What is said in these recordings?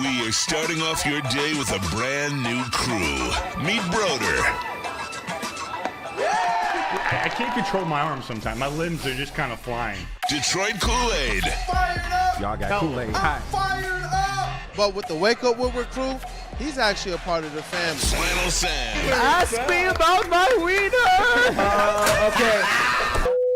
we are starting off your day with a brand new crew. Meet Broder. I can't control my arms sometimes. My limbs are just kind of flying. Detroit Kool-Aid. Fired up! Y'all got Kool-Aid. I'm fired up! But with the Wake Up Woodward crew, he's actually a part of the family. Flannel Sam. Ask me about my wiener. Okay.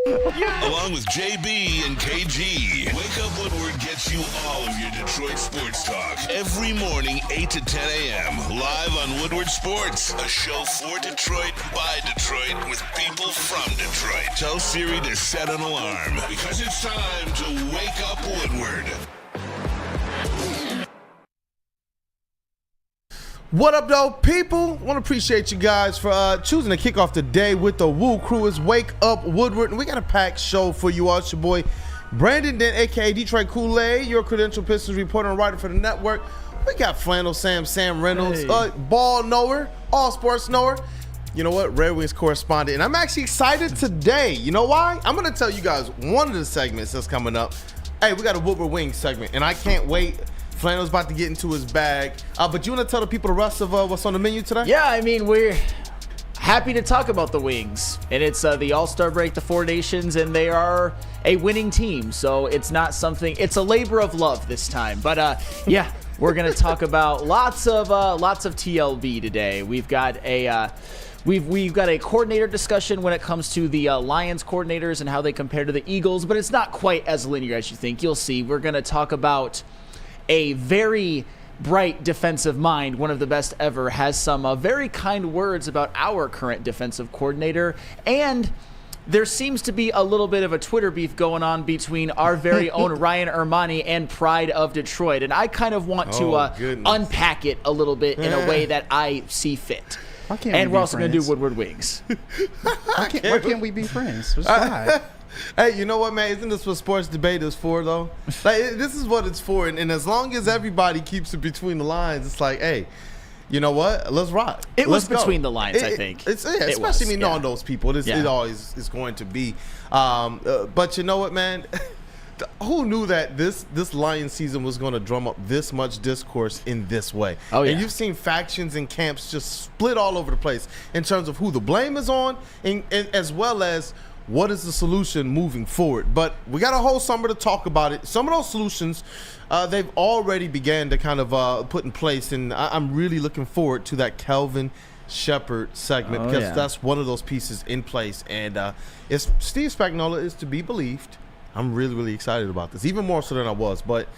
Along with JB and KG. Wake Up Woodward gets you all of your Detroit sports talk. Every morning, 8 to 10 a.m. Live on Woodward Sports. A show for Detroit, by Detroit, with people from Detroit. Tell Siri to set an alarm. Because it's time to Wake Up Woodward. What up, though, people? Want to appreciate you guys for choosing to kick off the day with the WUW Crew. Is Wake Up Woodward, and we got a packed show for you all. It's your boy Brandon Dent, aka Detroit Kool-Aid, your credential Pistons reporter and writer for the network. We got Flannel Sam, Sam Reynolds, ball knower, all sports knower. You know what? Red Wings correspondent, and I'm actually excited today. You know why? I'm gonna tell you guys one of the segments that's coming up. Hey, we got a Woodward Wings segment, and I can't wait. Flannel's about to get into his bag. But you want to tell the people the rest of what's on the menu today? Yeah, I mean, we're happy to talk about the Wings. And it's the All-Star break, the Four Nations, and they are a winning team. So it's not something, it's a labor of love this time. But yeah, we're going to talk about lots of TLB today. We've got a We've got a coordinator discussion when it comes to the Lions coordinators and how they compare to the Eagles, but it's not quite as linear as you think. You'll see. We're going to talk about a very bright defensive mind, one of the best ever, has some very kind words about our current defensive coordinator. And there seems to be a little bit of a Twitter beef going on between our very own Ryan Ermanni and Pride of Detroit. And I kind of want to unpack it a little bit in a way that I see fit. And we're also going to do Woodward Wings. Why can't we be friends? Why? Hey, you know what, man? Isn't this what sports debate is for, though? Like, this is what it's for. And as long as everybody keeps it between the lines, it's like, hey, you know what? Let's rock. It was between the lines, I think. Especially knowing those people. It always is going to be. But you know what, man? Who knew that this Lions season was going to drum up this much discourse in this way? Oh, yeah. And you've seen factions and camps just split all over the place in terms of who the blame is on, and as well as what is the solution moving forward. But we got a whole summer to talk about it. Some of those solutions, they've already began to kind of put in place, and I'm really looking forward to that Kelvin Sheppard segment because that's one of those pieces in place. And if Steve Spagnuolo is to be believed, I'm really, really excited about this, even more so than I was. But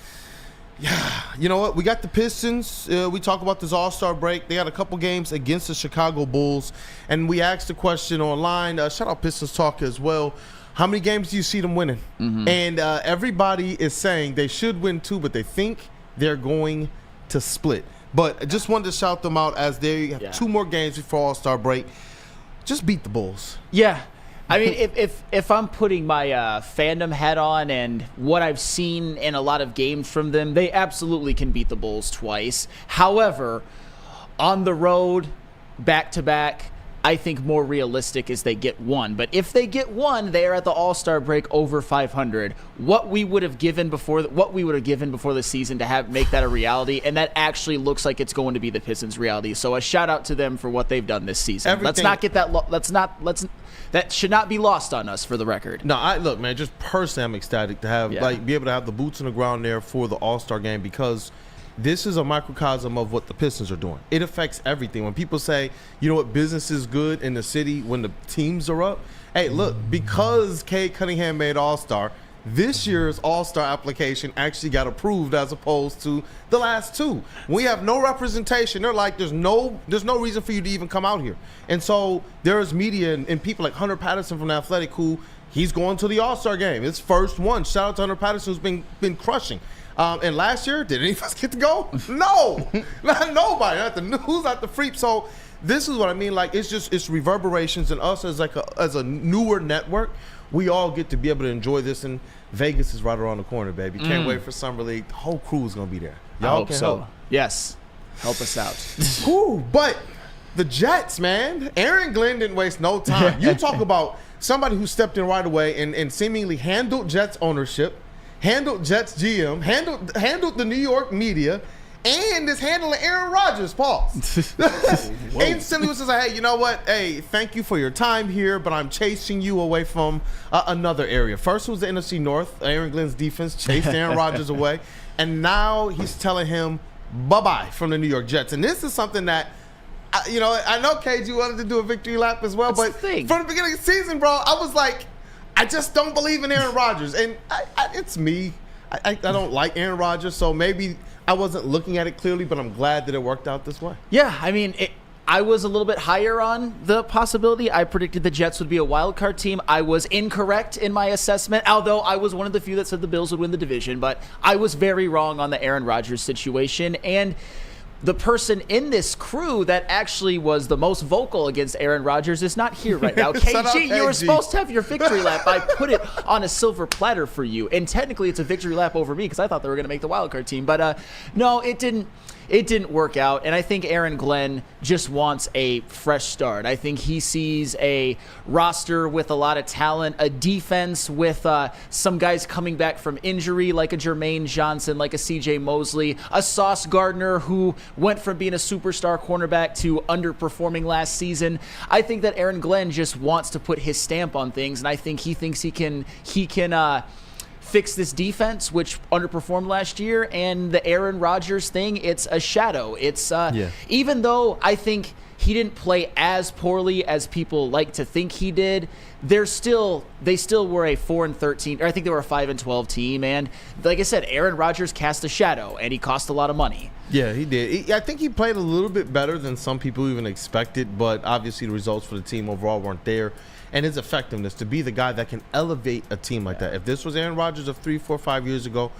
yeah, you know what? We got the Pistons. We talk about this All-Star break. They got a couple games against the Chicago Bulls. And we asked the question online. Shout out Pistons Talk as well. How many games do you see them winning? Mm-hmm. And everybody is saying they should win 2, but they think they're going to split. But I just wanted to shout them out as they have 2 more games before All-Star break. Just beat the Bulls. Yeah. I mean, if I'm putting my fandom hat on and what I've seen in a lot of games from them, they absolutely can beat the Bulls twice. However, on the road, back-to-back, I think more realistic is they get 1. But if they get 1, they are at the All-Star break over 500. What we would have given before the season to make that a reality, and that actually looks like it's going to be the Pistons' reality. So a shout out to them for what they've done this season. Let's not get that. That should not be lost on us, for the record. No, look, man. Just personally, I'm ecstatic to have be able to have the boots on the ground there for the All-Star game, because this is a microcosm of what the Pistons are doing. It affects everything. When people say, you know what, business is good in the city when the teams are up. Hey, look, because Cade Cunningham made All-Star, this year's All-Star application actually got approved as opposed to the last 2. We have no representation. They're like, there's no reason for you to even come out here. And so there is media and people like Hunter Patterson from The Athletic who he's going to the All-Star game. It's first one. Shout out to Hunter Patterson who's been crushing. And last year, did any of us get to go? No, not nobody, not the news, not the freak. So this is what I mean. Like, it's reverberations, and us as a newer network, we all get to be able to enjoy this. And Vegas is right around the corner, baby. Can't wait for Summer League. The whole crew is gonna be there. Y'all hope so. Help. Yes, help us out. Whew, but the Jets, man. Aaron Glenn didn't waste no time. You talk about somebody who stepped in right away and seemingly handled Jets ownership. Handled Jets GM, handled the New York media, and is handling Aaron Rodgers. Pause. Instantly was just like, hey, you know what? Hey, thank you for your time here, but I'm chasing you away from another area. First was the NFC North. Aaron Glenn's defense chased Aaron Rodgers away, and now he's telling him bye-bye from the New York Jets. And this is something that, I know KG wanted to do a victory lap as well, but from the beginning of the season, bro, I was like, I just don't believe in Aaron Rodgers. And it's me. I don't like Aaron Rodgers, so maybe I wasn't looking at it clearly, but I'm glad that it worked out this way. Yeah, I mean, I was a little bit higher on the possibility. I predicted the Jets would be a wild card team. I was incorrect in my assessment, although I was one of the few that said the Bills would win the division. But I was very wrong on the Aaron Rodgers situation. And the person in this crew that actually was the most vocal against Aaron Rodgers is not here right now. KG, you were supposed to have your victory lap. I put it on a silver platter for you. And technically it's a victory lap over me because I thought they were going to make the wild card team. But no, it didn't. It didn't work out, and I think Aaron Glenn just wants a fresh start. I think he sees a roster with a lot of talent, a defense with some guys coming back from injury like a Jermaine Johnson, like a CJ Mosley, a Sauce Gardner who went from being a superstar cornerback to underperforming last season. I think that Aaron Glenn just wants to put his stamp on things, and I think he thinks he can fix this defense, which underperformed last year, and the Aaron Rodgers thing, it's a shadow. It's even though I think he didn't play as poorly as people like to think he did, they still were a 4-13, or I think they were a 5-12 team, and like I said, Aaron Rodgers cast a shadow, and he cost a lot of money. Yeah, he did. I think he played a little bit better than some people even expected, but obviously the results for the team overall weren't there. And his effectiveness to be the guy that can elevate a team like that. If this was Aaron Rodgers of 3, 4, 5 years ago,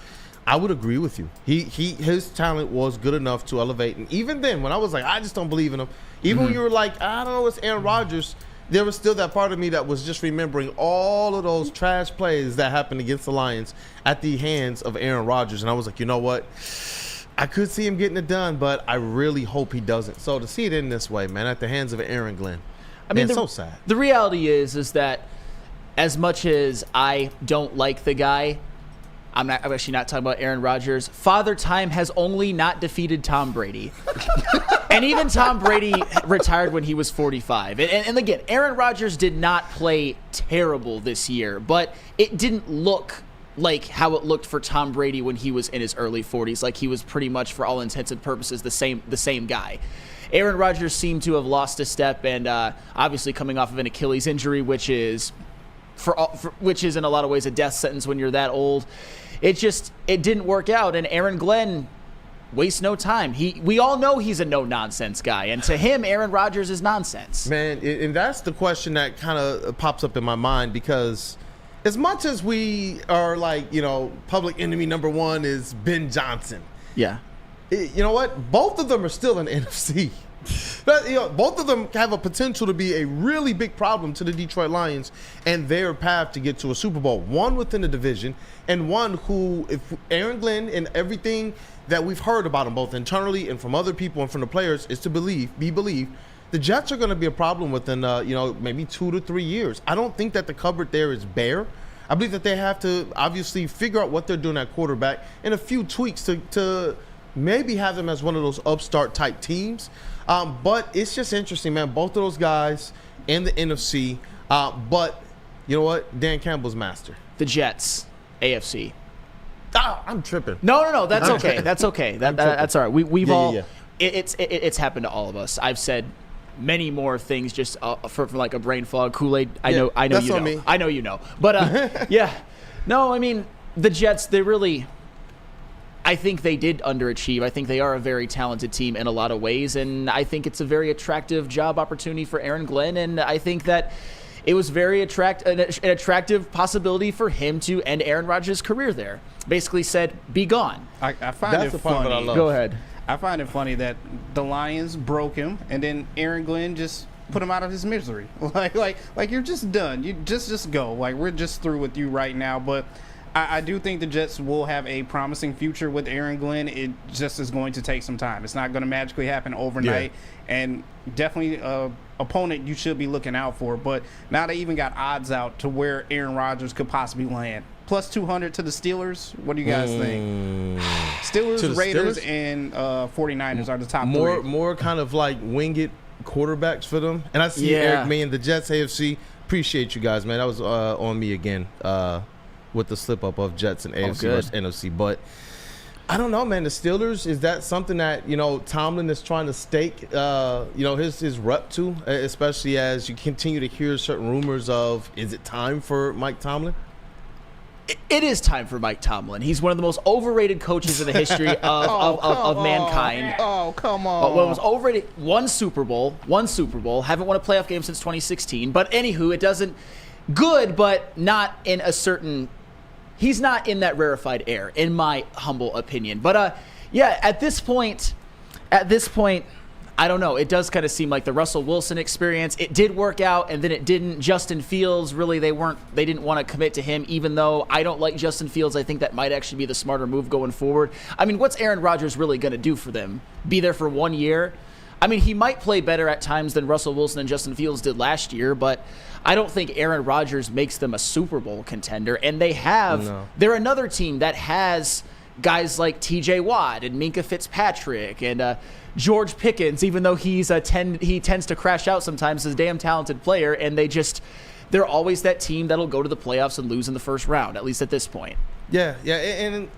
I would agree with you. His talent was good enough to elevate. And even then, when I was like, I just don't believe in him, even when you were like, I don't know, it's Aaron Rodgers, there was still that part of me that was just remembering all of those trash plays that happened against the Lions at the hands of Aaron Rodgers. And I was like, you know what? I could see him getting it done, but I really hope he doesn't. So to see it in this way, man, at the hands of Aaron Glenn, I mean, it's so sad. The reality is that as much as I don't like the guy, I'm actually not talking about Aaron Rodgers. Father Time has only not defeated Tom Brady. And even Tom Brady retired when he was 45. And again, Aaron Rodgers did not play terrible this year, but it didn't look like how it looked for Tom Brady when he was in his early 40s. Like he was pretty much, for all intents and purposes, the same guy. Aaron Rodgers seemed to have lost a step, and obviously coming off of an Achilles injury, which is in a lot of ways a death sentence when you're that old. It didn't work out, and Aaron Glenn wastes no time. We all know he's a no-nonsense guy, and to him, Aaron Rodgers is nonsense. Man, and that's the question that kind of pops up in my mind, because as much as we are like, public enemy number one is Ben Johnson. Yeah. You know what? Both of them are still in the NFC. But, both of them have a potential to be a really big problem to the Detroit Lions and their path to get to a Super Bowl. One within the division, and one who, if Aaron Glenn and everything that we've heard about him, both internally and from other people and from the players, is to be believed, the Jets are going to be a problem within, maybe 2 to 3 years. I don't think that the cupboard there is bare. I believe that they have to obviously figure out what they're doing at quarterback and a few tweaks to maybe have them as one of those upstart type teams. But it's just interesting, man. Both of those guys in the NFC. But you know what? Dan Campbell's master. The Jets, AFC. I'm tripping. No. That's okay. That's okay. That's all right. We've all. Yeah. It's happened to all of us. I've said many more things just from like a brain fog, Kool-Aid. I know that's you know. Me. I know you know. But yeah. No, I mean, the Jets, I think they did underachieve. I think they are a very talented team in a lot of ways, and I think it's a very attractive job opportunity for Aaron Glenn, and I think that it was very an attractive possibility for him to end Aaron Rodgers' career there. Basically said, be gone. I find it funny. I love. Go ahead. I find it funny that the Lions broke him, and then Aaron Glenn just put him out of his misery. Like you're just done. You just go. Like, we're just through with you right now. But I do think the Jets will have a promising future with Aaron Glenn. It just is going to take some time. It's not going to magically happen overnight. Yeah. And definitely an opponent you should be looking out for. But now they even got odds out to where Aaron Rodgers could possibly land. plus 200 to the Steelers. What do you guys think? Steelers, Raiders, and 49ers are the top three. More kind of like winged quarterbacks for them. And I see Eric, me and the Jets AFC. Appreciate you guys, man. That was on me again with the slip up of Jets and AFC versus NFC. But I don't know, man. The Steelers, is that something that, Tomlin is trying to stake, his rep to, especially as you continue to hear certain rumors of, is it time for Mike Tomlin? It is time for Mike Tomlin. He's one of the most overrated coaches in the history of mankind. Oh, come on. Well, it was overrated. One Super Bowl. Haven't won a playoff game since 2016. But anywho, it doesn't good, but not in a certain. He's not in that rarefied air, in my humble opinion. But at this point, I don't know. It does kind of seem like the Russell Wilson experience. It did work out, and then it didn't. Justin Fields, really, they didn't want to commit to him, even though I don't like Justin Fields. I think that might actually be the smarter move going forward. I mean, what's Aaron Rodgers really going to do for them? Be there for 1 year? I mean, he might play better at times than Russell Wilson and Justin Fields did last year, but I don't think Aaron Rodgers makes them a Super Bowl contender. And they're another team that has guys like T.J. Watt and Minka Fitzpatrick and George Pickens, even though he tends to crash out sometimes, is a damn talented player, and they're always that team that'll go to the playoffs and lose in the first round, at least at this point. Yeah, and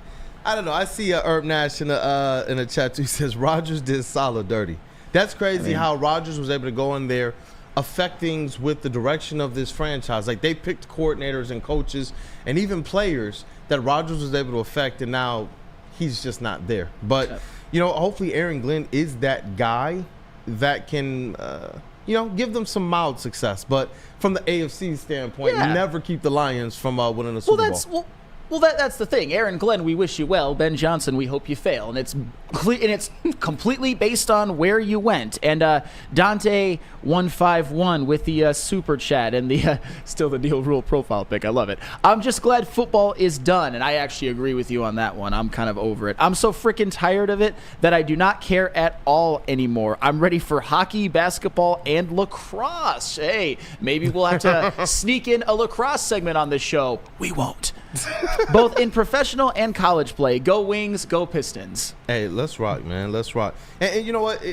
I don't know. I see Herb Nash in the chat too. He says Rodgers did solid dirty. That's crazy how Rodgers was able to go in there, affect things with the direction of this franchise. Like, they picked coordinators and coaches and even players that Rodgers was able to affect, and now he's just not there. But hopefully Aaron Glenn is that guy that can, give them some mild success. But from the AFC standpoint, never keep the Lions from winning a Super Bowl. Well, that's the thing. Aaron Glenn, we wish you well. Ben Johnson, we hope you fail. And it's completely based on where you went. And Dante151 with the super chat and the still the Neil Rule profile pic. I love it. I'm just glad football is done. And I actually agree with you on that one. I'm kind of over it. I'm so freaking tired of it that I do not care at all anymore. I'm ready for hockey, basketball, and lacrosse. Hey, maybe we'll have to sneak in a lacrosse segment on this show. We won't. Both in professional and college play. Go Wings, go Pistons. Hey, let's rock, man. Let's rock. And you know what?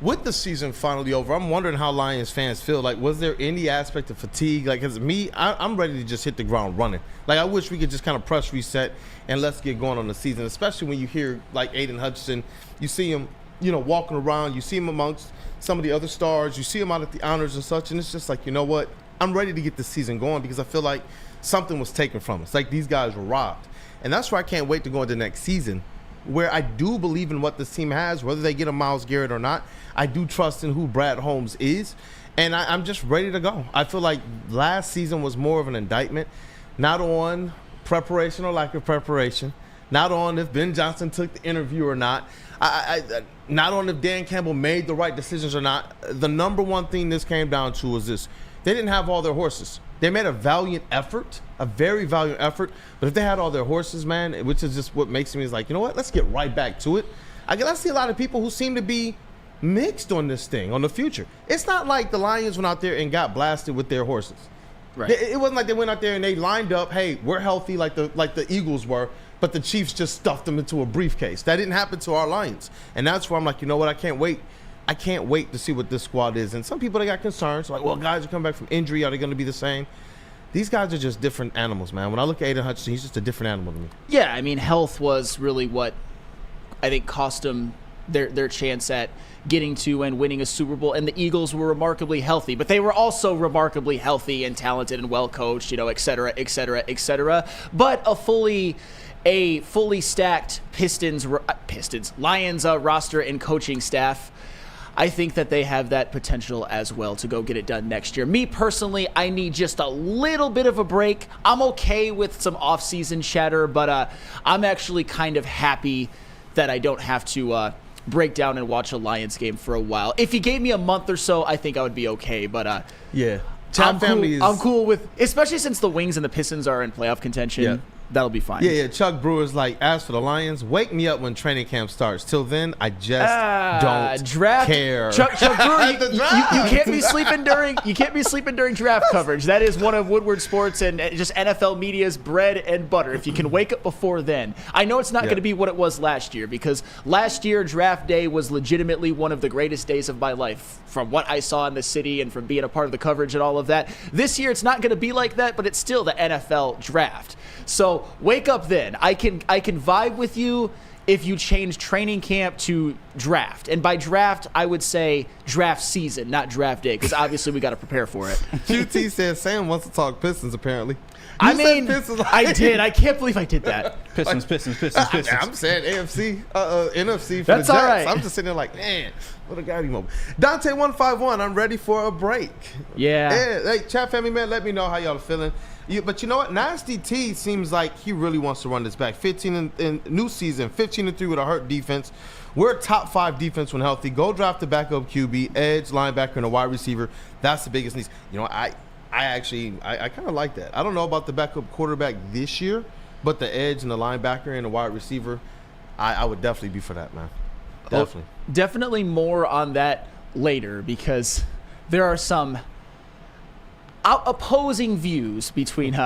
With the season finally over, I'm wondering how Lions fans feel. Like, was there any aspect of fatigue? Like, as me, I'm ready to just hit the ground running. Like, I wish we could just kind of press reset and let's get going on the season, especially when you hear, like, Aiden Hutchinson. You see him, walking around. You see him amongst some of the other stars. You see him out at the honors and such. And it's just like, you know what? I'm ready to get the season going because I feel like something was taken from us. Like, these guys were robbed. And that's why I can't wait to go into next season, where I do believe in what this team has, whether they get a Myles Garrett or not. I do trust in who Brad Holmes is, and I'm just ready to go. I feel like last season was more of an indictment, not on preparation or lack of preparation, not on if Ben Johnson took the interview or not, not on if Dan Campbell made the right decisions or not. The number one thing this came down to was this: they didn't have all their horses. They made a valiant effort, a very valiant effort, but if they had all their horses, man, which is just what makes me is like, you know what, let's get right back to it. I see a lot of people who seem to be mixed on this thing, on the future. It's not like the Lions went out there and got blasted with their horses. Right. It wasn't like they went out there and they lined up, hey, we're healthy like the Eagles were, but the Chiefs just stuffed them into a briefcase. That didn't happen to our Lions. And that's where I'm like, you know what, I can't wait to see what this squad is. And some people, they got concerns, like, well, guys are coming back from injury. Are they going to be the same? These guys are just different animals, man. When I look at Aiden Hutchinson, he's just a different animal to me. Yeah, I mean, health was really what I think cost them their chance at getting to and winning a Super Bowl. And the Eagles were remarkably healthy, but they were also remarkably healthy and talented and well coached, et cetera, et cetera, et cetera. But a fully stacked Lions roster and coaching staff, I think that they have that potential as well to go get it done next year. Me personally, I need just a little bit of a break. I'm okay with some off-season chatter, but I'm actually kind of happy that I don't have to break down and watch a Lions game for a while. If you gave me a month or so, I think I would be okay. But yeah, I'm cool with, especially since the Wings and the Pistons are in playoff contention. Yeah. That'll be fine. Yeah. Chuck Brewer's like, as for the Lions, wake me up when training camp starts. Till then, I just don't care. Chuck Brewer, you can't be sleeping during draft coverage. That is one of Woodward Sports and just NFL media's bread and butter. If you can wake up before then. I know it's not going to be what it was last year, because last year draft day was legitimately one of the greatest days of my life from what I saw in the city and from being a part of the coverage and all of that. This year it's not going to be like that, but it's still the NFL draft. So wake up then. I can vibe with you if you change training camp to draft. And by draft, I would say draft season, not draft day, because obviously we got to prepare for it. QT says Sam wants to talk Pistons, apparently. I did. I can't believe I did that. Pistons. I'm saying AFC, NFC for That's the Jets. all right. I'm just sitting there like, man, what a guy moment. Dante151, I'm ready for a break. Yeah. Hey, chat family, man, let me know how y'all are feeling. But you know what? Nasty T seems like he really wants to run this back. 15 in new season, 15-3 with a hurt defense. We're top 5 defense when healthy. Go draft the backup QB, edge, linebacker, and a wide receiver. That's the biggest needs. You know, I kind of like that. I don't know about the backup quarterback this year, but the edge and the linebacker and the wide receiver, I would definitely be for that, man. Definitely. Definitely more on that later, because there are some opposing views between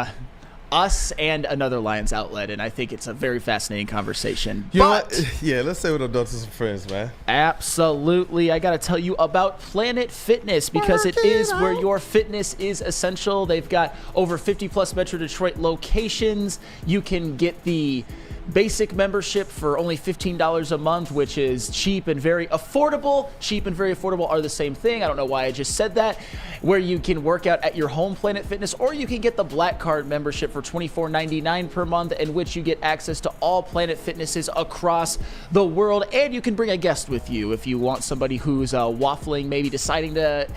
us and another Lions outlet, and I think it's a very fascinating conversation. Yeah, let's say what I've done to some friends, man. Absolutely. I got to tell you about Planet Fitness, because it is where your fitness is essential. They've got over 50-plus Metro Detroit locations. You can get the basic membership for only $15 a month, which is cheap and very affordable. Cheap and very affordable are the same thing. I don't know why I just said that. Where you can work out at your home Planet Fitness, or you can get the Black Card membership for $24.99 per month, in which you get access to all Planet Fitnesses across the world. And you can bring a guest with you if you want somebody who's waffling, maybe deciding to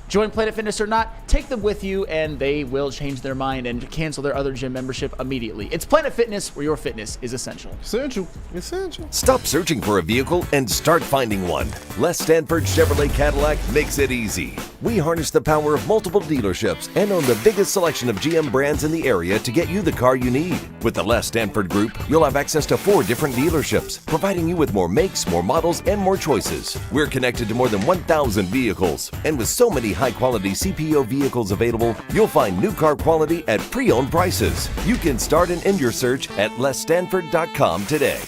join Planet Fitness or not. Take them with you, and they will change their mind and cancel their other gym membership immediately. It's Planet Fitness, where your fitness is essential. Essential. Stop searching for a vehicle and start finding one. Les Stanford Chevrolet Cadillac makes it easy. We harness the power of multiple dealerships and own the biggest selection of GM brands in the area to get you the car you need. With the Les Stanford Group, you'll have access to 4 different dealerships, providing you with more makes, more models, and more choices. We're connected to more than 1,000 vehicles, and with so many high-quality CPO vehicles available, you'll find new car quality at pre-owned prices. You can start and end your search at lesstanford.com today.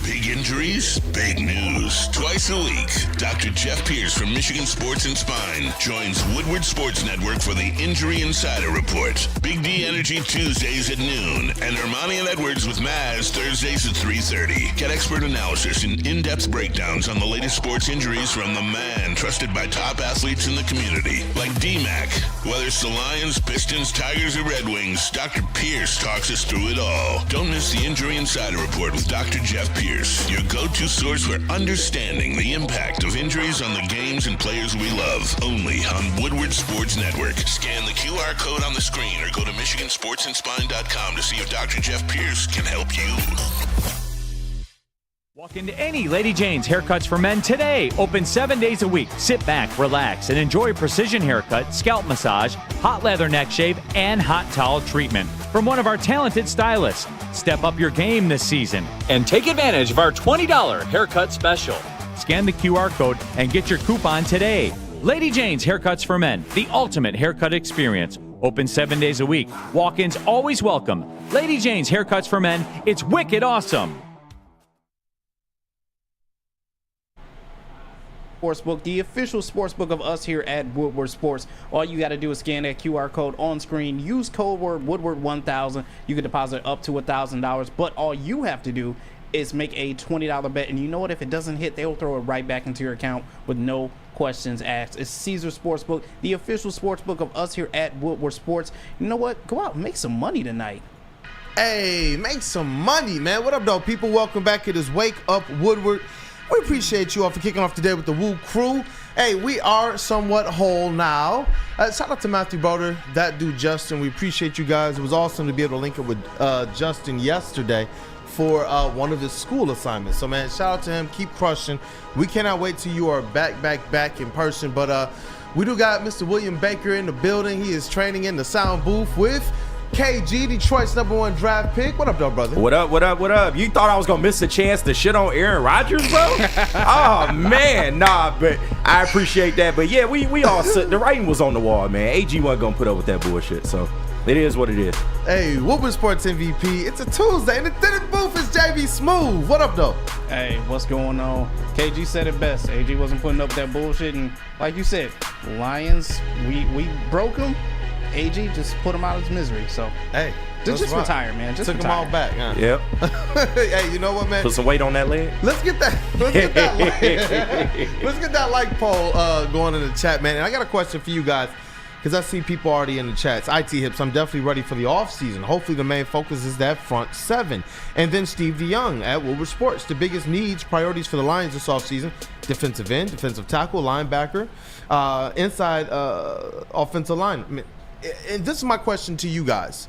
Big injuries, big news. Twice a week, Dr. Jeff Pierce from Michigan Sports and Spine joins Woodward Sports Network for the Injury Insider Report. Big D Energy Tuesdays at noon, and Ermanni and Edwards with Maz Thursdays at 3:30. Get expert analysis and in-depth breakdowns on the latest sports injuries from the man trusted by top athletes in the community, like D-Mac. Whether it's the Lions, Pistons, Tigers, or Red Wings, Dr. Pierce talks us through it all. Don't miss the Injury Insider Report with Dr. Jeff Pierce, your go-to source for understanding the impact of injuries on the games and players we love. Only on Woodward Sports Network. Scan the QR code on the screen or go to MichiganSportsandSpine.com to see if Dr. Jeff Pierce can help you. Walk into any Lady Jane's Haircuts for Men today. Open 7 days a week. Sit back, relax, and enjoy precision haircut, scalp massage, hot leather neck shave, and hot towel treatment from one of our talented stylists. Step up your game this season and take advantage of our $20 haircut special. Scan the QR code and get your coupon today. Lady Jane's Haircuts for Men, the ultimate haircut experience. Open 7 days a week. Walk-ins always welcome. Lady Jane's Haircuts for Men. It's wicked awesome. Sportsbook, the official sportsbook of us here at Woodward Sports. All you got to do is scan that QR code on screen. Use code word Woodward1000. You can deposit up to $1,000, but all you have to do is make a $20 bet. And you know what? If it doesn't hit, they'll throw it right back into your account with no questions asked. It's Caesar Sportsbook, the official sportsbook of us here at Woodward Sports. You know what? Go out and make some money tonight. Hey, make some money, man. What up, though, people? Welcome back. It is Wake Up Woodward. We appreciate you all for kicking off today with the WUW Crew. Hey, we are somewhat whole now. Shout out to Matthew Broder, that dude Justin. We appreciate you guys. It was awesome to be able to link up with Justin yesterday for one of his school assignments. So, man, shout out to him. Keep crushing. We cannot wait till you are back in person. But We do got Mr. William Baker in the building. He is training in the sound booth with KG, Detroit's #1 draft pick. What up, though, brother? What up? You thought I was gonna miss a chance to shit on Aaron Rodgers, bro? Oh man, nah, but I appreciate that. But yeah, we all the writing was on the wall, man. AG wasn't gonna put up with that bullshit, so it is what it is. Hey, Woodward Sports MVP. It's a Tuesday, and the booth is JB Smooth. What up, though? Hey, what's going on? KG said it best. AG wasn't putting up with that bullshit, and like you said, Lions, we broke them. AG just put him out of his misery. So hey, just retire, man. Just took retire. him all back. Huh? Yep. Hey, you know what, man? Put some weight on that leg. Let's get that like poll going in the chat, man. And I got a question for you guys, because I see people already in the chats. IT Hips, I'm definitely ready for the offseason. Hopefully the main focus is that front seven. And then Steve DeYoung at Woodward Sports. The biggest needs, priorities for the Lions this offseason: defensive end, defensive tackle, linebacker, inside offensive line. And this is my question to you guys.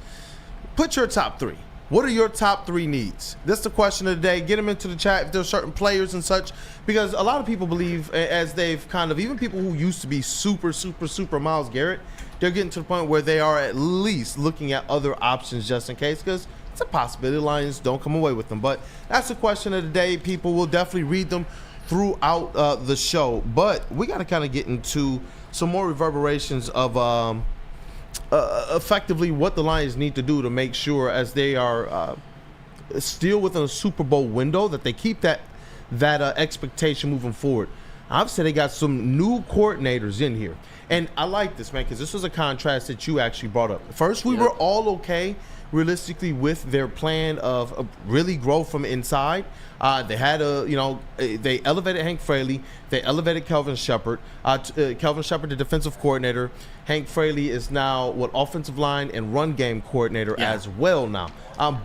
Put your top three. What are your top three needs? That's the question of the day. Get them into the chat if there's certain players and such, because a lot of people believe, as they've kind of, even people who used to be super Myles Garrett, they're getting to the point where they are at least looking at other options just in case, because it's a possibility the Lions don't come away with them. But that's the question of the day. People will definitely read them throughout the show. But we got to kind of get into some more reverberations of effectively what the Lions need to do to make sure, as they are still within a Super Bowl window, that they keep that expectation moving forward. Obviously, they got some new coordinators in here. And I like this, man, because this was a contrast that you actually brought up. First, we were all okay, realistically, with their plan of really grow from inside. They had they elevated Hank Fraley. They elevated Kelvin Sheppard. Kelvin Sheppard, the defensive coordinator. Hank Fraley is now offensive line and run game coordinator as well now.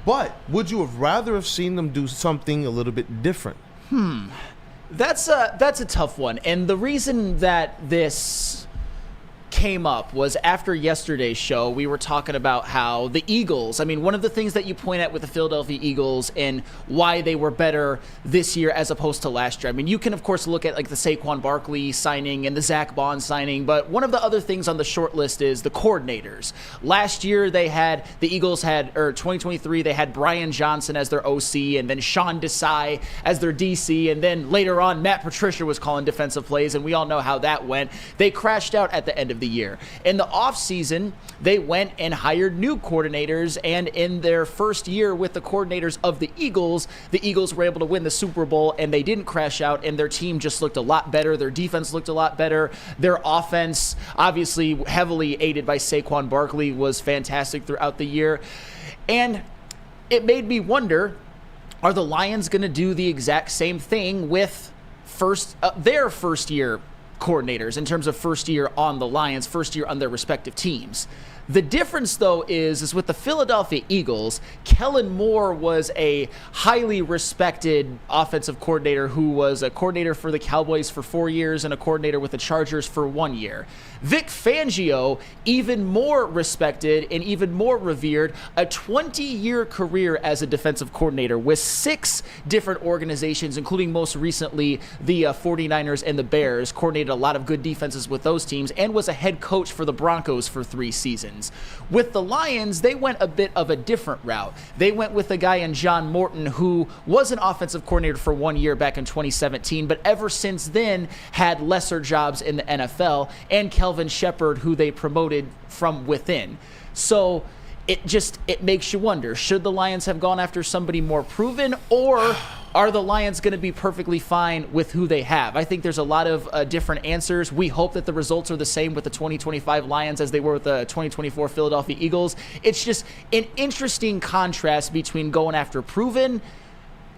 But would you have rather have seen them do something a little bit different? That's a tough one. And the reason that this came up was after yesterday's show, we were talking about how the Eagles, I mean, one of the things that you point at with the Philadelphia Eagles and why they were better this year as opposed to last year. I mean, you can, of course, look at like the Saquon Barkley signing and the Zach Bond signing, but one of the other things on the short list is the coordinators. Last year, the Eagles had 2023, they had Brian Johnson as their OC, and then Sean Desai as their DC, and then later on, Matt Patricia was calling defensive plays, and we all know how that went. They crashed out at the end of the year. In the offseason, they went and hired new coordinators, and in their first year with the coordinators of the Eagles were able to win the Super Bowl, and they didn't crash out, and their team just looked a lot better. Their defense looked a lot better. Their offense, obviously heavily aided by Saquon Barkley, was fantastic throughout the year. And it made me wonder, are the Lions going to do the exact same thing with their first year coordinators, in terms of first year on the Lions, first year on their respective teams? The difference, though, is with the Philadelphia Eagles, Kellen Moore was a highly respected offensive coordinator who was a coordinator for the Cowboys for 4 years and a coordinator with the Chargers for 1 year. Vic Fangio, even more respected and even more revered, a 20-year career as a defensive coordinator with 6 different organizations, including most recently the 49ers and the Bears, coordinated a lot of good defenses with those teams, and was a head coach for the Broncos for 3 seasons. With the Lions, they went a bit of a different route. They went with a guy in John Morton who was an offensive coordinator for 1 year back in 2017, but ever since then had lesser jobs in the NFL, and Kelvin Sheppard, who they promoted from within. So it makes you wonder, should the Lions have gone after somebody more proven, or are the Lions going to be perfectly fine with who they have? I think there's a lot of different answers. We hope that the results are the same with the 2025 Lions as they were with the 2024 Philadelphia Eagles. It's just an interesting contrast between going after proven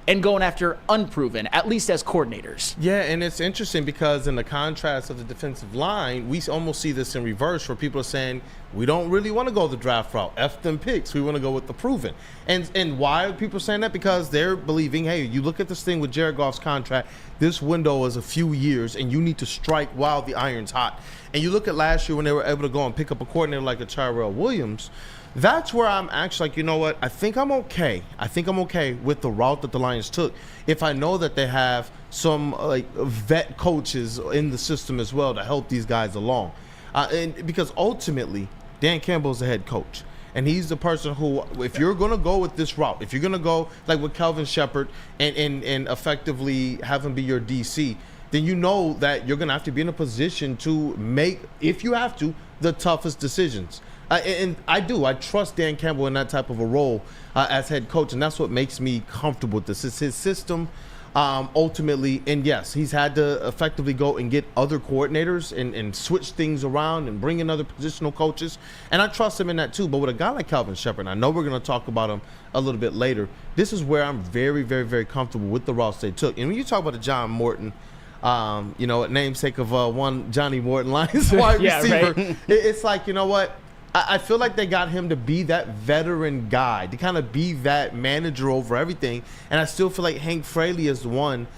and going after unproven, at least as coordinators. Yeah, and it's interesting because in the contrast of the defensive line, we almost see this in reverse, where people are saying, we don't really want to go the draft route. F them picks. We want to go with the proven. And why are people saying that? Because they're believing, hey, you look at this thing with Jared Goff's contract, this window is a few years, and you need to strike while the iron's hot. And you look at last year when they were able to go and pick up a coordinator like a Tyrell Williams, That's where I'm actually like, you know what? I think I'm okay. I think I'm okay with the route that the Lions took. If I know that they have some like vet coaches in the system as well to help these guys along, and because ultimately Dan Campbell's the head coach. And he's the person who, if you're going to go with this route, if you're going to go like with Kelvin Sheppard and effectively have him be your DC, then you know that you're going to have to be in a position to make, if you have to, the toughest decisions. And I trust Dan Campbell in that type of a role as head coach, and that's what makes me comfortable with this. It's his system. Ultimately, and yes, he's had to effectively go and get other coordinators and switch things around and bring in other positional coaches, and I trust him in that too. But with a guy like Kelvin Sheppard, I know we're going to talk about him a little bit later, this is where I'm very, very, very comfortable with the routes they took. And when you talk about the John Morton, namesake of one Johnny Morton, Lions wide receiver, right? It's like, you know what? I feel like they got him to be that veteran guy, to kind of be that manager over everything. And I still feel like Hank Fraley is the one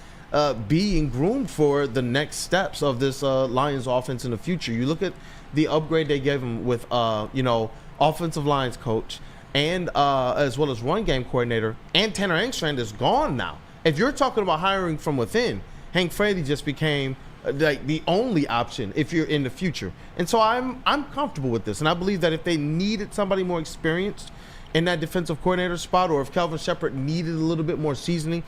being groomed for the next steps of this Lions offense in the future. You look at the upgrade they gave him with, offensive lines coach and as well as run game coordinator. And Tanner Engstrand is gone now. If you're talking about hiring from within, Hank Fraley just became like the only option if you're in the future. And so I'm comfortable with this, and I believe that if they needed somebody more experienced in that defensive coordinator spot, or if Kelvin Sheppard needed a little bit more seasoning,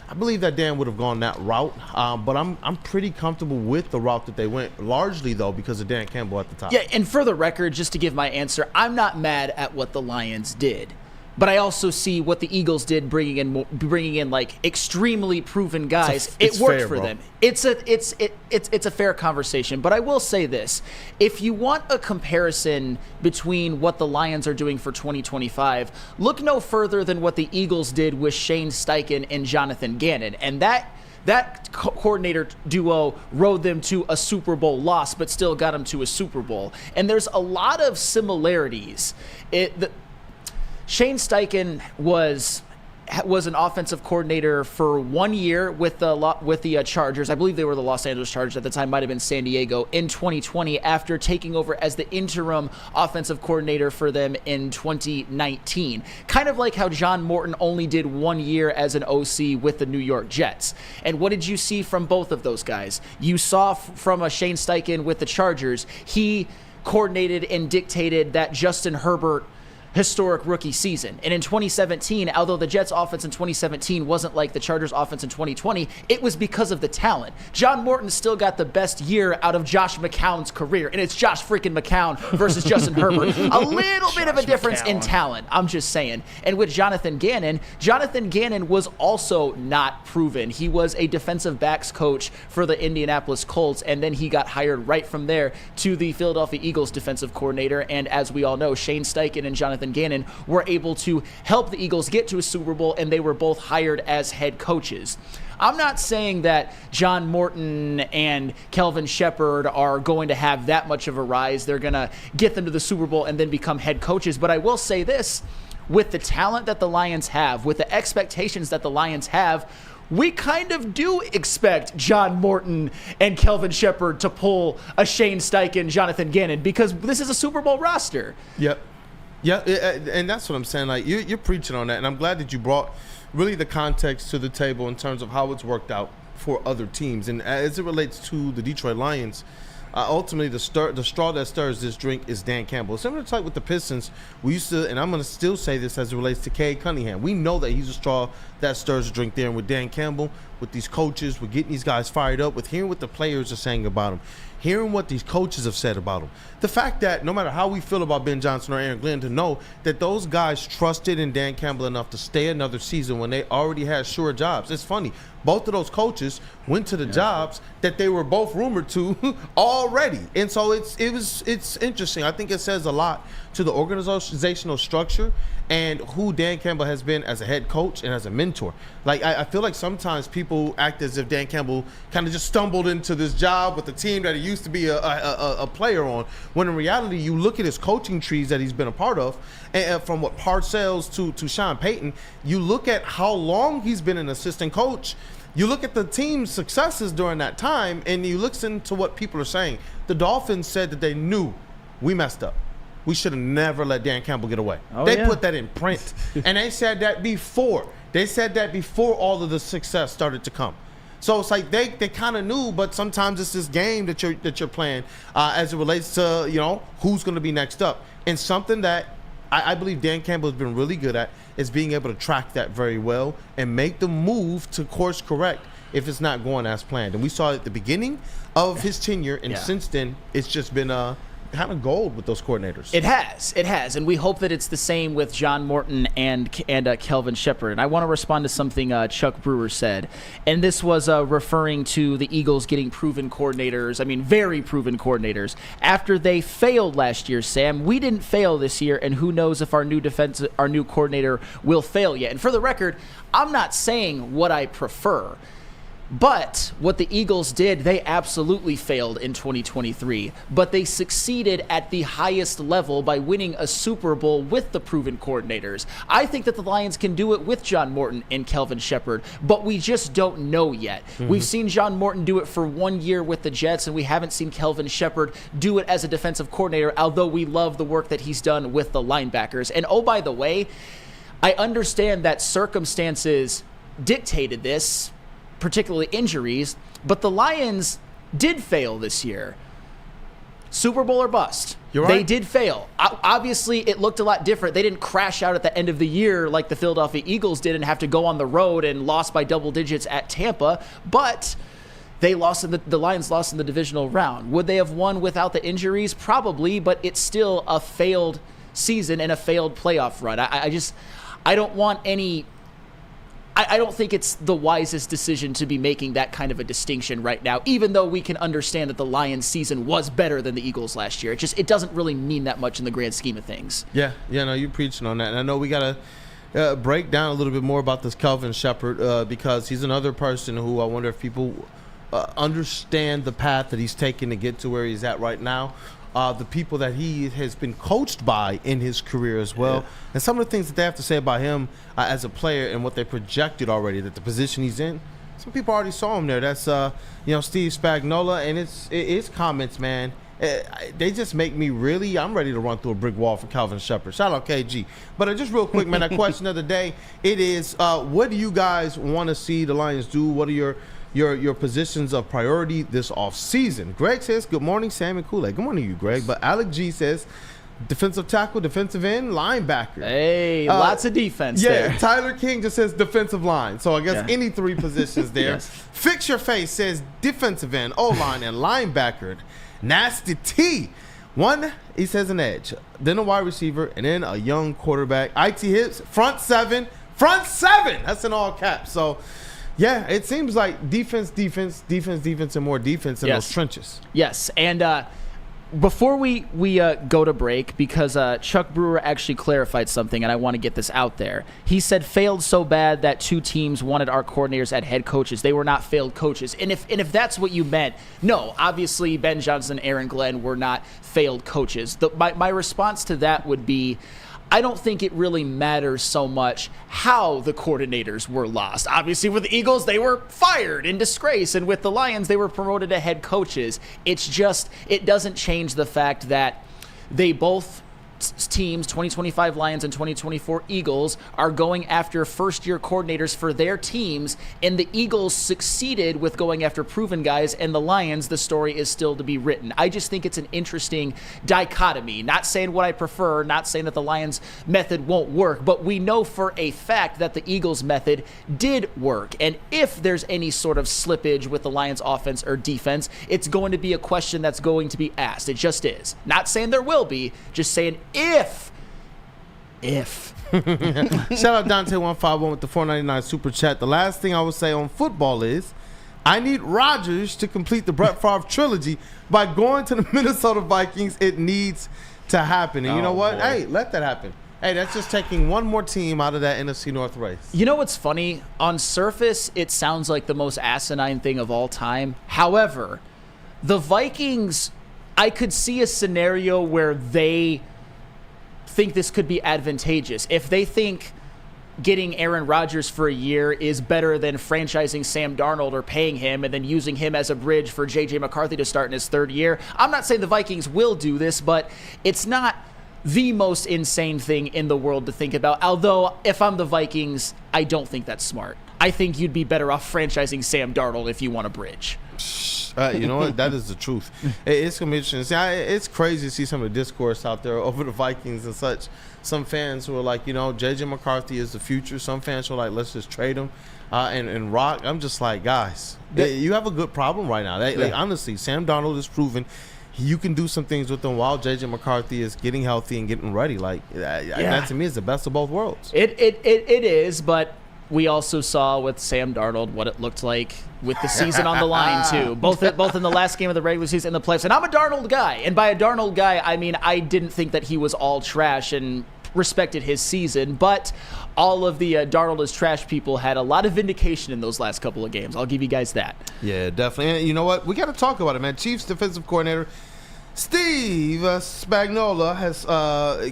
I believe that Dan would have gone that route. But I'm pretty comfortable with the route that they went, largely though because of Dan Campbell at the top. Yeah, and for the record, just to give my answer, I'm not mad at what the Lions did. But I also see what the Eagles did, bringing in like extremely proven guys. It worked for them. It's a fair conversation. But I will say this: if you want a comparison between what the Lions are doing for 2025, look no further than what the Eagles did with Shane Steichen and Jonathan Gannon, and that coordinator duo rode them to a Super Bowl loss, but still got them to a Super Bowl. And there's a lot of similarities. Shane Steichen was an offensive coordinator for 1 year with the Chargers. I believe they were the Los Angeles Chargers at the time, might have been San Diego, in 2020 after taking over as the interim offensive coordinator for them in 2019. Kind of like how John Morton only did 1 year as an OC with the New York Jets. And what did you see from both of those guys? You saw from a Shane Steichen with the Chargers, he coordinated and dictated that Justin Herbert historic rookie season. And in 2017, although the Jets offense in 2017 wasn't like the Chargers offense in 2020, it was because of the talent. John Morton still got the best year out of Josh McCown's career, and it's Josh freaking McCown versus Justin Herbert. A little bit of a difference in talent, I'm just saying. And with Jonathan Gannon was also not proven. He was a defensive backs coach for the Indianapolis Colts, and then he got hired right from there to the Philadelphia Eagles defensive coordinator. And as we all know, Shane Steichen and Jonathan Gannon were able to help the Eagles get to a Super Bowl, and they were both hired as head coaches. I'm not saying that John Morton and Kelvin Sheppard are going to have that much of a rise. They're going to get them to the Super Bowl and then become head coaches. But I will say this, with the talent that the Lions have, with the expectations that the Lions have, we kind of do expect John Morton and Kelvin Sheppard to pull a Shane Steichen, Jonathan Gannon, because this is a Super Bowl roster. Yep. Yeah, and that's what I'm saying. Like you're preaching on that, and I'm glad that you brought really the context to the table in terms of how it's worked out for other teams. And as it relates to the Detroit Lions, ultimately the straw that stirs this drink is Dan Campbell. Similar to like with the Pistons, we used to, and I'm going to still say this as it relates to Cade Cunningham. We know that he's a straw that stirs the drink there. And with Dan Campbell, with these coaches, with getting these guys fired up, with hearing what the players are saying about him, hearing what these coaches have said about him. The fact that no matter how we feel about Ben Johnson or Aaron Glenn, to know that those guys trusted in Dan Campbell enough to stay another season when they already had sure jobs. It's funny. Both of those coaches went to the jobs that they were both rumored to already. And so it's interesting. I think it says a lot to the organizational structure and who Dan Campbell has been as a head coach and as a mentor. Like, I feel like sometimes people act as if Dan Campbell kind of just stumbled into this job with the team that he used to be a player on, when in reality, you look at his coaching trees that he's been a part of, and from what Parcells to Sean Payton, you look at how long he's been an assistant coach, you look at the team's successes during that time, and you listen to what people are saying. The Dolphins said that they knew we messed up. we should have never let Dan Campbell get away. Oh, They yeah. put that in print. And they said that before. They said that before all of the success started to come. So it's like they kind of knew, but sometimes it's this game that you're playing as it relates to, who's going to be next up. And something that I believe Dan Campbell has been really good at is being able to track that very well and make the move to course correct if it's not going as planned. And we saw it at the beginning of his tenure, and since then, it's just been kind of gold with those coordinators. It has, and we hope that it's the same with John Morton and Kelvin Sheppard. And I want to respond to something Chuck Brewer said, and this was referring to the Eagles getting proven coordinators. I mean, very proven coordinators after they failed last year. Sam, we didn't fail this year, and who knows if our new coordinator will fail yet. And for the record, I'm not saying what I prefer. But what the Eagles did, they absolutely failed in 2023. But they succeeded at the highest level by winning a Super Bowl with the proven coordinators. I think that the Lions can do it with John Morton and Kelvin Sheppard, but we just don't know yet. We've seen John Morton do it for 1 year with the Jets, and we haven't seen Kelvin Sheppard do it as a defensive coordinator, although we love the work that he's done with the linebackers. And oh, by the way, I understand that circumstances dictated this, particularly injuries, but the Lions did fail this year. Super Bowl or bust. You're right. They did fail. Obviously, it looked a lot different. They didn't crash out at the end of the year like the Philadelphia Eagles did and have to go on the road and lost by double digits at Tampa, but they lost the Lions lost in the divisional round. Would they have won without the injuries? Probably, but it's still a failed season and a failed playoff run. I don't want any... I don't think it's the wisest decision to be making that kind of a distinction right now, even though we can understand that the Lions season was better than the Eagles last year. It doesn't really mean that much in the grand scheme of things. Yeah, no, you're preaching on that. And I know we got to break down a little bit more about this Kelvin Sheppard because he's another person who I wonder if people understand the path that he's taken to get to where he's at right now. The people that he has been coached by in his career as well, and some of the things that they have to say about him as a player and what they projected already, that the position he's in, some people already saw him there. That's Steve Spagnuolo, and his comments, man, they just make me I'm ready to run through a brick wall for Kelvin Sheppard. Shout out KG. But just real quick, man, that question of the day, it is, what do you guys want to see the Lions do? What are your positions of priority this offseason? Greg says, good morning, Sam and Kool-Aid. Good morning to you, Greg. But Alec G says, defensive tackle, defensive end, linebacker. Hey, lots of defense there. Tyler King just says defensive line. So I guess any three positions there. Yes. Fix Your Face says defensive end, O-line, and linebacker. Nasty T. One, he says an edge, then a wide receiver, and then a young quarterback. IT Hips, front seven. That's in all caps. So, yeah, it seems like defense, and more defense in those trenches. Yes, and before we go to break, because Chuck Brewer actually clarified something, and I want to get this out there. He said failed so bad that 2 teams wanted our coordinators at head coaches. They were not failed coaches. And if that's what you meant, no, obviously Ben Johnson and Aaron Glenn were not failed coaches. My response to that would be, I don't think it really matters so much how the coordinators were lost. Obviously, with the Eagles, they were fired in disgrace, and with the Lions, they were promoted to head coaches. It's just, it doesn't change the fact that they both teams, 2025 Lions and 2024 Eagles, are going after first-year coordinators for their teams, and the Eagles succeeded with going after proven guys, and the Lions, the story is still to be written. I just think it's an interesting dichotomy. Not saying what I prefer, not saying that the Lions method won't work, but we know for a fact that the Eagles method did work, and if there's any sort of slippage with the Lions offense or defense, it's going to be a question that's going to be asked. It just is. Not saying there will be, just saying if. Shout out Dante151 with the $4.99 super chat. The last thing I would say on football is I need Rodgers to complete the Brett Favre trilogy by going to the Minnesota Vikings. It needs to happen. And you know what? Boy. Hey, let that happen. Hey, that's just taking one more team out of that NFC North race. You know what's funny? On surface, it sounds like the most asinine thing of all time. However, the Vikings, I could see a scenario where they think this could be advantageous. If they think getting Aaron Rodgers for a year is better than franchising Sam Darnold or paying him and then using him as a bridge for J.J. McCarthy to start in his 3rd year. I'm not saying the Vikings will do this, but it's not the most insane thing in the world to think about. Although, if I'm the Vikings, I don't think that's smart. I think you'd be better off franchising Sam Darnold if you want a bridge. You know what? That is the truth. It's going to be interesting. See, it's crazy to see some of the discourse out there over the Vikings and such. Some fans who are like, J.J. McCarthy is the future. Some fans who are like, let's just trade him and rock. I'm just like, guys, you have a good problem right now. Like, honestly, Sam Darnold is proven you can do some things with him while J.J. McCarthy is getting healthy and getting ready. Like, that to me is the best of both worlds. It is, but we also saw with Sam Darnold what it looked like with the season on the line, too. Both in the last game of the regular season and the playoffs. And I'm a Darnold guy. And by a Darnold guy, I mean I didn't think that he was all trash and respected his season. But all of the Darnold is trash people had a lot of vindication in those last couple of games. I'll give you guys that. Yeah, definitely. And you know what? We got to talk about it, man. Chiefs defensive coordinator Steve Spagnuolo has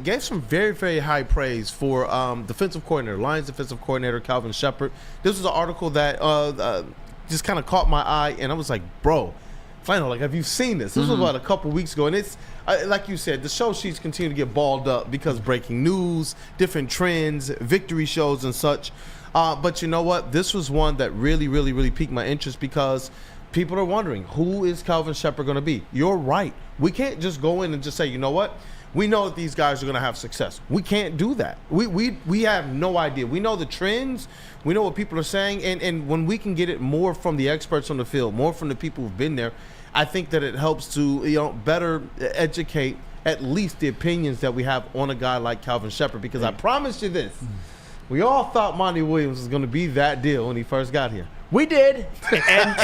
gave some very, very high praise for defensive coordinator, Lions defensive coordinator Kelvin Sheppard. This was an article that just kind of caught my eye, and I was like, bro, finally, like, have you seen this? This was about a couple weeks ago, and it's like you said, the show sheets continue to get balled up because breaking news, different trends, victory shows, and such. But you know what? This was one that really, really, really piqued my interest because people are wondering, who is Kelvin Sheppard going to be? You're right. We can't just go in and just say, you know what? We know that these guys are going to have success. We can't do that. We have no idea. We know the trends. We know what people are saying. And when we can get it more from the experts on the field, more from the people who've been there, I think that it helps to better educate at least the opinions that we have on a guy like Kelvin Sheppard. Because I promise you this, we all thought Monty Williams was going to be that deal when he first got here. We did, and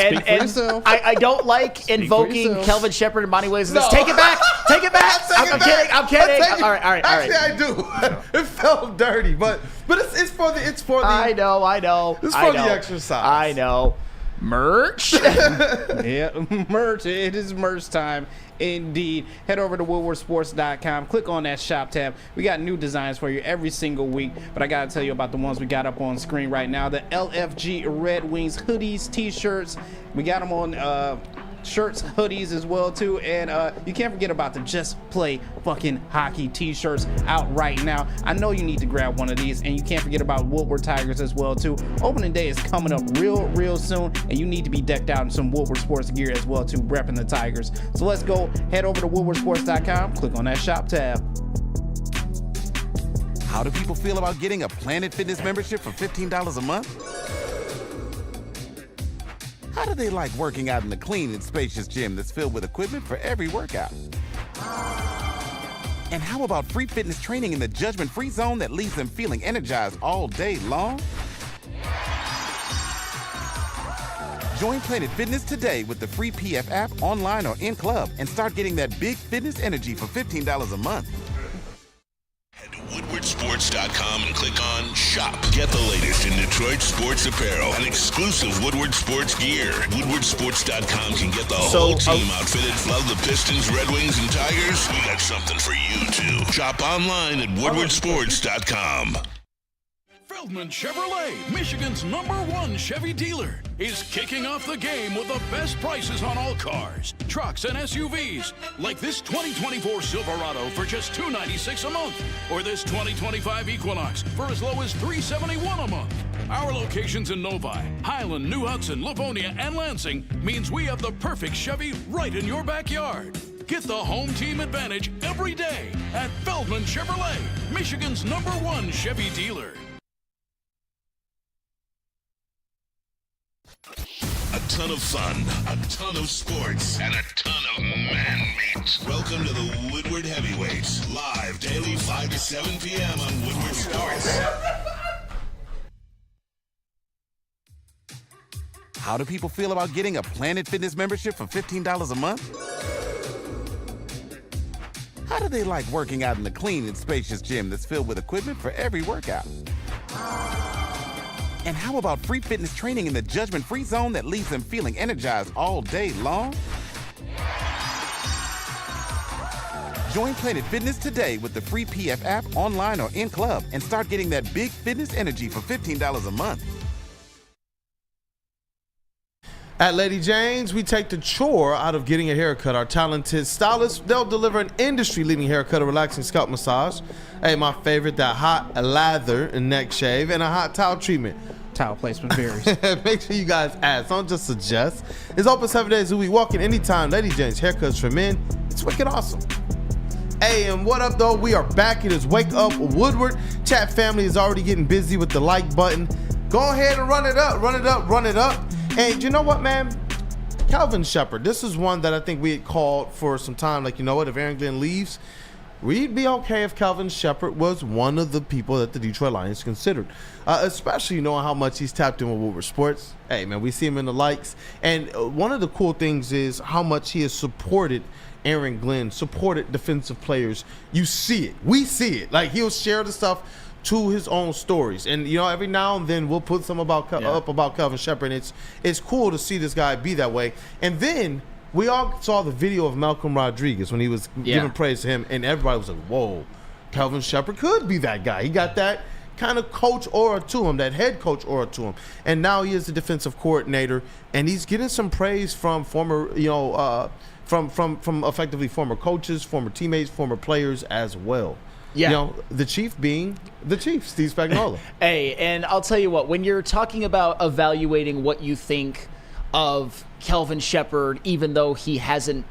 I don't like invoking Kelvin Sheppard and Monty Williams. No. Take it back. I'm kidding. All right. Actually, I do. It felt dirty, but it's for the. I know. It's for the exercise. I know. Merch. Yeah, merch. It is merch time. Indeed. Head over to woodwardsports.com. Click on that shop tab. We got new designs for you every single week, but I gotta tell you about the ones we got up on screen right now. The LFG Red Wings hoodies, t-shirts. We got them on shirts, hoodies as well too, and you can't forget about the Just Play Fucking Hockey t-shirts out right now. I know you need to grab one of these, and you can't forget about Woodward Tigers as well too. Opening day is coming up real soon, and you need to be decked out in some Woodward Sports gear as well too, repping the Tigers. So let's go. Head over to woodwardsports.com, click on that shop tab. How do people feel about getting a Planet Fitness membership for $15 a month? How do they like working out in the clean and spacious gym that's filled with equipment for every workout? And how about free fitness training in the judgment-free zone that leaves them feeling energized all day long? Join Planet Fitness today with the free PF app, online or in club, and start getting that big fitness energy for $15 a month. Head to woodwardsports.com and click on Shop. Get the latest in Detroit sports apparel and exclusive Woodward Sports gear. Woodwardsports.com can get the whole team outfitted. Love the Pistons, Red Wings, and Tigers? We got something for you, too. Shop online at woodwardsports.com. Feldman Chevrolet, Michigan's #1 Chevy dealer, is kicking off the game with the best prices on all cars, trucks, and SUVs, like this 2024 Silverado for just $296 a month, or this 2025 Equinox for as low as $371 a month. Our locations in Novi, Highland, New Hudson, Livonia, and Lansing means we have the perfect Chevy right in your backyard. Get the home team advantage every day at Feldman Chevrolet, Michigan's #1 Chevy dealer. A ton of fun, a ton of sports, and a ton of man meat. Welcome to the Woodward Heavyweights, live daily 5 to 7 p.m. on Woodward Sports. How do people feel about getting a Planet Fitness membership for $15 a month? How do they like working out in the clean and spacious gym that's filled with equipment for every workout? And how about free fitness training in the judgment-free zone that leaves them feeling energized all day long? Join Planet Fitness today with the free PF app, online or in club, and start getting that big fitness energy for $15 a month. At Lady Jane's, we take the chore out of getting a haircut. Our talented stylists, they'll deliver an industry-leading haircut, a relaxing scalp massage. Hey, my favorite, that hot lather and neck shave, and a hot towel treatment. Towel placement varies. Make sure you guys ask. Don't just suggest. It's open 7 days a week. Walk in anytime. Lady Jane's haircuts for men. It's wicked awesome. Hey, and what up, though? We are back. It is Wake Up Woodward. Chat family is already getting busy with the like button. Go ahead and run it up, run it up, run it up. And you know what, man? Kelvin Sheppard. This is one that I think we had called for some time. Like, you know what? If Aaron Glenn leaves, we'd be okay if Kelvin Sheppard was one of the people that the Detroit Lions considered. Especially knowing how much he's tapped in with Woodward Sports. Hey, man, we see him in the likes. And one of the cool things is how much he has supported Aaron Glenn, supported defensive players. You see it. We see it. Like, he'll share the stuff to his own stories, and you know, every now and then we'll put some up about Kelvin Sheppard, and it's cool to see this guy be that way. And then we all saw the video of Malcolm Rodriguez when he was giving praise to him, and everybody was like, whoa, Kelvin Sheppard could be that guy. He got that kind of coach aura to him, that head coach aura to him, and now he is the defensive coordinator, and he's getting some praise from former, from effectively former coaches, former teammates, former players as well. Yeah. You know, the chief being the chief, Steve Spagnuolo. Hey, and I'll tell you what, when you're talking about evaluating what you think of Kelvin Sheppard, even though he hasn't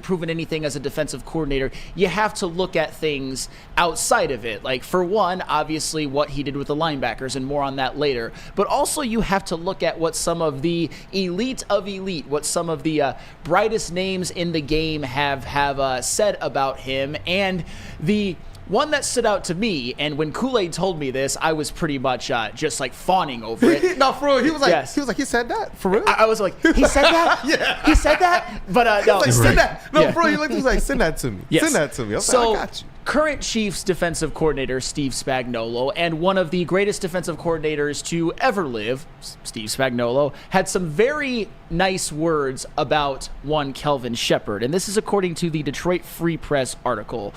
proven anything as a defensive coordinator, you have to look at things outside of it. Like, for one, obviously what he did with the linebackers, and more on that later. But also you have to look at what some of the elite of elite, what some of the brightest names in the game have said about him. And the one that stood out to me, and when Kool-Aid told me this, I was pretty much just like fawning over it. No, for real. He was like, he said that? For real? I was like, he said that? Yeah. He said that? But no. Like, send that. No, for real. He was like, send that to me. Yes. Send that to me. I was so, like, I got you. Current Chiefs defensive coordinator Steve Spagnuolo, and one of the greatest defensive coordinators to ever live, Steve Spagnuolo, had some very nice words about one Kelvin Sheppard. And this is according to the Detroit Free Press article.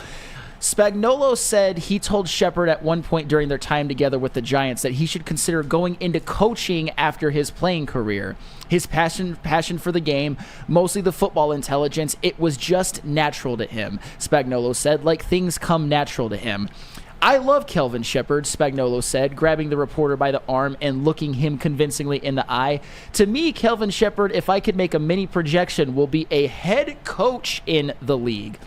Spagnuolo said he told Sheppard at one point during their time together with the Giants that he should consider going into coaching after his playing career. His passion for the game, mostly the football intelligence, it was just natural to him, Spagnuolo said, like things come natural to him. I love Kelvin Sheppard, Spagnuolo said, grabbing the reporter by the arm and looking him convincingly in the eye. To me, Kelvin Sheppard, if I could make a mini projection, will be a head coach in the league,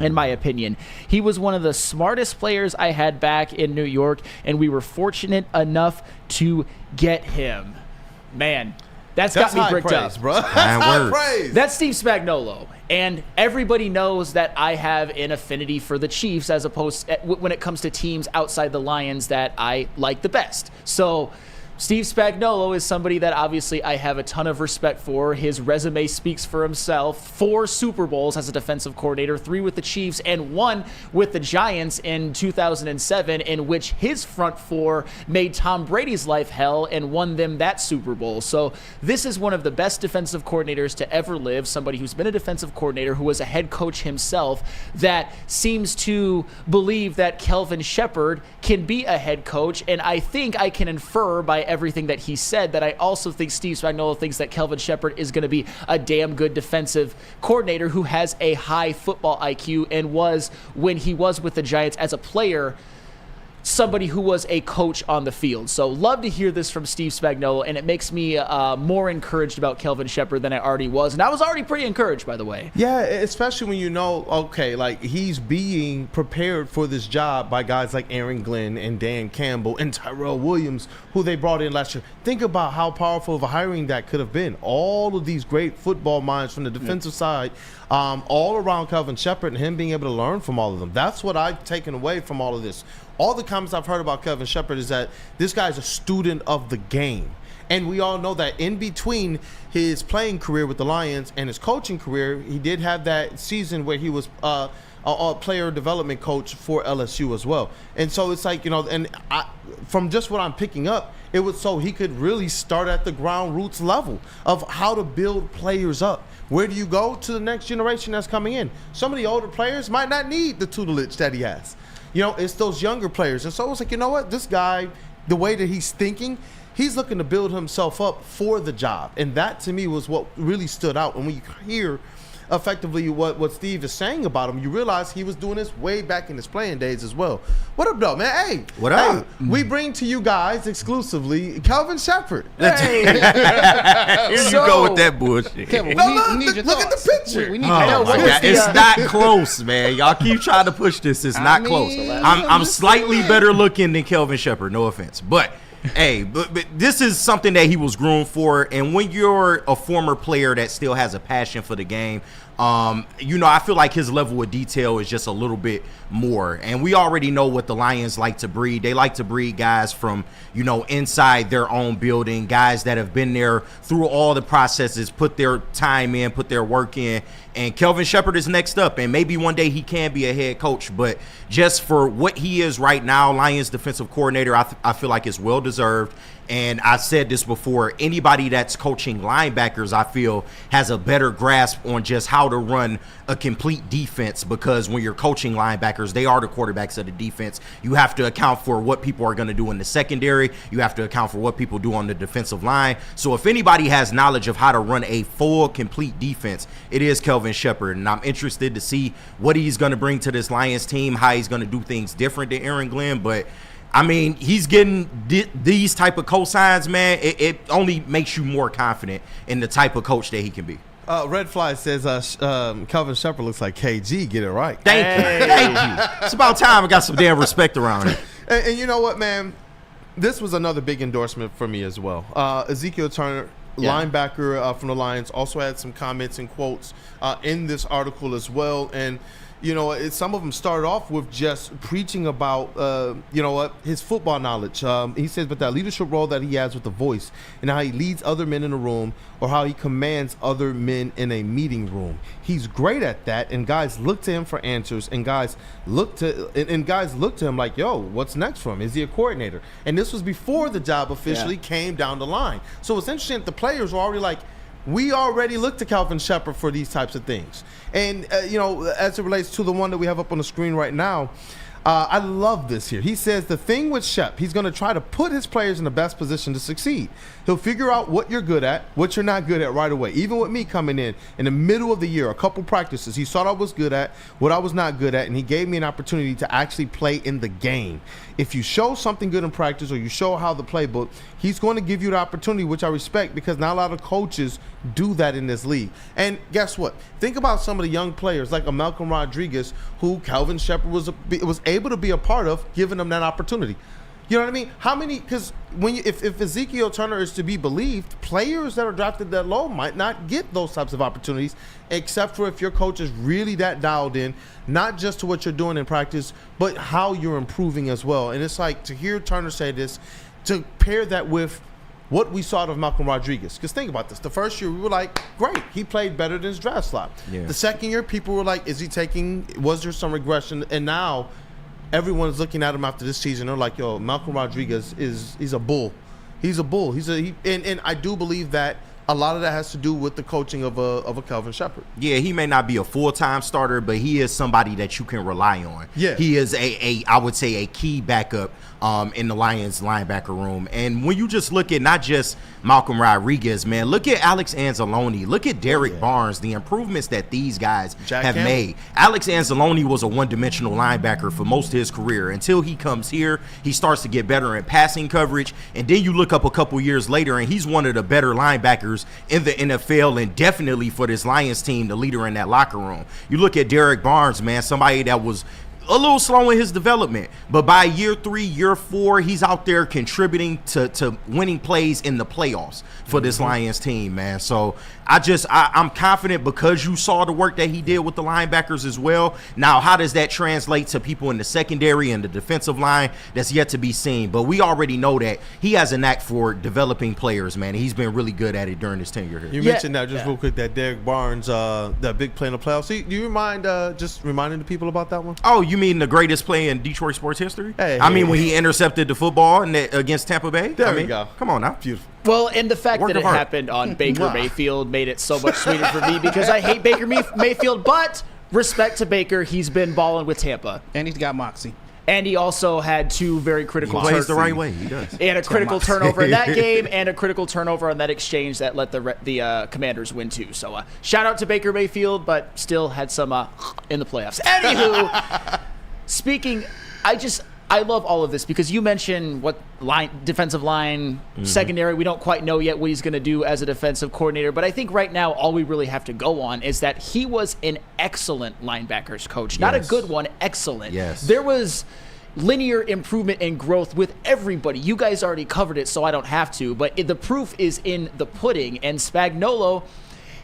in my opinion. He was one of the smartest players I had back in New York, and we were fortunate enough to get him. Man, that's got me bricked up. Bro. That's high praise. That's Steve Spagnuolo. And everybody knows that I have an affinity for the Chiefs as opposed when it comes to teams outside the Lions that I like the best. So Steve Spagnuolo is somebody that obviously I have a ton of respect for. His resume speaks for himself. 4 Super Bowls as a defensive coordinator, 3 with the Chiefs and 1 with the Giants in 2007, in which his front 4 made Tom Brady's life hell and won them that Super Bowl. So this is one of the best defensive coordinators to ever live, somebody who's been a defensive coordinator, who was a head coach himself, that seems to believe that Kelvin Sheppard can be a head coach. And I think I can infer by everything that he said that I also think Steve Spagnuolo thinks that Kelvin Sheppard is going to be a damn good defensive coordinator who has a high football IQ and was, when he was with the Giants as a player, somebody who was a coach on the field. So love to hear this from Steve Spagnuolo, and it makes me more encouraged about Kelvin Sheppard than I already was. And I was already pretty encouraged, by the way. Yeah, especially when you know, okay, like he's being prepared for this job by guys like Aaron Glenn and Dan Campbell and Tyrell Williams, who they brought in last year. Think about how powerful of a hiring that could have been. All of these great football minds from the defensive side, all around Kelvin Sheppard, and him being able to learn from all of them. That's what I've taken away from all of this. All the comments I've heard about Kelvin Sheppard is that this guy's a student of the game. And we all know that in between his playing career with the Lions and his coaching career, he did have that season where he was a player development coach for LSU as well. And so it's like, you know, and from just what I'm picking up, it was so he could really start at the ground roots level of how to build players up. Where do you go? To the next generation that's coming in. Some of the older players might not need the tutelage that he has. You know, it's those younger players. And so it's like, you know what? This guy, the way that he's thinking, He's looking to build himself up for the job. And that, to me, was what really stood out. And when you hear effectively what Steve is saying about him, you realize he was doing this way back in his playing days as well. What up, though, man? Hey. What up? We bring to you guys exclusively Kelvin Sheppard. Hey. Here you go with that bullshit. Kevin, No, we need your look at the thoughts. picture. We need Oh your my thoughts. God. It's not close, man. Y'all keep trying to push this. It's not close. I'm slightly better looking than Kelvin Sheppard. No offense, but hey, but this is something that he was groomed for. And when you're a former player that still has a passion for the game, I feel like his level of detail is just a little bit more. And we already know what the Lions like to breed. They like to breed guys from, inside their own building, guys that have been there through all the processes, put their time in, put their work in. And Kelvin Sheppard is next up, and maybe one day he can be a head coach. But just for what he is right now, Lions defensive coordinator, I feel like it's well-deserved. And I said this before, anybody that's coaching linebackers, I feel, has a better grasp on just how to run a complete defense, because when you're coaching linebackers, they are the quarterbacks of the defense. You have to account for what people are going to do in the secondary. You have to account for what people do on the defensive line. So if anybody has knowledge of how to run a full, complete defense, it is Kelvin Sheppard. And I'm interested to see what he's going to bring to this Lions team, how he's going to do things different than Aaron Glenn. But I mean, he's getting these type of cosigns, man. It only makes you more confident in the type of coach that he can be. Red Fly says Kelvin Sheppard looks like KG. Get it right. Thank you. It's about time I got some damn respect around it. And you know what, man? This was another big endorsement for me as well. Ezekiel Turner, linebacker from the Lions, also had some comments and quotes in this article as well. And some of them started off with just preaching about, his football knowledge. He says, but that leadership role that he has with the voice and how he leads other men in the room, or how he commands other men in a meeting room. He's great at that, and guys look to him for answers, and guys look to him like, yo, what's next for him? Is he a coordinator? And this was before the job officially came down the line. So it's interesting that the players were already like, we already look to Kelvin Sheppard for these types of things. And, as it relates to the one that we have up on the screen right now, I love this here. He says the thing with Shep, he's going to try to put his players in the best position to succeed. He'll figure out what you're good at, what you're not good at right away. Even with me coming in the middle of the year, a couple practices, he saw what I was good at, what I was not good at, and he gave me an opportunity to actually play in the game. If you show something good in practice, or you show how the playbook, he's going to give you the opportunity, which I respect, because not a lot of coaches do that in this league. And guess what? Think about some of the young players like a Malcolm Rodriguez, who Kelvin Sheppard was able to be a part of, giving them that opportunity. You know what I mean? How many? Because if Ezekiel Turner is to be believed, players that are drafted that low might not get those types of opportunities, except for if your coach is really that dialed in, not just to what you're doing in practice, but how you're improving as well. And it's like, to hear Turner say this, to pair that with what we saw of Malcolm Rodriguez. Because think about this. The first year, we were like, great, he played better than his draft slot. Yeah. The second year, people were like, was there some regression? And now everyone's looking at him after this season. They're like, yo, Malcolm Rodriguez he's a bull. He's a bull. And I do believe that a lot of that has to do with the coaching of a Kelvin Sheppard. Yeah, he may not be a full-time starter, but he is somebody that you can rely on. Yeah. He is I would say a key backup in the Lions linebacker room. And when you just look at not just Malcolm Rodriguez, man, look at Alex Anzalone, look at Derek Barnes, the improvements that these guys have made. Alex Anzalone was a one-dimensional linebacker for most of his career. Until he comes here, he starts to get better in passing coverage. And then you look up a couple years later, and he's one of the better linebackers in the NFL, and definitely for this Lions team, the leader in that locker room. You look at Derek Barnes, man, somebody that was a little slow in his development, but by year 3, year 4, he's out there contributing to winning plays in the playoffs for this Lions team, man. So I'm confident because you saw the work that he did with the linebackers as well. Now, how does that translate to people in the secondary and the defensive line? That's yet to be seen, but we already know that he has a knack for developing players, man. He's been really good at it during his tenure here. You mentioned that real quick, that Derek Barnes, that big play in the playoffs. Do you mind just reminding the people about that one? Oh, you mean the greatest play in Detroit sports history? When he intercepted the football against Tampa Bay? There we go. Come on now. Beautiful. Well, and the fact that it happened on Baker Mayfield made it so much sweeter for me, because I hate Baker Mayfield, but respect to Baker, he's been balling with Tampa. And he's got moxie. And he also had 2 very critical He plays the right way. He does. He had a critical turnover in that game and a critical turnover on that exchange that let the Commanders win too. So shout out to Baker Mayfield, but still had some in the playoffs. Anywho, speaking, I love all of this because you mentioned what defensive line, secondary. We don't quite know yet what he's going to do as a defensive coordinator. But I think right now all we really have to go on is that he was an excellent linebackers coach. Not a good one, excellent. Yes. There was linear improvement and growth with everybody. You guys already covered it, so I don't have to. But the proof is in the pudding. And Spagnuolo,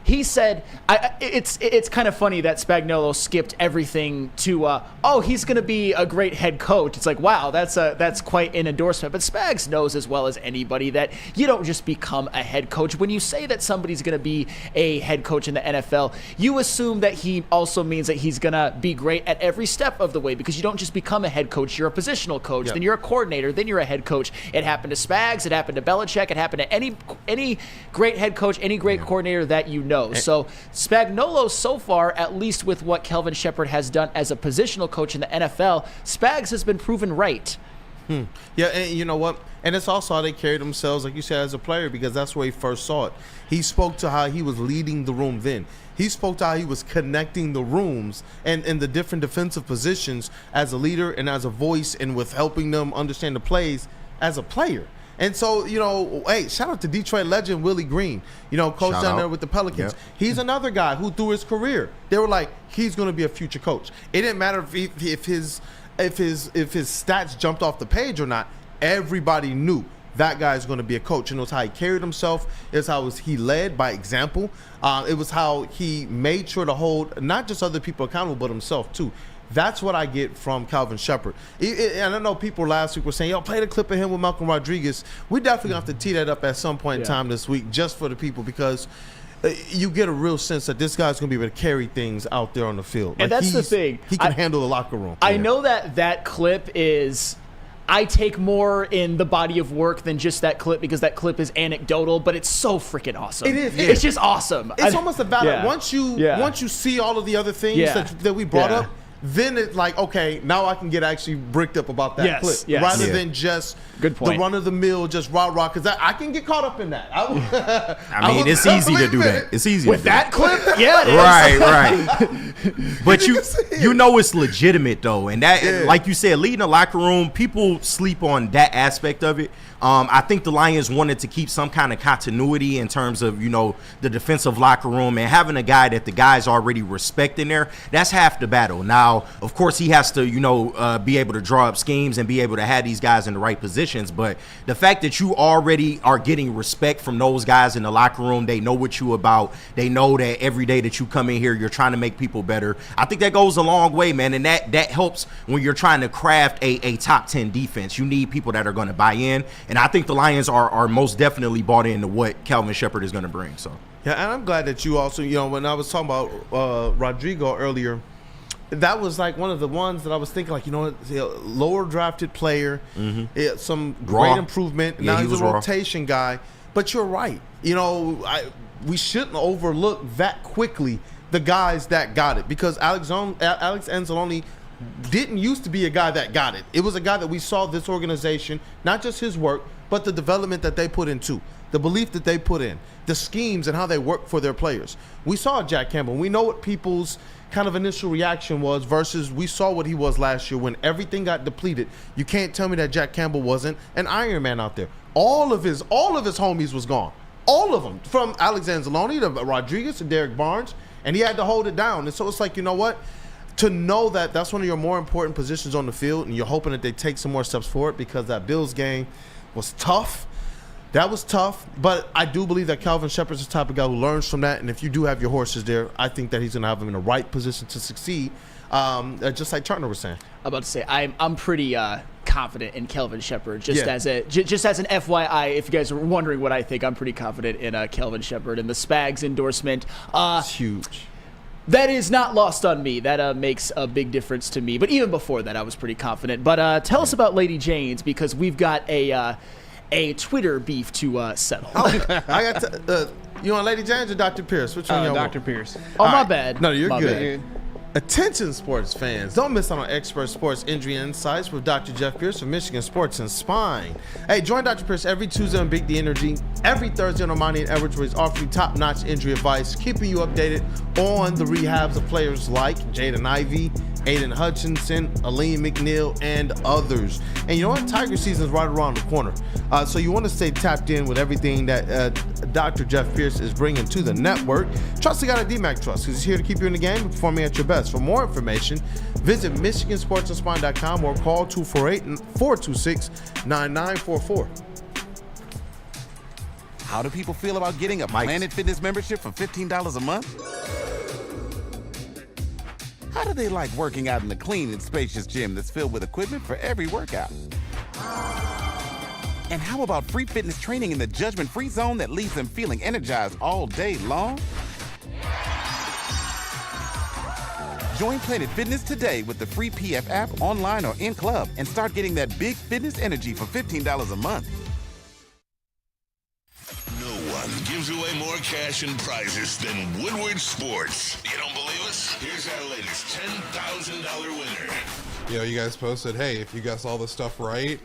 he said, it's kind of funny that Spagnuolo skipped everything to, he's going to be a great head coach. It's like, wow, that's quite an endorsement. But Spags knows as well as anybody that you don't just become a head coach. When you say that somebody's going to be a head coach in the NFL, you assume that he also means that he's going to be great at every step of the way, because you don't just become a head coach. You're a positional coach, then you're a coordinator, then you're a head coach. It happened to Spags. It happened to Belichick. It happened to any great head coach, any great coordinator that you know. So Spagnuolo, so far, at least with what Kelvin Sheppard has done as a positional coach in the NFL, Spags has been proven right. Yeah, and you know what? And it's also how they carry themselves, like you said, as a player, because that's where he first saw it. He spoke to how he was leading the room then. He spoke to how he was connecting the rooms and in the different defensive positions as a leader and as a voice, and with helping them understand the plays as a player. And so, you know, hey, shout out to Detroit legend Willie Green, you know, coach down there with the Pelicans. Yep. He's another guy who, through his career, they were like, he's going to be a future coach. It didn't matter if his stats jumped off the page or not. Everybody knew that guy is going to be a coach. And it was how he carried himself. It was how he led by example. It was how he made sure to hold not just other people accountable, but himself too. That's what I get from Kelvin Sheppard. And I know people last week were saying, play the clip of him with Malcolm Rodriguez. We definitely have to tee that up at some point in time this week, just for the people, because you get a real sense that this guy's going to be able to carry things out there on the field. And that's the thing. He can handle the locker room. I know that clip is... I take more in the body of work than just that clip, because that clip is anecdotal, but it's so freaking awesome. It is. It's just awesome. It's almost a valid. Once you see all of the other things that we brought up, then it's like, okay, now I can get actually bricked up about that clip. Rather than just the run-of-the-mill, just rah-rah, because I can get caught up in that. I mean, it's easy to do that. It's easy with to do that clip? Yeah, it is. Right. But you know it's legitimate, though. And that, like you said, leading a locker room, people sleep on that aspect of it. I think the Lions wanted to keep some kind of continuity in terms of, you know, the defensive locker room, and having a guy that the guys already respect in there. That's half the battle. Now, of course, he has to, you know, be able to draw up schemes and be able to have these guys in the right positions. But the fact that you already are getting respect from those guys in the locker room, they know what you about. They know that every day that you come in here, you're trying to make people better. I think that goes a long way, man. And that helps when you're trying to craft a top 10 defense. You need people that are going to buy in. And I think the Lions are most definitely bought into what Kelvin Sheppard is going to bring. So yeah, and I'm glad that you also, you know, when I was talking about Rodrigo earlier, that was like one of the ones that I was thinking, like, you know, lower drafted player, some great improvement. Now he's a rotation guy. But you're right. You know, we shouldn't overlook that quickly the guys that got it, because Alex Anzalone didn't used to be a guy that got it. It was a guy that we saw this organization, not just his work, but the development that they put into, the belief that they put in, the schemes and how they work for their players. We saw Jack Campbell. We know what people's kind of initial reaction was versus we saw what he was last year when everything got depleted. You can't tell me that Jack Campbell wasn't an Iron Man out there. All of his homies was gone. All of them, from Alex Anzalone to Rodriguez to Derek Barnes, and he had to hold it down. And so it's like, you know what? To know that that's one of your more important positions on the field, and you're hoping that they take some more steps forward, because that Bills game was tough. That was tough, but I do believe that Kelvin Sheppard's the type of guy who learns from that, and if you do have your horses there, I think that he's going to have them in the right position to succeed, just like Turner was saying. I'm about to say, I'm pretty confident in Kelvin Sheppard, just as an FYI, if you guys are wondering what I think, I'm pretty confident in Kelvin Sheppard, and the Spags endorsement. It's huge. That is not lost on me. That makes a big difference to me. But even before that, I was pretty confident. But tell us about Lady Jane's, because we've got a Twitter beef to settle. I got you want Lady Jane's or Dr. Pierce? Which one you want? Dr. Pierce. Oh, my bad. No, you're my good. Bad. Attention sports fans, don't miss out on expert sports injury insights with Dr. Jeff Pierce from Michigan Sports and Spine. Hey, join Dr. Pierce every Tuesday on Big D Energy, every Thursday on Armani and Edwards, where he's offering top-notch injury advice, keeping you updated on the rehabs of players like Jaden Ivey, Aiden Hutchinson, Aline McNeil, and others. And you know what? Tiger season is right around the corner. So you want to stay tapped in with everything that Dr. Jeff Pierce is bringing to the network. Trust the guy at DMAC Trust, because he's here to keep you in the game and performing at your best. For more information, visit MichiganSportsAndSpine.com or call 248-426-9944. How do people feel about getting a Planet Fitness membership for $15 a month? How do they like working out in a clean and spacious gym that's filled with equipment for every workout? And how about free fitness training in the judgment-free zone that leaves them feeling energized all day long? Join Planet Fitness today with the free PF app online or in club and start getting that big fitness energy for $15 a month. No one gives away more cash and prizes than Woodward Sports. You don't believe us? Here's our latest $10,000 winner. You know, you guys posted, hey, if you guess all this stuff right,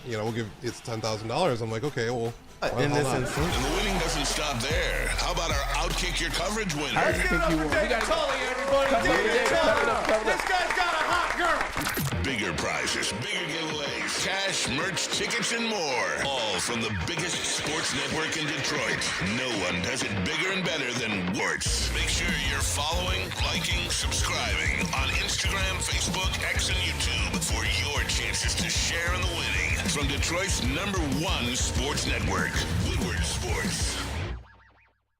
you know, we'll give it's $10,000. I'm like, okay, well, and the winning doesn't stop there. How about our Outkick Your Coverage winner? I think you won. David Tully, everybody. David Tully. This guy's got a hot girl. Bigger prizes, bigger giveaways, cash, merch, tickets, and more. All from the biggest sports network in Detroit. No one does it bigger and better than Warts. Make sure you're following, liking, subscribing on Instagram, Facebook, X, and YouTube for your chances to share in the winning. From Detroit's #1 sports network, Woodward Sports.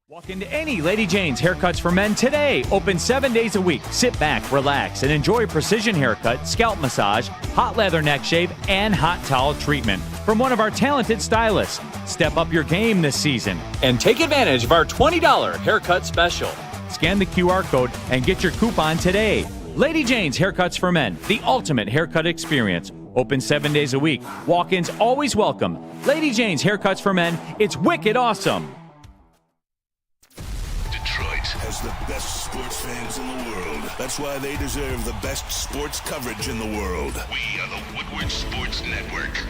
Walk into any Lady Jane's Haircuts for Men today. Open 7 days a week. Sit back, relax, and enjoy precision haircut, scalp massage, hot leather neck shave, and hot towel treatment from one of our talented stylists. Step up your game this season and take advantage of our $20 haircut special. Scan the QR code and get your coupon today. Lady Jane's Haircuts for Men, the ultimate haircut experience. Open 7 days a week. Walk-ins always welcome. Lady Jane's Haircuts for Men. It's wicked awesome. Detroit has the best sports fans in the world. That's why they deserve the best sports coverage in the world. We are the Woodward Sports Network.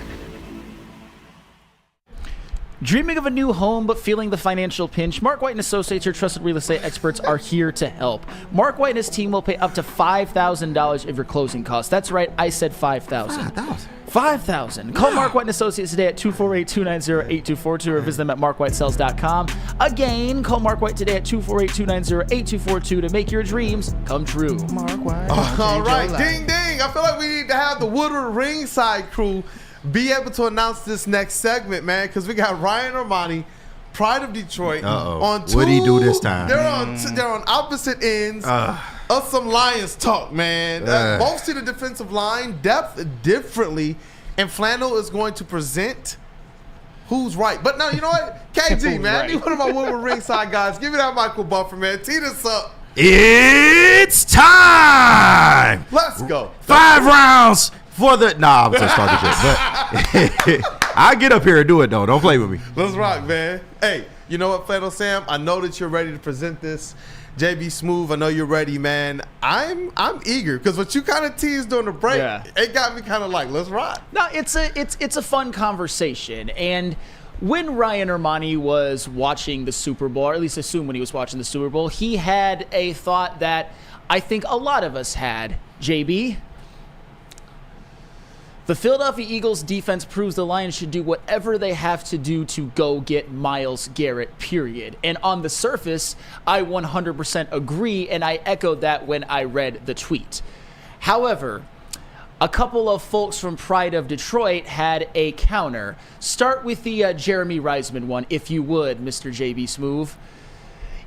Dreaming of a new home but feeling the financial pinch? Mark White & Associates, your trusted real estate experts, are here to help. Mark White and his team will pay up to $5,000 of your closing costs. That's right, I said $5,000. $5,000. Call Mark White & Associates today at 248-290-8242 or visit them at markwhitesells.com. Again, call Mark White today at 248-290-8242 to make your dreams come true. Mark White. All right, ding, ding. I feel like we need to have the Woodward ringside crew be able to announce this next segment, man, because we got Ryan Ermanni, Pride of Detroit, on two. What did he do this time? They're on opposite ends of some Lions talk, man. Both see the defensive line depth differently, and Flannel is going to present who's right. But no, you know what? KG, man, I need one of my Woodward ringside guys. Give me that Michael Buffer, man. Tee this up. It's time. Let's go. 5 rounds for the. Nah, I'm just talking shit. But I get up here and do it though. Don't play with me. Let's rock, man. Hey, you know what, Flannel Sam? I know that you're ready to present this. JB Smooth, I know you're ready, man. I'm eager because what you kind of teased during the break, it got me kind of like, let's rock. No, it's a fun conversation. And when Ryan Ermanni was watching the Super Bowl, or at least assume when he was watching the Super Bowl, he had a thought that I think a lot of us had. JB, the Philadelphia Eagles defense proves the Lions should do whatever they have to do to go get Myles Garrett, period. And on the surface, I 100% agree, and I echoed that when I read the tweet. However, a couple of folks from Pride of Detroit had a counter. Start with the Jeremy Reisman one, if you would, Mr. JB Smooth.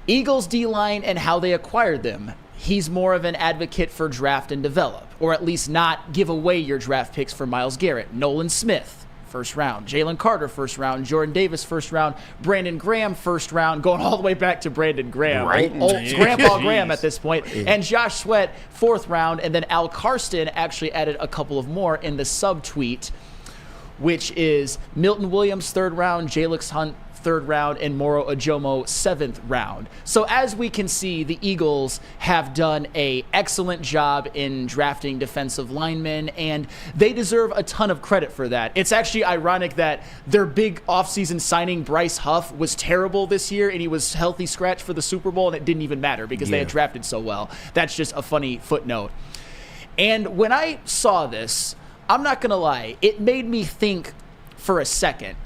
Eagles D-line and how they acquired them. He's more of an advocate for draft and develop, or at least not give away your draft picks for Myles Garrett. Nolan Smith, first round. Jalen Carter, first round. Jordan Davis, first round. Brandon Graham, first round. Going all the way back to Brandon Graham. Right. Old Grandpa Graham at this point. And Josh Sweat, fourth round. And then Al Karsten actually added a couple of more in the subtweet, which is Milton Williams, third round. Jalix Hunt, 3rd round, and Moro Ojomo 7th round. So as we can see, the Eagles have done a excellent job in drafting defensive linemen, and they deserve a ton of credit for that. It's actually ironic that their big offseason signing, Bryce Huff, was terrible this year, and he was healthy scratch for the Super Bowl, and it didn't even matter because they had drafted so well. That's just a funny footnote. And when I saw this, I'm not going to lie, it made me think for a second.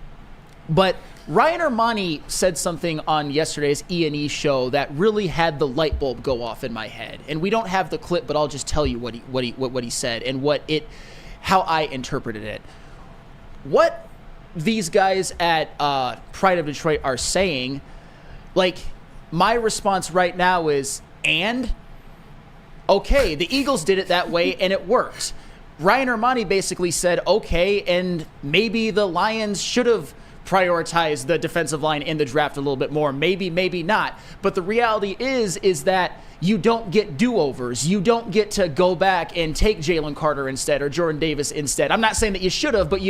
But Ryan Ermanni said something on yesterday's E&E show that really had the light bulb go off in my head. And we don't have the clip, but I'll just tell you what he said and how I interpreted it. What these guys at Pride of Detroit are saying, like, my response right now is, and? Okay, the Eagles did it that way and it worked. Ryan Ermanni basically said, okay, and maybe the Lions should have prioritized the defensive line in the draft a little bit more. Maybe, maybe not. But the reality is that you don't get do-overs. You don't get to go back and take Jalen Carter instead or Jordan Davis instead. I'm not saying that you should have, but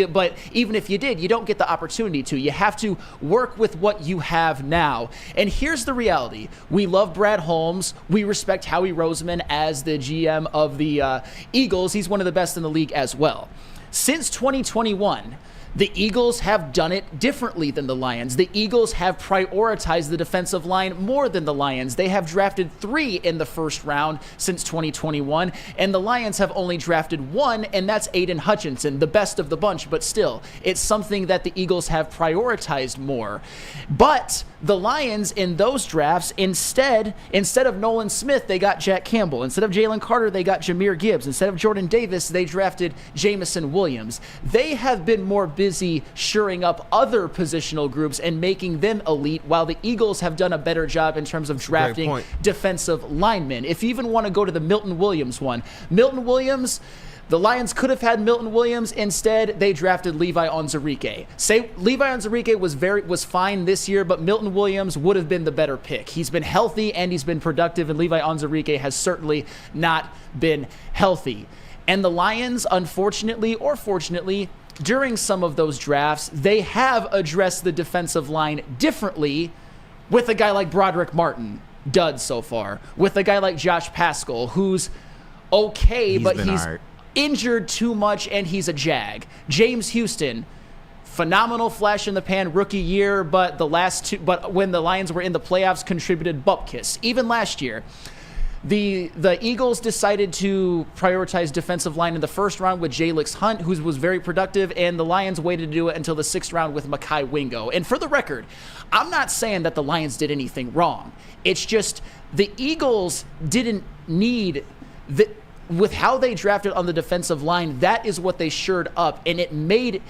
even if you did, you don't get the opportunity to. You have to work with what you have now. And here's the reality. We love Brad Holmes. We respect Howie Roseman as the GM of the Eagles. He's one of the best in the league as well. Since 2021, the Eagles have done it differently than the Lions. The Eagles have prioritized the defensive line more than the Lions. They have drafted 3 in the first round since 2021, and the Lions have only drafted 1, and that's Aiden Hutchinson, the best of the bunch, but still, it's something that the Eagles have prioritized more. But the Lions in those drafts, instead of Nolan Smith, they got Jack Campbell. Instead of Jalen Carter, they got Jahmyr Gibbs. Instead of Jordan Davis, they drafted Jamison Williams. They have been more busy shoring up other positional groups and making them elite, while the Eagles have done a better job in terms of drafting defensive linemen. If you even want to go to the Milton Williams one, Milton Williams, the Lions could have had Milton Williams. Instead, they drafted Levi Onwuzurike. Say Levi Onwuzurike was fine this year, but Milton Williams would have been the better pick. He's been healthy and he's been productive, and Levi Onwuzurike has certainly not been healthy. And the Lions, unfortunately or fortunately, during some of those drafts, they have addressed the defensive line differently with a guy like Broderick Martin, dud so far, with a guy like Josh Paschal, who's okay, but he's injured too much and he's a jag. James Houston, phenomenal flash in the pan rookie year, but when the Lions were in the playoffs, contributed bupkis. Even last year, the Eagles decided to prioritize defensive line in the first round with Jalix Hunt, who was very productive, and the Lions waited to do it until the 6th round with Mekhi Wingo. And for the record, I'm not saying that the Lions did anything wrong. It's just the Eagles didn't need with how they drafted on the defensive line. That is what they shored up, and it made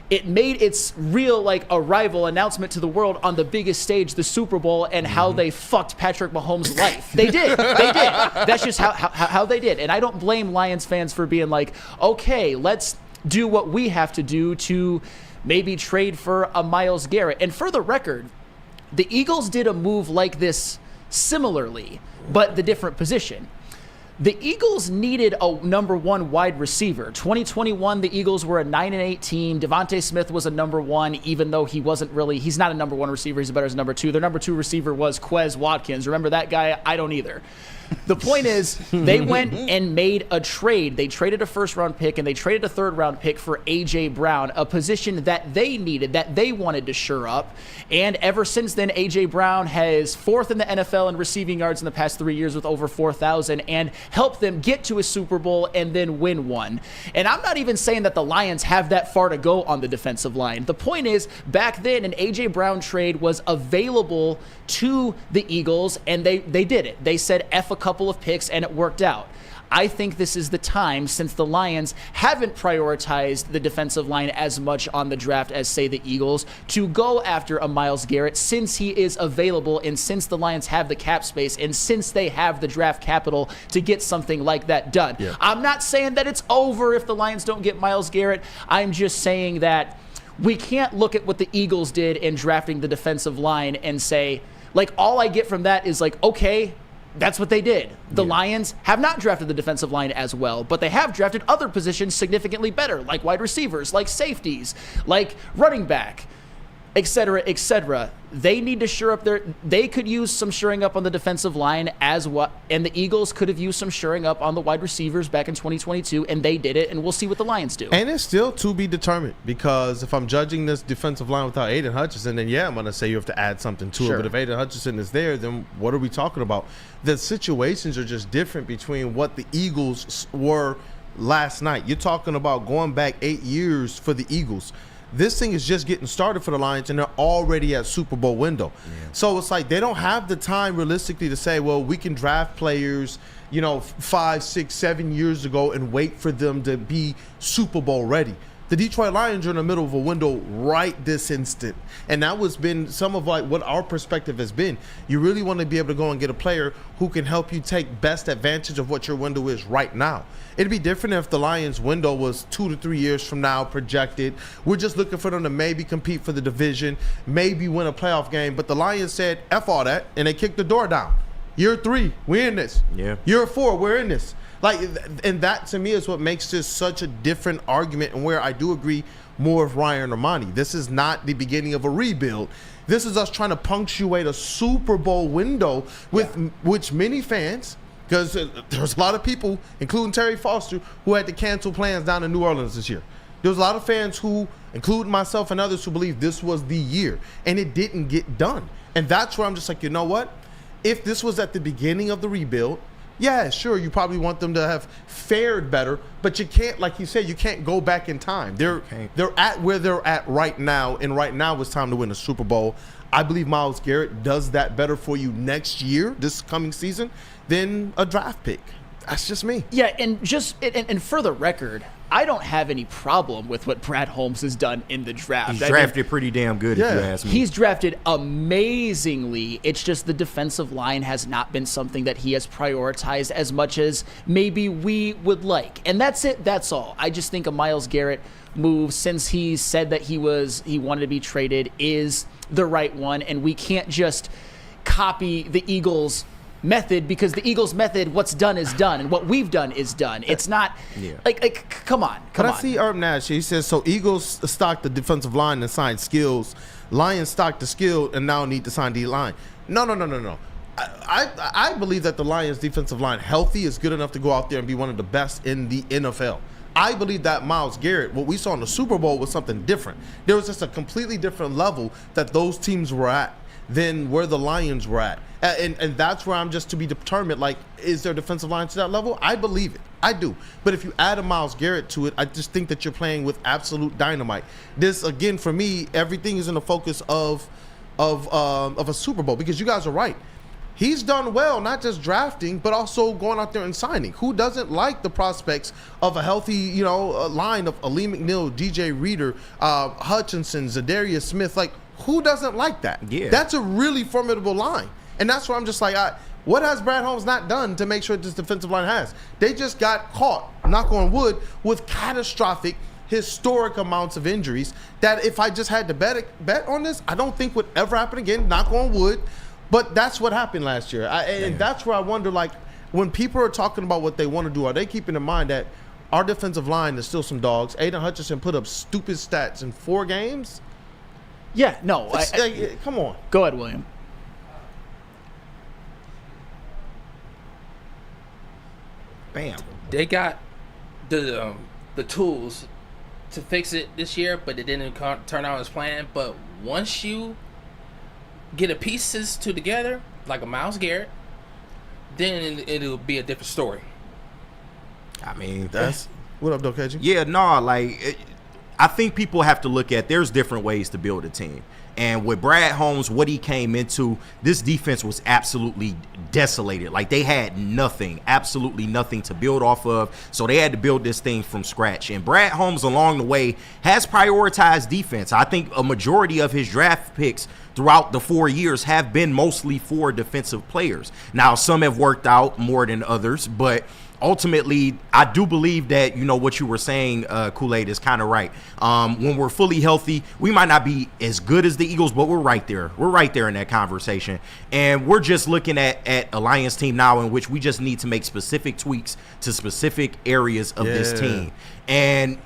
its real arrival announcement to the world on the biggest stage, the Super Bowl, and how they fucked Patrick Mahomes' life. They did. That's just how they did. And I don't blame Lions fans for being like, okay, let's do what we have to do to maybe trade for a Myles Garrett. And for the record, the Eagles did a move like this similarly, but the different position. The Eagles needed a number 1 wide receiver. 2021, the Eagles were a 9-8 team. Devontae Smith was a number 1, even though he's not a number 1 receiver. He's better as a number 2. Their number 2 receiver was Quez Watkins. Remember that guy? I don't either. The point is, they went and made a trade. They traded a 1st-round pick, and they traded a 3rd-round pick for A.J. Brown, a position that they needed, that they wanted to shore up. And ever since then, A.J. Brown has 4th in the NFL in receiving yards in the past 3 years with over 4,000 and helped them get to a Super Bowl and then win one. And I'm not even saying that the Lions have that far to go on the defensive line. The point is, back then, an A.J. Brown trade was available to the Eagles, and they did it. They said F a couple of picks, and it worked out. I think this is the time, since the Lions haven't prioritized the defensive line as much on the draft as, say, the Eagles, to go after a Myles Garrett, since he is available and since the Lions have the cap space and since they have the draft capital to get something like that done. Yeah. I'm not saying that it's over if the Lions don't get Myles Garrett. I'm just saying that we can't look at what the Eagles did in drafting the defensive line and say, all I get from that is okay, that's what they did. The Lions have not drafted the defensive line as well, but they have drafted other positions significantly better, like wide receivers, like safeties, like running back. et cetera, et cetera. They need to shore up they could use some shoring up on the defensive line and the Eagles could have used some shoring up on the wide receivers back in 2022, and they did it, and we'll see what the Lions do. And it's still to be determined, because if I'm judging this defensive line without Aiden Hutchinson, then I'm going to say you have to add something to it. But if Aiden Hutchinson is there, then what are we talking about? The situations are just different between what the Eagles were last night. You're talking about going back 8 years for the Eagles. This thing is just getting started for the Lions, and they're already at Super Bowl window. Yeah. So it's like they don't have the time realistically to say, well, we can draft players, 5, 6, 7 years ago and wait for them to be Super Bowl ready. The Detroit Lions are in the middle of a window right this instant. And that was been some of like what our perspective has been. You really want to be able to go and get a player who can help you take best advantage of what your window is right now. It'd be different if the Lions window was 2 to 3 years from now projected. We're just looking for them to maybe compete for the division, maybe win a playoff game. But the Lions said, F all that, and they kicked the door down. Year 3, we're in this. Yeah. Year 4, we're in this. And that to me is what makes this such a different argument, and where I do agree more with Ryan or Ermanni. This is not the beginning of a rebuild. This is us trying to punctuate a Super Bowl window with which many fans, because there's a lot of people, including Terry Foster, who had to cancel plans down in New Orleans this year. There was a lot of fans who, including myself and others, who believe this was the year, and it didn't get done. And that's where I'm just like, you know what? If this was at the beginning of the rebuild, yeah, sure, you probably want them to have fared better, but you can't, like you said, you can't go back in time. They're at where they're at right now, and right now it's time to win a Super Bowl. I believe Myles Garrett does that better for you next year, this coming season, than a draft pick. That's just me. Yeah, and for the record, I don't have any problem with what Brad Holmes has done in the draft. He's drafted pretty damn good, if you ask me. He's drafted amazingly. It's just the defensive line has not been something that he has prioritized as much as maybe we would like. And that's it. That's all. I just think a Myles Garrett move, since he said that he wanted to be traded, is the right one. And we can't just copy the Eagles' method, because the Eagles' method, what's done is done, and what we've done is done. It's not like come on. I see Art Nash. He says, so Eagles stocked the defensive line and signed skills. Lions stocked the skill and now need to sign D-line. No. I believe that the Lions' defensive line, healthy, is good enough to go out there and be one of the best in the NFL. I believe that Myles Garrett, what we saw in the Super Bowl, was something different. There was just a completely different level that those teams were at than where the Lions were at. And that's where I'm just to be determined, like, is their defensive line to that level? I believe it. I do. But if you add a Myles Garrett to it, I just think that you're playing with absolute dynamite. This, again, for me, everything is in the focus of a Super Bowl, because you guys are right. He's done well, not just drafting, but also going out there and signing. Who doesn't like the prospects of a healthy, line of Ali McNeil, DJ Reader, Hutchinson, Zadarius Smith? Like, who doesn't like that? Yeah. That's a really formidable line. And that's where I'm just like, what has Brad Holmes not done to make sure this defensive line has? They just got caught, knock on wood, with catastrophic, historic amounts of injuries that if I just had to bet on this, I don't think would ever happen again, knock on wood. But that's what happened last year. And that's where I wonder, like, when people are talking about what they want to do, are they keeping in mind that our defensive line is still some dogs? Aiden Hutchinson put up stupid stats in 4 games. Yeah, no. Come on. Go ahead, William. Bam. They got the tools to fix it this year, but it didn't turn out as planned. But once you get the pieces together, like a Myles Garrett, then it'll be a different story. I mean, that's what up, though, KG? Yeah, I think people have to look at, there's different ways to build a team. And with Brad Holmes, what he came into, this defense was absolutely desolated. Like, they had nothing, absolutely nothing to build off of. So they had to build this thing from scratch. And Brad Holmes, along the way, has prioritized defense. I think a majority of his draft picks throughout the 4 years have been mostly for defensive players. Now, some have worked out more than others, but ultimately, I do believe that, what you were saying, Kool-Aid, is kind of right. When we're fully healthy, we might not be as good as the Eagles, but we're right there. We're right there in that conversation. And we're just looking at a Lions team now in which we just need to make specific tweaks to specific areas of this team. And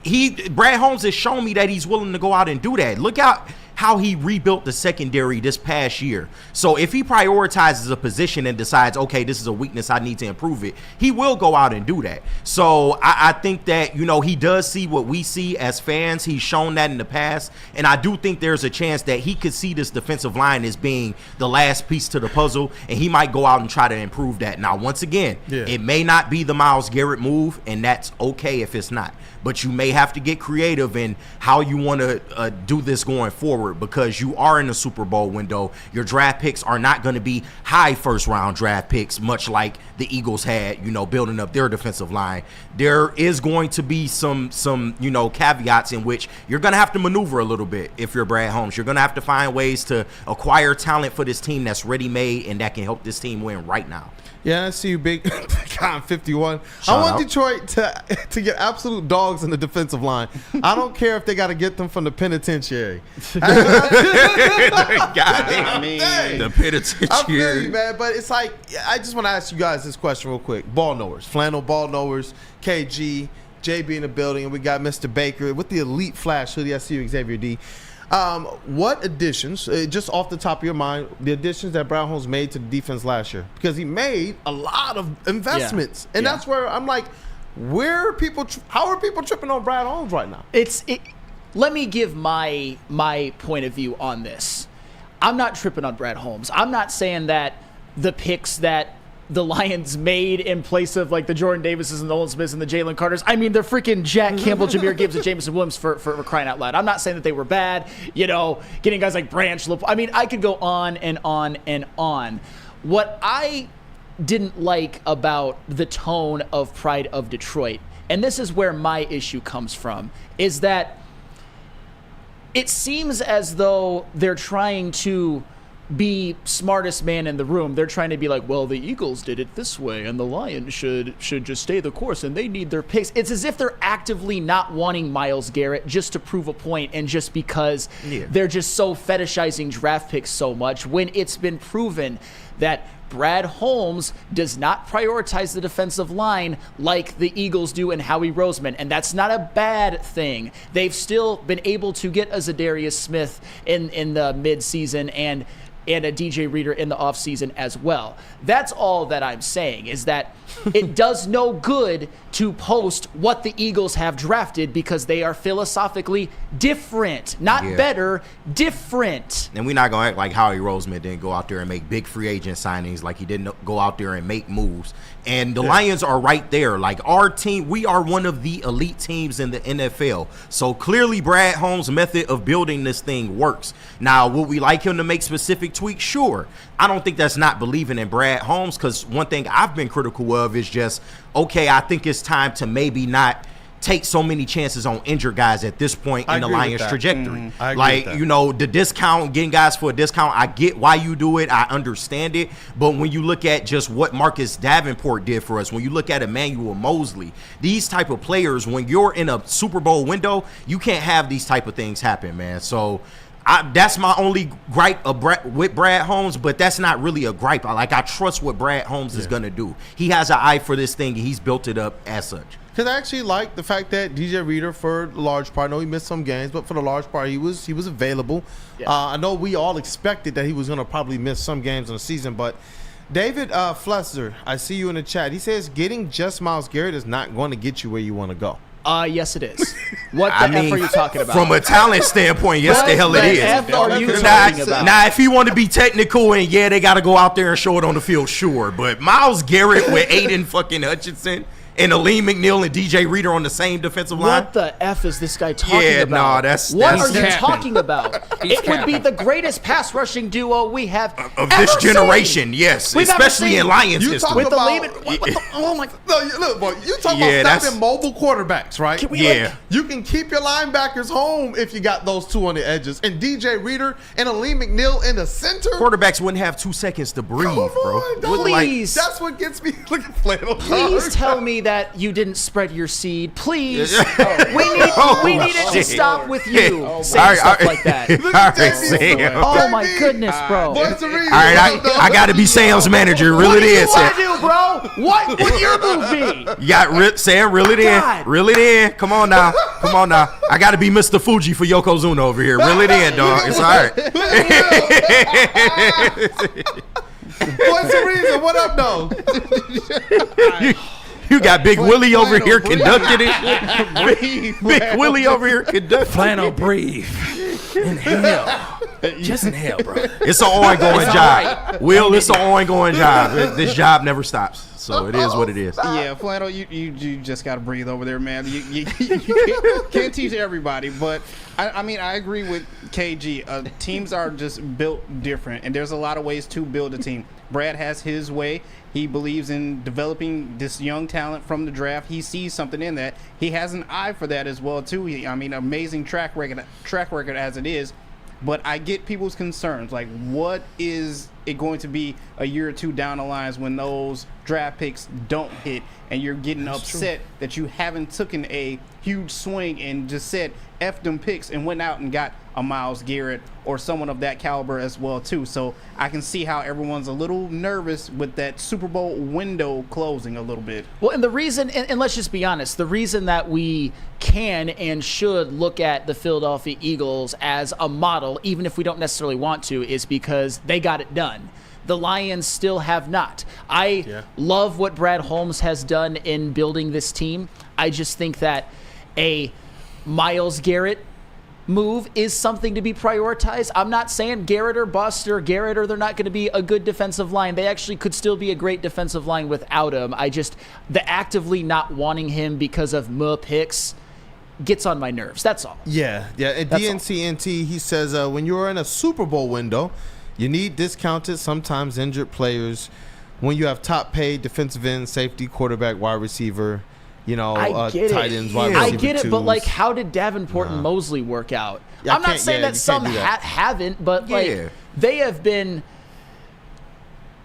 Brad Holmes has shown me that he's willing to go out and do that. Look out how he rebuilt the secondary this past year. So if he prioritizes a position and decides, okay, this is a weakness, I need to improve it, he will go out and do that. So I think that, you know, he does see what we see as fans. He's shown that in the past. And I do think there's a chance that he could see this defensive line as being the last piece to the puzzle, and he might go out and try to improve that. Now, once again, it may not be the Myles Garrett move, and that's okay if it's not. But you may have to get creative in how you want to do this going forward, because you are in the Super Bowl window. Your draft picks are not going to be high first-round draft picks, much like the Eagles had, you know, building up their defensive line. There is going to be some you know, caveats in which you're going to have to maneuver a little bit if you're Brad Holmes. You're going to have to find ways to acquire talent for this team that's ready-made and that can help this team win right now. Yeah, I see you, big guy 51. Shout I want out. Detroit to get absolute dogs in the defensive line. I don't care if they got to get them from the penitentiary. The I penitentiary. feel you, man, but it's like, I just want to ask you guys this question real quick. Ball knowers, flannel ball knowers, KG, JB in the building, and we got Mr. Baker with the elite flash hoodie. I see you, Xavier D. What additions, just off the top of your mind, the additions that Brad Holmes made to the defense last year? Because he made a lot of investments, and that's where I'm like, how are people tripping on Brad Holmes right now? Let me give my point of view on this. I'm not tripping on Brad Holmes. I'm not saying that the picks that the Lions made in place of like the Jordan Davises and the Nolan Smiths and the Jalen Carters, I mean, they're freaking Jack Campbell, Jahmyr Gibbs, and Jameson Williams for crying out loud. I'm not saying that they were bad, you know, getting guys like Branch. I mean, I could go on and on and on. What I didn't like about the tone of Pride of Detroit, and this is where my issue comes from, is that it seems as though they're trying to be smartest man in the room. They're trying to be like, well, the Eagles did it this way, and the Lions should just stay the course, and they need their picks. It's as if they're actively not wanting Myles Garrett just to prove a point, and just because they're just so fetishizing draft picks so much, when it's been proven that Brad Holmes does not prioritize the defensive line like the Eagles do and Howie Roseman, and that's not a bad thing. They've still been able to get a Zadarius Smith in the midseason and a DJ Reader in the offseason as well. That's all that I'm saying, is that it does no good to post what the Eagles have drafted, because they are philosophically different. Not better, different. And we're not going to act like Howie Roseman didn't go out there and make big free agent signings, like he didn't go out there and make moves. And the Lions are right there. Like, our team, we are one of the elite teams in the NFL. So clearly Brad Holmes' method of building this thing works. Now, would we like him to make specific tweaks? Sure. I don't think that's not believing in Brad Holmes, because one thing I've been critical of is just, okay, I think it's time to maybe not take so many chances on injured guys at this point in the Lions' trajectory. Like, you know, the discount, getting guys for a discount, I get why you do it. I understand it. But when you look at just what Marcus Davenport did for us, when you look at Emmanuel Mosley, these type of players, when you're in a Super Bowl window, you can't have these type of things happen, man. So that's my only gripe with Brad Holmes, but that's not really a gripe. I trust what Brad Holmes is going to do. He has an eye for this thing, and he's built it up as such. Because I actually like the fact that DJ Reader, for the large part, I know he missed some games, but for the large part, he was available. I know we all expected that he was going to probably miss some games in the season, but David Flesser, I see you in the chat. He says getting just Myles Garrett is not going to get you where you want to go. Yes, it is. What the F are you talking about? From a talent standpoint, yes, the hell it is. F are you talking about? Now, if you want to be technical and they got to go out there and show it on the field, sure. But Myles Garrett with Aiden fucking Hutchinson and Aleem McNeil and DJ Reader on the same defensive line. What the F is this guy talking about? What are you talking about? It would be the greatest pass rushing duo we have of this generation, yes, especially in Lions history. With oh my! No, look, boy, you talking about stopping mobile quarterbacks, right? You can keep your linebackers home if you got those two on the edges, and DJ Reader and Aleem McNeil in the center. Quarterbacks wouldn't have 2 seconds to breathe, bro. Please, that's what gets me. Look at Flannel. Please tell me that you didn't spread your seed. Please, we need it to stop with you saying stuff like that. All right, Sam. Oh my goodness, bro. All right, I got to be Sam's manager. Reel it in, Sam. What do you want to do, bro? What would your move be? You got Sam. Reel it in. Reel it in. Come on now. I got to be Mr. Fuji for Yokozuna over here. Reel it in, dog. It's all right. What's the reason? What up, though? You got Big Willie over here conducting it. Big Willie over here conducting. Flannel, breathe. Inhale. Just inhale, bro. It's an ongoing job. Will, it's an ongoing job. This job never stops. So it is what it is. Yeah, Flannel, you just got to breathe over there, man. You can't teach everybody, but I mean, I agree with KG. Teams are just built different, and there's a lot of ways to build a team. Brad has his way. He believes in developing this young talent from the draft. He sees something in that. He has an eye for that as well, too. Amazing track record as it is. But I get people's concerns. Like, what is it going to be a year or two down the lines when those draft picks don't hit and you're getting upset that you haven't taken a huge swing and just said F them picks and went out and got a Myles Garrett or someone of that caliber as well, too. So I can see how everyone's a little nervous with that Super Bowl window closing a little bit. Well, and the reason, and let's just be honest, the reason that we can and should look at the Philadelphia Eagles as a model, even if we don't necessarily want to, is because they got it done. The Lions still have not. I love what Brad Holmes has done in building this team. I just think that a Myles Garrett move is something to be prioritized. I'm not saying Garrett or bust or Garrett or they're not going to be a good defensive line. They actually could still be a great defensive line without him. The actively not wanting him because of picks gets on my nerves. That's all. Yeah. And DNCNT, he says when you're in a Super Bowl window, you need discounted, sometimes injured players. When you have top paid defensive end, safety, quarterback, wide receiver, tight ends, wide receiver. I get it, but like, how did Davenport and Mosley work out? I'm not saying that some haven't, but they have been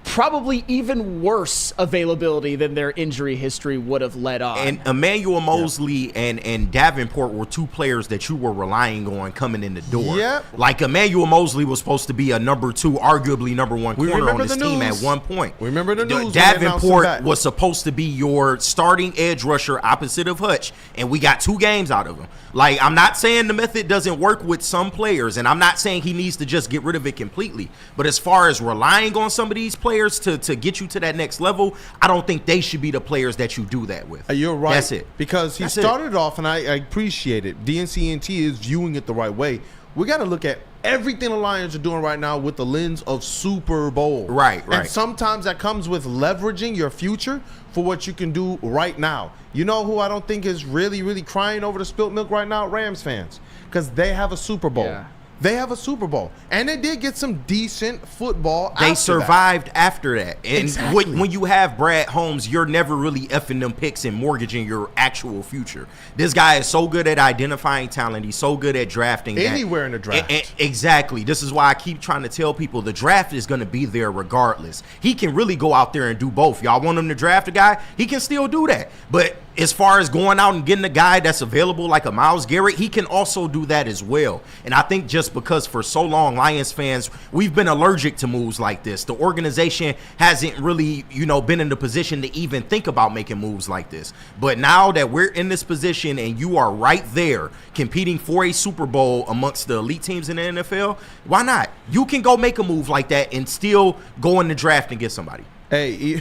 probably even worse availability than their injury history would have led on. And Emmanuel Mosley and Davenport were two players that you were relying on coming in the door. Yep. Like Emmanuel Mosley was supposed to be a number 2, arguably number 1 corner on this team at one point. We remember the news. Davenport was supposed to be your starting edge rusher opposite of Hutch, and we got 2 games out of him. Like, I'm not saying the method doesn't work with some players, and I'm not saying he needs to just get rid of it completely. But as far as relying on some of these players to get you to that next level, I don't think they should be the players that you do that with. You're right. That's it. Because he started off, and I appreciate it. DNCNT is viewing it the right way. We got to look at everything the Lions are doing right now with the lens of Super Bowl. Right. And sometimes that comes with leveraging your future for what you can do right now. You know who I don't think is really, really crying over the spilt milk right now? Rams fans. Because they have a Super Bowl. Yeah. They have a Super Bowl. And they did get some decent football They survived after that. And exactly. when you have Brad Holmes, you're never really effing them picks and mortgaging your actual future. This guy is so good at identifying talent. He's so good at drafting. Anywhere in the draft. Exactly. This is why I keep trying to tell people the draft is going to be there regardless. He can really go out there and do both. Y'all want him to draft a guy? He can still do that. But as far as going out and getting a guy that's available like a Myles Garrett, he can also do that as well. And I think just because for so long, Lions fans, we've been allergic to moves like this. The organization hasn't really, been in the position to even think about making moves like this. But now that we're in this position and you are right there competing for a Super Bowl amongst the elite teams in the NFL, why not? You can go make a move like that and still go in the draft and get somebody. Hey,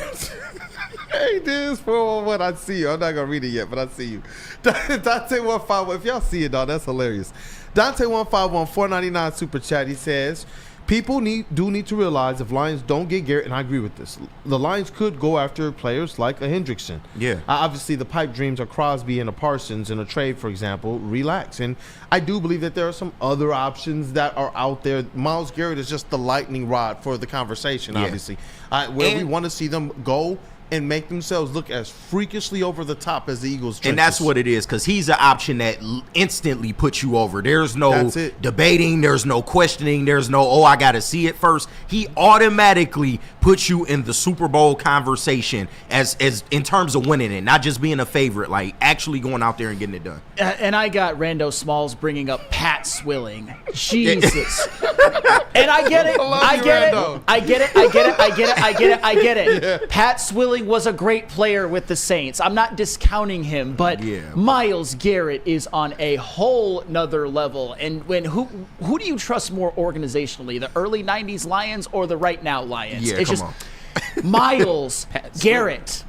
hey, this 411, I see you. I'm not going to read it yet, but I see you. Dante151, if y'all see it, dog, that's hilarious. Dante151, $4.99 super chat. He says, people do need to realize if Lions don't get Garrett, and I agree with this, the Lions could go after players like a Hendrickson. Yeah. Obviously, the pipe dreams are Crosby and a Parsons in a trade, for example. Relax. And I do believe that there are some other options that are out there. Myles Garrett is just the lightning rod for the conversation, obviously. Where we want to see them go and make themselves look as freakishly over the top as the Eagles. And that's what it is, because he's an option that instantly puts you over. There's no debating. There's no questioning. There's no, I got to see it first. He automatically puts you in the Super Bowl conversation as in terms of winning it, not just being a favorite, like actually going out there and getting it done. And I got Rando Smalls bringing up Pat Swilling. Jesus. And I get it. I get it. Yeah. Pat Swilling was a great player with the Saints. I'm not discounting him, but Myles Garrett is on a whole nother level. And who do you trust more organizationally, the early 90s Lions or the right now Lions? Yeah, come on. Myles Garrett.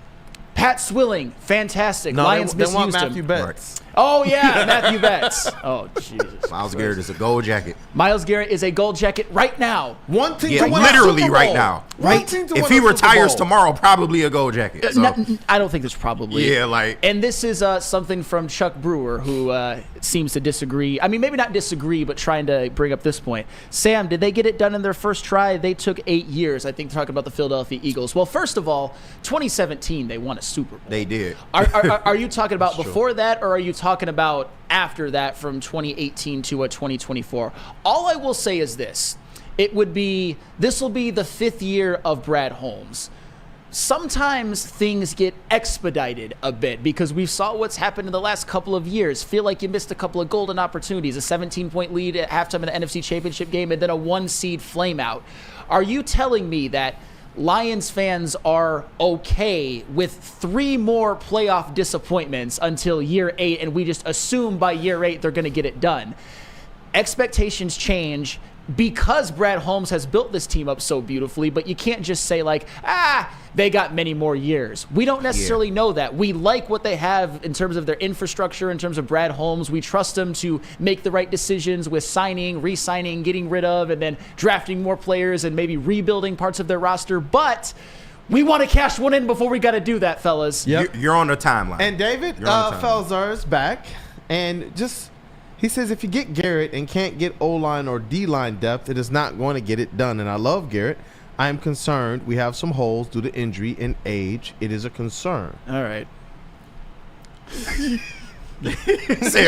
Pat Swilling, fantastic. Lions they want misused him. Matthew Betts. Oh, yeah, Matthew Betts. Oh, Jesus. Myles Garrett is a gold jacket. Myles Garrett is a gold jacket right now. One team to win literally a Super Bowl. right now. Right? If he retires tomorrow, probably a gold jacket. So. I don't think there's probably. Yeah, like. And this is something from Chuck Brewer, who seems to disagree. I mean, maybe not disagree, but trying to bring up this point. Sam, did they get it done in their first try? They took 8 years, I think, talking about the Philadelphia Eagles. Well, first of all, 2017, they won a Super Bowl. They did. Are you talking about before that, or are you talking about after that from 2018 to 2024? All I will say is this. This will be the 5th year of Brad Holmes. Sometimes things get expedited a bit because we saw what's happened in the last couple of years. Feel like you missed a couple of golden opportunities, a 17-point lead at halftime in the NFC Championship game, and then a 1-seed flameout. Are you telling me that Lions fans are okay with 3 more playoff disappointments until year 8, and we just assume by year 8 they're going to get it done? Expectations change because Brad Holmes has built this team up so beautifully, but you can't just say like, they got many more years. We don't necessarily know that. We like what they have in terms of their infrastructure, in terms of Brad Holmes. We trust them to make the right decisions with signing, re-signing, getting rid of, and then drafting more players and maybe rebuilding parts of their roster. But we want to cash one in before we got to do that, fellas. Yep. You're on the timeline. And David Felzar is back, and he says if you get Garrett and can't get O-line or D-line depth, it is not going to get it done. And I love Garrett. I am concerned we have some holes due to injury and age. It is a concern. All right. Sam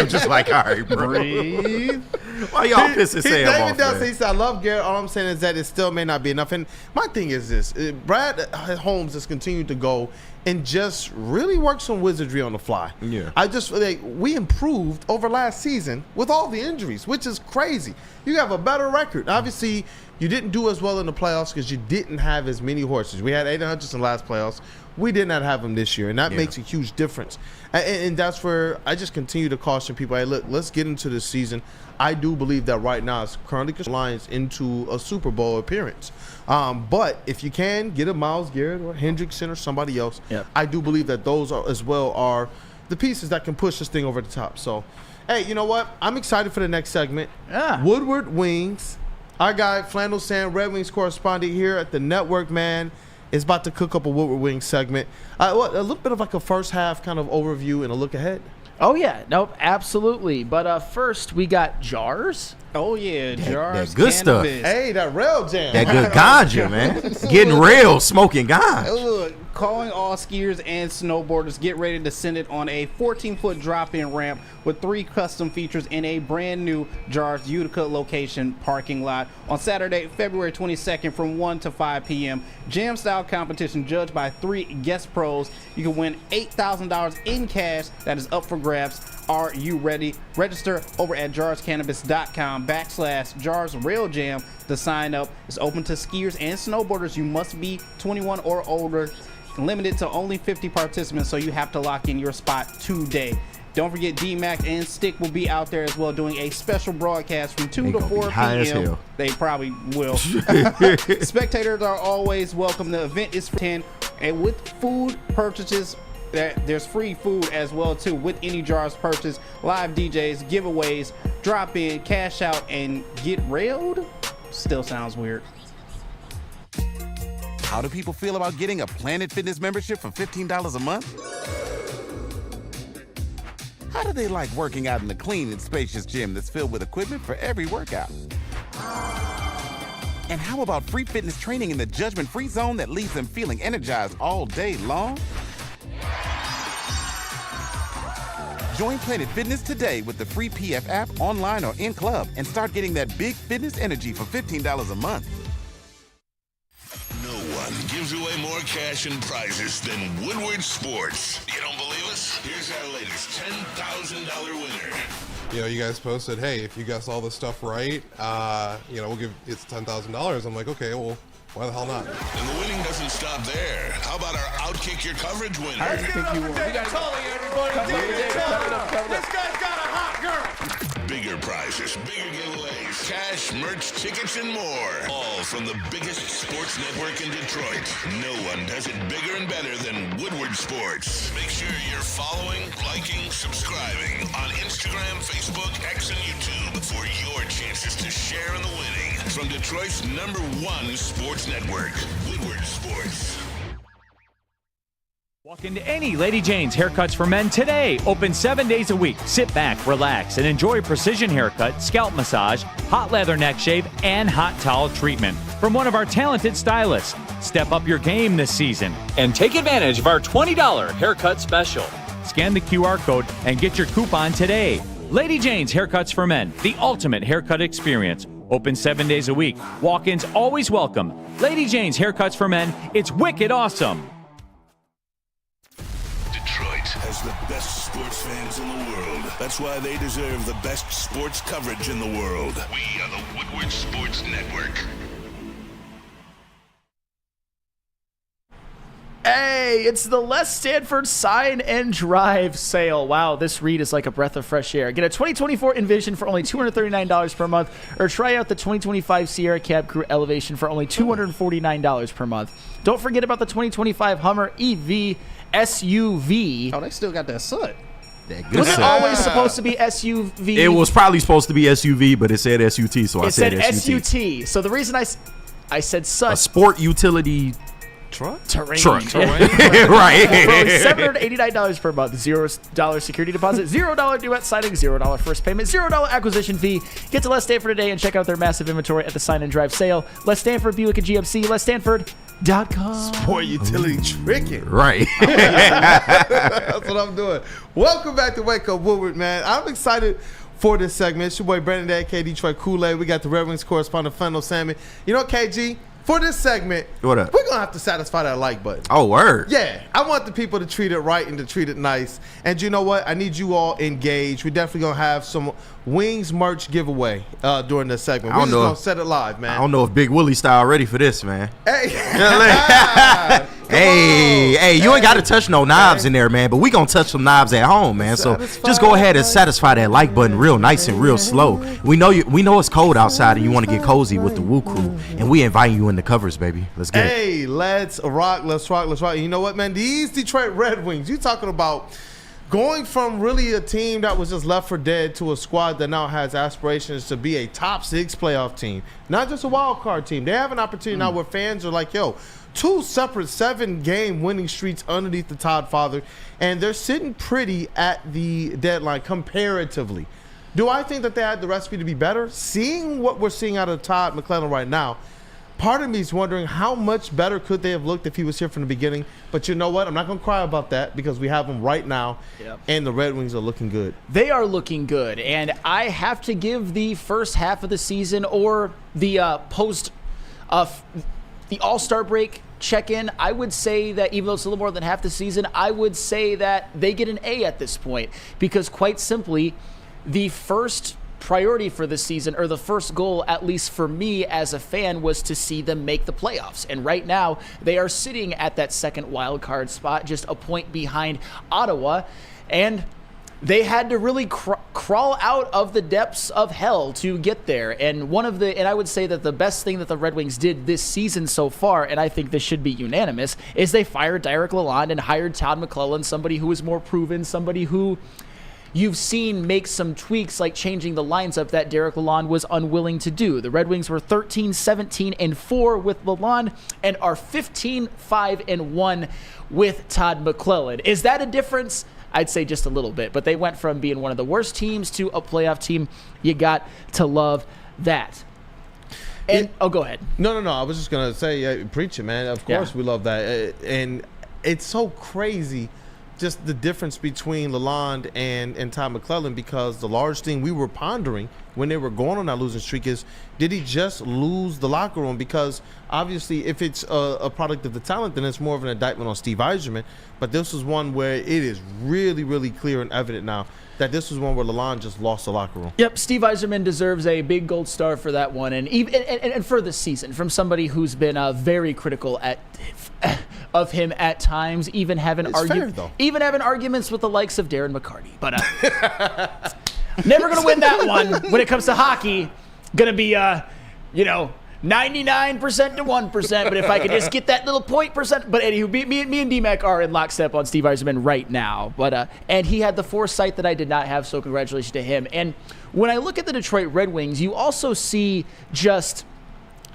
just like, all right, bro. Breathe. Why y'all pissing Sam off? David does say, he said, I love Garrett. All I'm saying is that it still may not be enough. And my thing is this. Brad Holmes has continued to go and just really work some wizardry on the fly. Yeah. I just feel like we improved over last season with all the injuries, which is crazy. You have a better record. Obviously, you didn't do as well in the playoffs because you didn't have as many horses. We had Aiden Hutchinson last playoffs. We did not have him this year, and that makes a huge difference. And that's where I just continue to caution people, hey, look, let's get into this season. I do believe that right now it's currently Lions into a Super Bowl appearance. But if you can get a Myles Garrett or Hendrickson or somebody else, I do believe that those are the pieces that can push this thing over the top. So, hey, you know what? I'm excited for the next segment. Yeah. Woodward Wings. Our guy, Flannel Sam, Red Wings correspondent here at the network, man, is about to cook up a Woodward Wings segment. A little bit of like a first half kind of overview and a look ahead. Oh, yeah. Nope, absolutely. But first, we got jars. Oh, yeah, jars. That good stuff. Hey, that rail jam. That good ganja, man. Getting real, smoking ganja. Calling all skiers and snowboarders, get ready to send it on a 14-foot drop-in ramp with 3 custom features in a brand new Jars Utica location parking lot on Saturday, February 22nd from 1 to 5 p.m. Jam-style competition judged by 3 guest pros. You can win $8,000 in cash that is up for grabs. Are you ready? Register over at jarscannabis.com/Jars Rail Jam to sign up. It's open to skiers and snowboarders. You must be 21 or older. Limited to only 50 participants, so you have to lock in your spot today. Don't forget D-Mac and Stick will be out there as well doing a special broadcast from 2 to 4 p.m. They probably will. Spectators are always welcome. The event is 10, and with food purchases, there's free food as well too with any Jars purchase. Live DJs, giveaways, drop in, cash out, and get railed. Still sounds weird. How do people feel about getting a Planet Fitness membership for $15 a month? How do they like working out in a clean and spacious gym that's filled with equipment for every workout? And how about free fitness training in the judgment-free zone that leaves them feeling energized all day long? Join Planet Fitness today with the free PF app online or in club and start getting that big fitness energy for $15 a month. No one gives away more cash and prizes than Woodward Sports. You don't believe us? Here's our latest $10,000 winner. You know, you guys posted, hey, if you guess all this stuff right, you know, we'll give it's $10,000. I'm like, okay, well, why the hell not? And the winning doesn't stop there. How about our Outkick Your Coverage winner? I think you won. This guy's got a hot girl. Bigger prizes, bigger giveaways, cash, merch, tickets, and more. All from the biggest sports network in Detroit. No one does it bigger and better than Woodward Sports. Make sure you're following, liking, subscribing on Instagram, Facebook, X, and YouTube for your chances to share in the winning. From Detroit's #1 sports network, Woodward Sports. Walk into any Lady Jane's Haircuts for Men today. Open 7 days a week. Sit back, relax, and enjoy precision haircut, scalp massage, hot leather neck shave, and hot towel treatment from one of our talented stylists. Step up your game this season and take advantage of our $20 haircut special. Scan the QR code and get your coupon today. Lady Jane's Haircuts for Men, the ultimate haircut experience. Open 7 days a week. Walk-ins always welcome. Lady Jane's Haircuts for Men. It's wicked awesome. Detroit has the best sports fans in the world. That's why they deserve the best sports coverage in the world. We are the Woodward Sports Network. Hey, it's the Les Stanford Sign and Drive sale. Wow, this read is like a breath of fresh air. Get a 2024 Envision for only $239 per month, or try out the 2025 Sierra Cab Crew Elevation for only $249 per month. Don't forget about the 2025 Hummer EV SUV. Oh, they still got that soot. Was it always supposed to be SUV? It was probably supposed to be SUV, but it said SUT, so I said SUT. SUT. So the reason I said such. A sport utility Terrain. Right. For only $789 per month. $0 security deposit, $0 due at signing, $0 first payment, $0 acquisition fee. Get to Les Stanford today and check out their massive inventory at the Sign and Drive sale. Les Stanford, Buick and GMC, LesStanford.com. Sport utility tricking. Right. That's what I'm doing. Welcome back to Wake Up Woodward, man. I'm excited for this segment. It's your boy Brandon Day, K Detroit Kool-Aid. We got the Red Wings correspondent, Fendo Salmon. You know what, KG? For this segment, what up? We're going to have to satisfy that like button. Oh, word. Yeah. I want the people to treat it right and to treat it nice. And you know what? I need you all engaged. We're definitely going to have some Wings merch giveaway during this segment. We're just going to set it live, man. I don't know if Big Willie style ready for this, man. Hey. Hey, you ain't got to touch no knobs in there, man, but we going to touch some knobs at home, man. So just go ahead and satisfy that like button real nice and real slow. We know it's cold outside and you want to get cozy with the WUW Crew, and we inviting you in the covers, baby. Let's get it. Hey, let's rock. And you know what, man? These Detroit Red Wings, you talking about going from really a team that was just left for dead to a squad that now has aspirations to be a top 6 playoff team, not just a wild card team. They have an opportunity now where fans are like, yo, 2 separate 7-game winning streaks underneath the Todd father, and they're sitting pretty at the deadline comparatively. Do I think that they had the recipe to be better? Seeing what we're seeing out of Todd McClellan right now, part of me is wondering how much better could they have looked if he was here from the beginning. But you know what? I'm not going to cry about that because we have him right now, and the Red Wings are looking good. They are looking good, and I have to give the first half of the season or the the All-Star break check-in, I would say that even though it's a little more than half the season, I would say that they get an A at this point because quite simply, the first priority for this season, or the first goal, at least for me as a fan, was to see them make the playoffs. And right now, they are sitting at that second wild card spot, just a point behind Ottawa. And they had to really crawl out of the depths of hell to get there. And I would say that the best thing that the Red Wings did this season so far, and I think this should be unanimous, is they fired Derek Lalonde and hired Todd McClellan, somebody who is more proven, somebody who you've seen make some tweaks like changing the lines up that Derek Lalonde was unwilling to do. The Red Wings were 13-17-4 with Lalonde and are 15-5-1 with Todd McClellan. Is that a difference? I'd say just a little bit, but they went from being one of the worst teams to a playoff team. You got to love that. And go ahead. No. I was just gonna say, preach it, man. Of course, we love that, and it's so crazy, just the difference between Lalonde and Todd McClellan, because the large thing we were pondering when they were going on that losing streak is, did he just lose the locker room? Because obviously, if it's a product of the talent, then it's more of an indictment on Steve Yzerman. But this was one where it is really, really clear and evident now that this was one where Lalonde just lost the locker room. Yep, Steve Yzerman deserves a big gold star for that one, and for this season, from somebody who's been very critical of him at times, even having arguments with the likes of Darren McCarty. But never gonna win that one. When it comes to hockey, gonna be 99% to 1%, but if I could just get that little 0.%. But anywho, me and D-Mac are in lockstep on Steve Yzerman right now. But and he had the foresight that I did not have, so congratulations to him. And when I look at the Detroit Red Wings, you also see just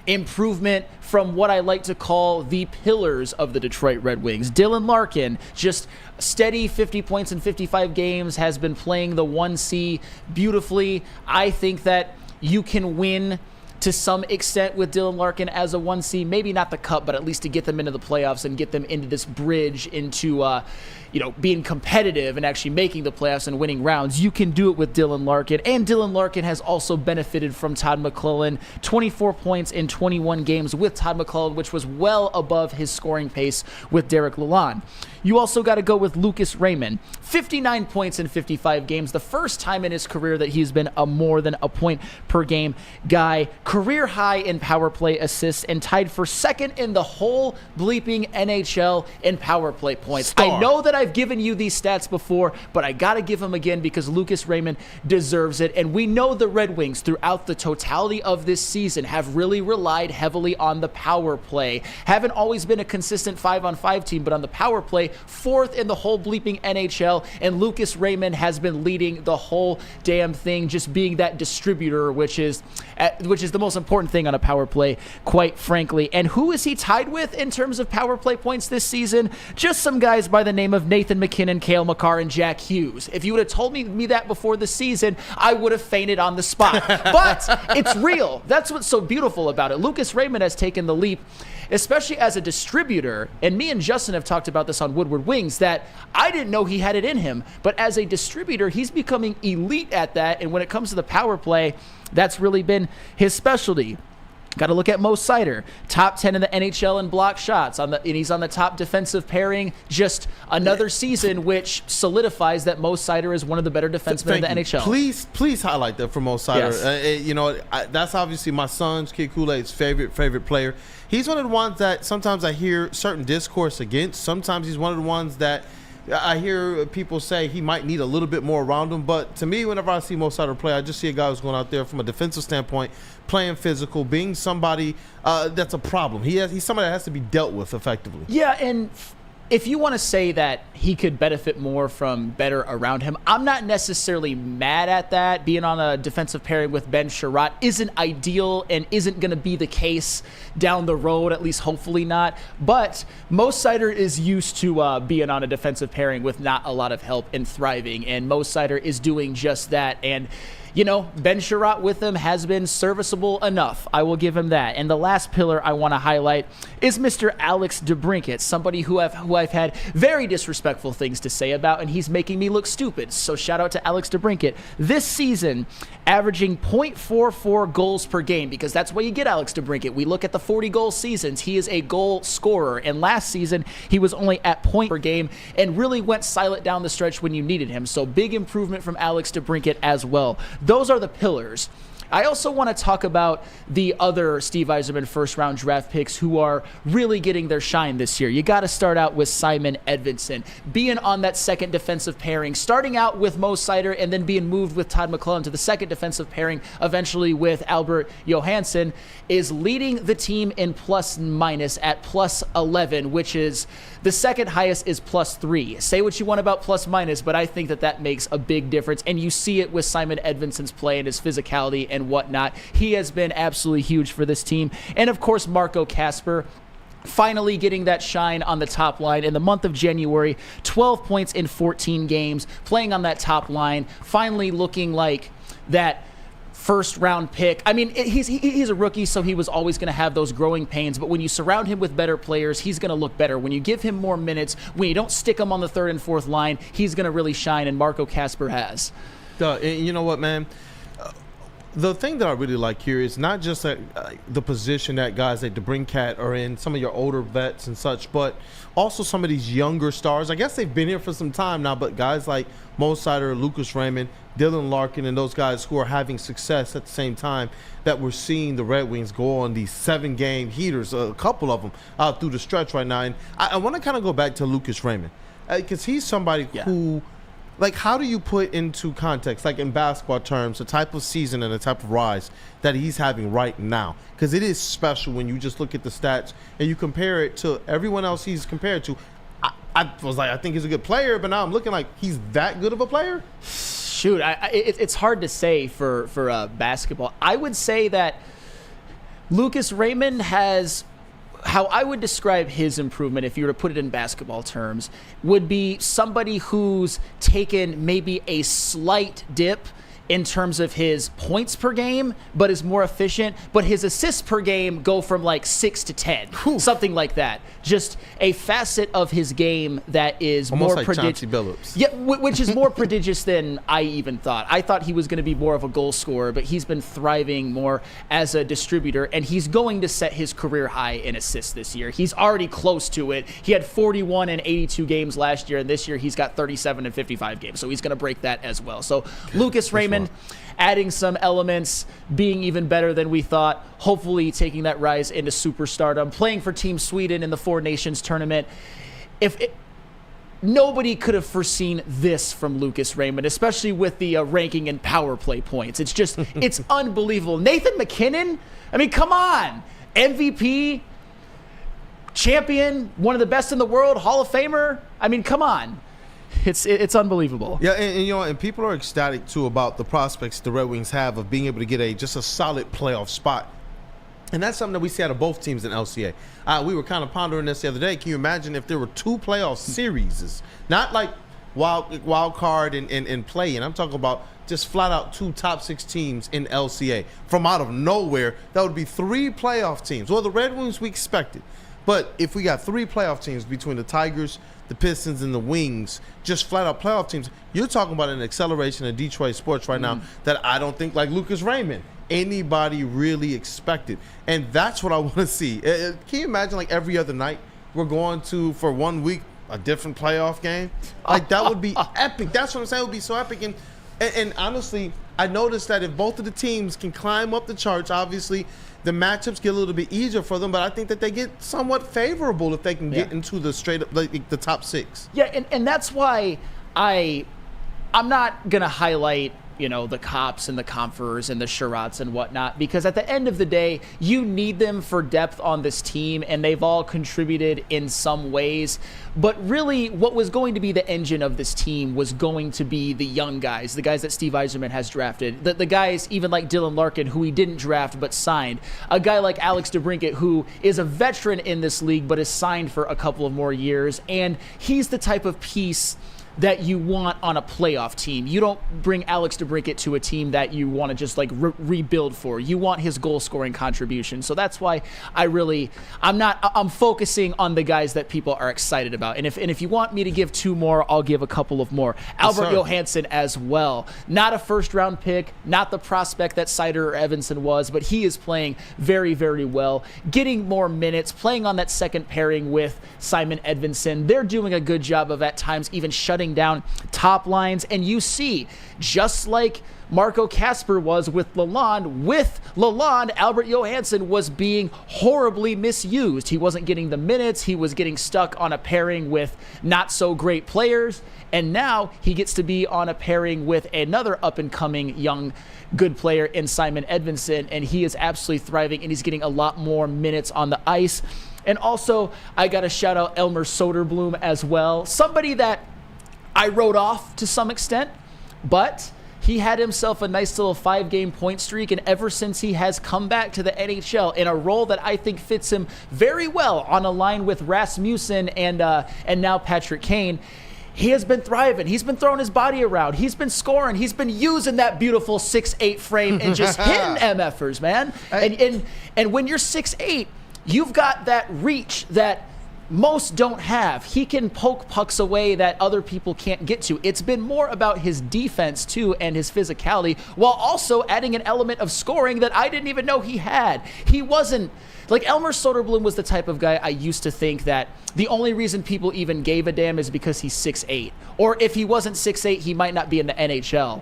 improvement from what I like to call the pillars of the Detroit Red Wings. Dylan Larkin, just steady 50 points in 55 games, has been playing the 1C beautifully. I think that you can win to some extent with Dylan Larkin as a 1C, maybe not the cup, but at least to get them into the playoffs and get them into this bridge into being competitive and actually making the playoffs and winning rounds. You can do it with Dylan Larkin, and Dylan Larkin has also benefited from Todd McClellan. 24 points in 21 games with Todd McClellan, which was well above his scoring pace with Derek Lalonde. You also got to go with Lucas Raymond. 59 points in 55 games, the first time in his career that he's been a more than a point per game guy. Career high in power play assists and tied for second in the whole bleeping NHL in power play points. Star. I know that I've given you these stats before, but I got to give them again because Lucas Raymond deserves it. And we know the Red Wings throughout the totality of this season have really relied heavily on the power play. Haven't always been a consistent 5-on-5 team, but on the power play, fourth in the whole bleeping NHL, and Lucas Raymond has been leading the whole damn thing, just being that distributor, which is the most important thing on a power play, quite frankly. And who is he tied with in terms of power play points this season? Just some guys by the name of Nathan McKinnon, Cale Makar, and Jack Hughes. If you would have told me that before the season, I would have fainted on the spot. But it's real. That's what's so beautiful about it. Lucas Raymond has taken the leap, especially as a distributor, and me and Justin have talked about this on Woodward Wings, that I didn't know he had it in him, but as a distributor, he's becoming elite at that, and when it comes to the power play, that's really been his specialty. Got to look at Mo Seider, top 10 in the NHL in block shots, and he's on the top defensive pairing. Just another season which solidifies that Mo Seider is one of the better defensemen in the NHL. Please highlight that for Mo Seider. Yes. That's obviously my son's, Kid Kool-Aid's favorite player. He's one of the ones that sometimes I hear certain discourse against. Sometimes he's one of the ones that I hear people say he might need a little bit more around him. But to me, whenever I see Mo Seider play, I just see a guy who's going out there from a defensive standpoint, playing physical, being somebody that's a problem. He's somebody that has to be dealt with effectively. Yeah, and if you want to say that he could benefit more from better around him, I'm not necessarily mad at that. Being on a defensive pairing with Ben Sherratt isn't ideal and isn't going to be the case down the road, at least hopefully not. But Mo Seider is used to being on a defensive pairing with not a lot of help and thriving, and Mo Seider is doing just that. And Ben Sherratt with him has been serviceable enough. I will give him that. And the last pillar I want to highlight is Mr. Alex DeBrincat, somebody who I've had very disrespectful things to say about, and he's making me look stupid. So shout out to Alex DeBrincat. This season, averaging .44 goals per game, because that's why you get Alex DeBrincat. We look at the 40-goal seasons. He is a goal scorer. And last season, he was only at point per game and really went silent down the stretch when you needed him. So big improvement from Alex DeBrincat as well. Those are the pillars. I also want to talk about the other Steve Yzerman first-round draft picks who are really getting their shine this year. You got to start out with Simon Edvinsson, being on that second defensive pairing, starting out with Mo Seider and then being moved with Todd McClellan to the second defensive pairing, eventually with Albert Johansson, is leading the team in plus-minus at +11, which is the second highest is +3. Say what you want about plus-minus, but I think that makes a big difference, and you see it with Simon Edvinsson's play and his physicality and whatnot. He has been absolutely huge for this team. And of course, Marco Kasper, finally getting that shine on the top line in the month of January. 12 points in 14 games, playing on that top line, finally looking like that first-round pick. I mean, he's a rookie, so he was always going to have those growing pains. But when you surround him with better players, he's going to look better. When you give him more minutes, when you don't stick him on the third and fourth line, he's going to really shine, and Marco Kasper has. You know what, man? The thing that I really like here is not just that, the position that guys like DeBrincat are in, some of your older vets and such, but also some of these younger stars. I guess they've been here for some time now, but guys like Mo Sider, Lucas Raymond, Dylan Larkin, and those guys who are having success at the same time that we're seeing the Red Wings go on these 7-game heaters, a couple of them out through the stretch right now. And I want to kind of go back to Lucas Raymond because he's somebody who, like, how do you put into context, like in basketball terms, the type of season and the type of rise that he's having right now? Because it is special when you just look at the stats and you compare it to everyone else he's compared to. I was like, I think he's a good player, but now I'm looking like he's that good of a player? Shoot, it's hard to say for basketball. I would say that Lucas Raymond has, how I would describe his improvement, if you were to put it in basketball terms, would be somebody who's taken maybe a slight dip in terms of his points per game, but is more efficient. But his assists per game go from like 6 to 10, something like that. Just a facet of his game that is almost more like prodigious. Chauncey Billups. Yeah, which is more prodigious than I even thought. I thought he was going to be more of a goal scorer, but he's been thriving more as a distributor, and he's going to set his career high in assists this year. He's already close to it. He had 41 in 82 games last year, and this year he's got 37 in 55 games, so he's going to break that as well. So Lucas Raymond adding some elements, being even better than we thought, hopefully taking that rise into superstardom, playing for Team Sweden in the Four Nations tournament. Nobody could have foreseen this from Lucas Raymond, especially with the ranking and power play points. It's just, it's unbelievable. Nathan McKinnon, I mean, come on. MVP, champion, one of the best in the world, Hall of Famer. I mean, come on. It's unbelievable. Yeah, and you know, and people are ecstatic too about the prospects the Red Wings have of being able to get just a solid playoff spot. And that's something that we see out of both teams in LCA. We were kind of pondering this the other day. Can you imagine if there were 2 playoff series, not like wild card and play? And I'm talking about just flat out 2 top 6 teams in LCA from out of nowhere. That would be 3 playoff teams. Well, the Red Wings we expected, but if we got 3 playoff teams between the Tigers, the Pistons, and the Wings, just flat out playoff teams, you're talking about an acceleration of Detroit sports right now that I don't think, like Lucas Raymond, anybody really expected. And that's what I want to see. Can you imagine, like, every other night we're going to, for 1 week, a different playoff game? Like, that would be epic. That's what I'm saying. It would be so epic. And honestly, I noticed that if both of the teams can climb up the charts, obviously the matchups get a little bit easier for them, but I think that they get somewhat favorable if they can get into the straight up, like, the top 6. Yeah, and that's why I'm not going to highlight, you know, the Kops and the Comfers and the Sherratts and whatnot, because at the end of the day, you need them for depth on this team, and they've all contributed in some ways. But really, what was going to be the engine of this team was going to be the young guys, the guys that Steve Yzerman has drafted, the guys even like Dylan Larkin, who he didn't draft but signed, a guy like Alex DeBrincat, who is a veteran in this league but is signed for a couple of more years, and he's the type of piece that you want on a playoff team. You don't bring Alex DeBrincat to a team that you want to just like rebuild for. You want his goal scoring contribution. So that's why I'm focusing on the guys that people are excited about. And if you want me to give 2 more, I'll give a couple of more. Albert Johansson as well. Not a first round pick, not the prospect that Sider or Evanson was, but he is playing very, very well, getting more minutes, playing on that second pairing with Simon Edvinsson. They're doing a good job of at times even shutting down top lines, and you see, just like Marco Kasper was with Lalonde, Albert Johansson was being horribly misused. He wasn't getting the minutes. He was getting stuck on a pairing with not so great players, and now he gets to be on a pairing with another up-and-coming young good player in Simon Edvinsson, and he is absolutely thriving, and he's getting a lot more minutes on the ice. And also, I got to shout out Elmer Soderblom as well, somebody that I wrote off to some extent, but he had himself a nice little 5-game point streak, and ever since he has come back to the NHL in a role that I think fits him very well on a line with Rasmussen and now Patrick Kane, he has been thriving. He's been throwing his body around. He's been scoring. He's been using that beautiful 6'8" frame and just hitting MFers, man. And when you're 6'8", you've got that reach that most don't have. He can poke pucks away that other people can't get to. It's been more about his defense, too, and his physicality, while also adding an element of scoring that I didn't even know he had. He wasn't... Like, Elmer Soderblom was the type of guy I used to think that the only reason people even gave a damn is because he's 6'8". Or if he wasn't 6'8", he might not be in the NHL.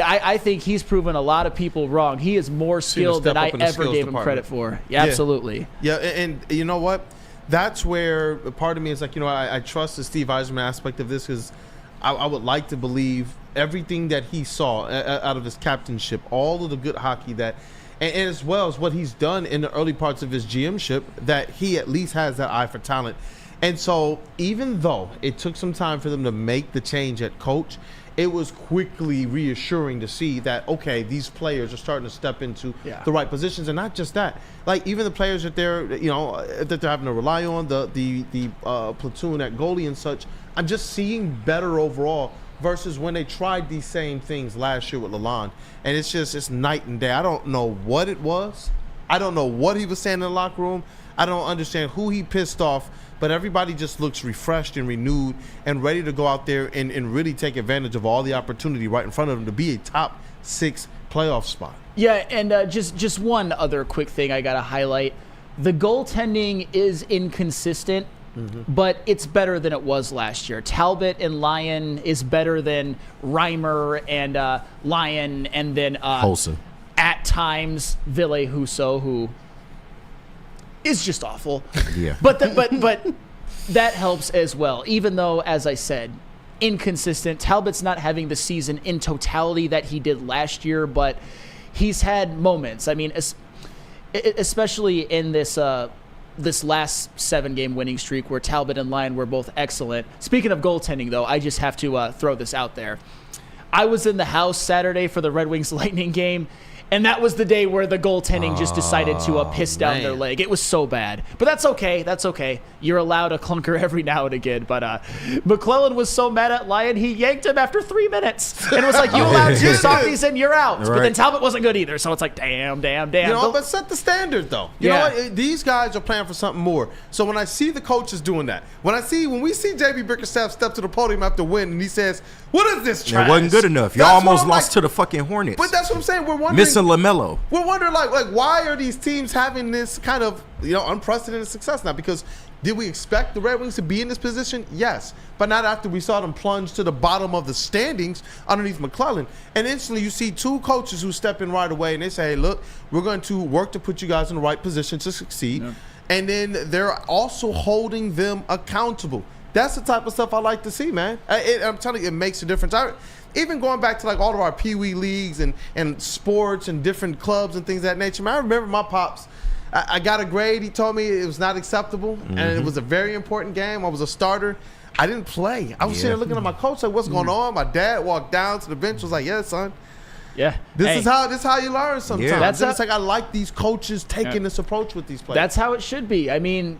I think he's proven a lot of people wrong. He is more skilled than I ever gave him credit for. Yeah, absolutely. Yeah, and you know what? That's where part of me is like, I trust the Steve Yzerman aspect of this because I would like to believe everything that he saw out of his captainship, all of the good hockey that, and as well as what he's done in the early parts of his GMship, that he at least has that eye for talent. And so even though it took some time for them to make the change at coach, it was quickly reassuring to see that, okay, these players are starting to step into the right positions. And not just that, like even the players that they're, that they're having to rely on, the platoon at goalie and such, I'm just seeing better overall versus when they tried these same things last year with Lalonde. And it's night and day. I don't know what it was. I don't know what he was saying in the locker room. I don't understand who he pissed off, but everybody just looks refreshed and renewed and ready to go out there and really take advantage of all the opportunity right in front of them to be a top 6 playoff spot. Yeah, and just one other quick thing I got to highlight. The goaltending is inconsistent, but it's better than it was last year. Talbot and Lyon is better than Reimer and Lyon, and then Holson. At times Ville Husso, who is just awful. Yeah. But that helps as well, even though, as I said, inconsistent. Talbot's not having the season in totality that he did last year, but he's had moments. I mean, especially in this last 7-game winning streak where Talbot and Lyon were both excellent. Speaking of goaltending, though, I just have to throw this out there. I was in the house Saturday for the Red Wings Lightning game, and that was the day where the goaltending just decided to piss down their leg. It was so bad. But that's okay. That's okay. You're allowed a clunker every now and again. But McClellan was so mad at Lyon, he yanked him after 3 minutes. And was like, you allowed 2 softies and you're out. Right. But then Talbot wasn't good either. So it's like, damn. But set the standard, though. You know what? These guys are playing for something more. So when I see the coaches doing that, when we see J.B. Bickerstaff step to the podium after winning, and he says, what is this trash? It wasn't good enough. Y'all almost lost to the fucking Hornets. But that's what I'm saying. We're wondering. Missing LaMelo. We're wondering, like, why are these teams having this kind of, unprecedented success now? Because did we expect the Red Wings to be in this position? Yes. But not after we saw them plunge to the bottom of the standings underneath McClellan. And instantly you see 2 coaches who step in right away and they say, hey, look, we're going to work to put you guys in the right position to succeed. Yeah. And then they're also holding them accountable. That's the type of stuff I like to see, man. I'm telling you, it makes a difference. Even going back to like all of our Pee Wee leagues and sports and different clubs and things of that nature, man, I remember my pops. I got a grade. He told me it was not acceptable, and it was a very important game. I was a starter. I didn't play. I was sitting there looking at my coach like, what's going on? My dad walked down to the bench, was like, yeah, son. Yeah. This is how you learn sometimes. Yeah. It's like I like these coaches taking this approach with these players. That's how it should be. I mean,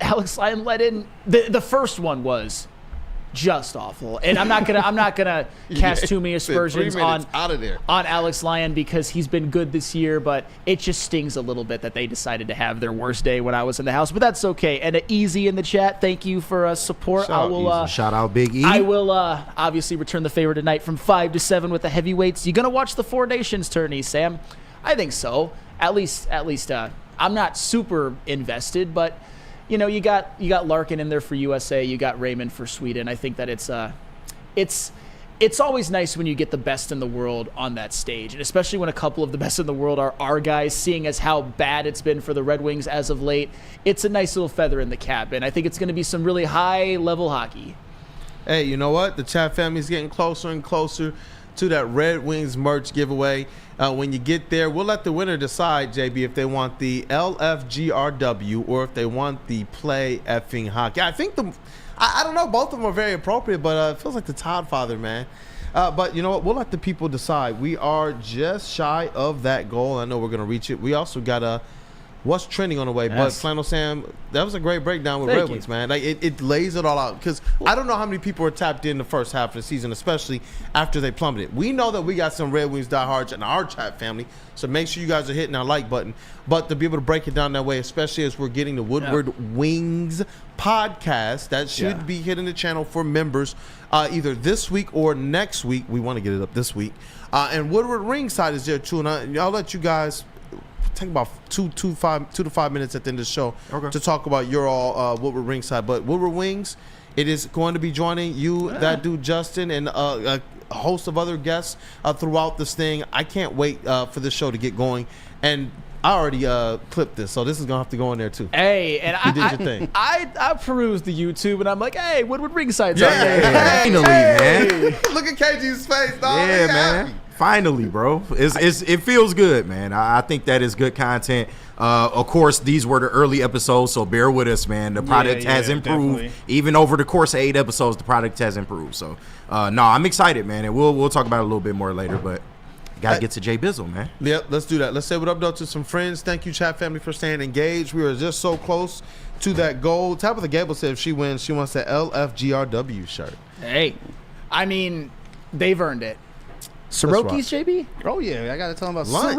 Alex Lyon let in the first one was just awful. And I'm not gonna cast too many aspersions on Alex Lyon because he's been good this year, but it just stings a little bit that they decided to have their worst day when I was in the house. But that's okay. And Easy in the chat, thank you for support. Shout out Big E. I will obviously return the favor tonight from 5 to 7 with the heavyweights. You gonna watch the 4 Nations tourney, Sam? I think so. At least I'm not super invested, but you got Larkin in there for USA, you got Raymond for Sweden. I think that it's always nice when you get the best in the world on that stage, and especially when a couple of the best in the world are our guys, seeing as how bad it's been for the Red Wings as of late. It's a nice little feather in the cap, and I think it's going to be some really high-level hockey. Hey, you know what? The chat family's getting closer and closer to that Red Wings merch giveaway. When you get there, we'll let the winner decide, JB, if they want the LFGRW or if they want the Play Effing Hockey. I think I don't know, both of them are very appropriate, but it feels like the Todd Father, man. But you know what? We'll let the people decide. We are just shy of that goal. I know we're going to reach it. We also got what's trending on the way. Yes. But Flannel Sam, that was a great breakdown with Thank Red you. Wings, man. Like it lays it all out, because I don't know how many people are tapped in the first half of the season, especially after they plummeted. We know that we got some Red Wings diehards in our chat family, so make sure you guys are hitting that like button. But to be able to break it down that way, especially as we're getting the Woodward Wings podcast, that should be hitting the channel for members either this week or next week. We want to get it up this week. And Woodward Ringside is there too, and I'll let you guys take about 2 to 5 minutes at the end of the show to talk about your all Woodward Ringside. But Woodward Wings, it is going to be joining you, that dude Justin, and a host of other guests throughout this thing. I can't wait for this show to get going. And I already clipped this, so this is gonna have to go in there too. Hey, and you did your thing. I perused the YouTube, and I'm like, hey, Woodward Ringside's Yeah, on there. finally, man. Look at KG's face, dog. Yeah, man. Finally, bro. It feels good, man. I think that is good content. Of course, these were the early episodes, so bear with us, man. The product has improved. Definitely. Even over the course of 8 episodes, the product has improved. So, no, I'm excited, man. And we'll talk about it a little bit more later, but gotta get to Jay Bizzle, man. Yep, let's do that. Let's say what up, though, to some friends. Thank you, chat family, for staying engaged. We are just so close to that goal. Tabitha Gable said if she wins, she wants the LFGRW shirt. Hey, I mean, they've earned it. Soroki's, JB? Oh yeah, I gotta tell them about Lunch.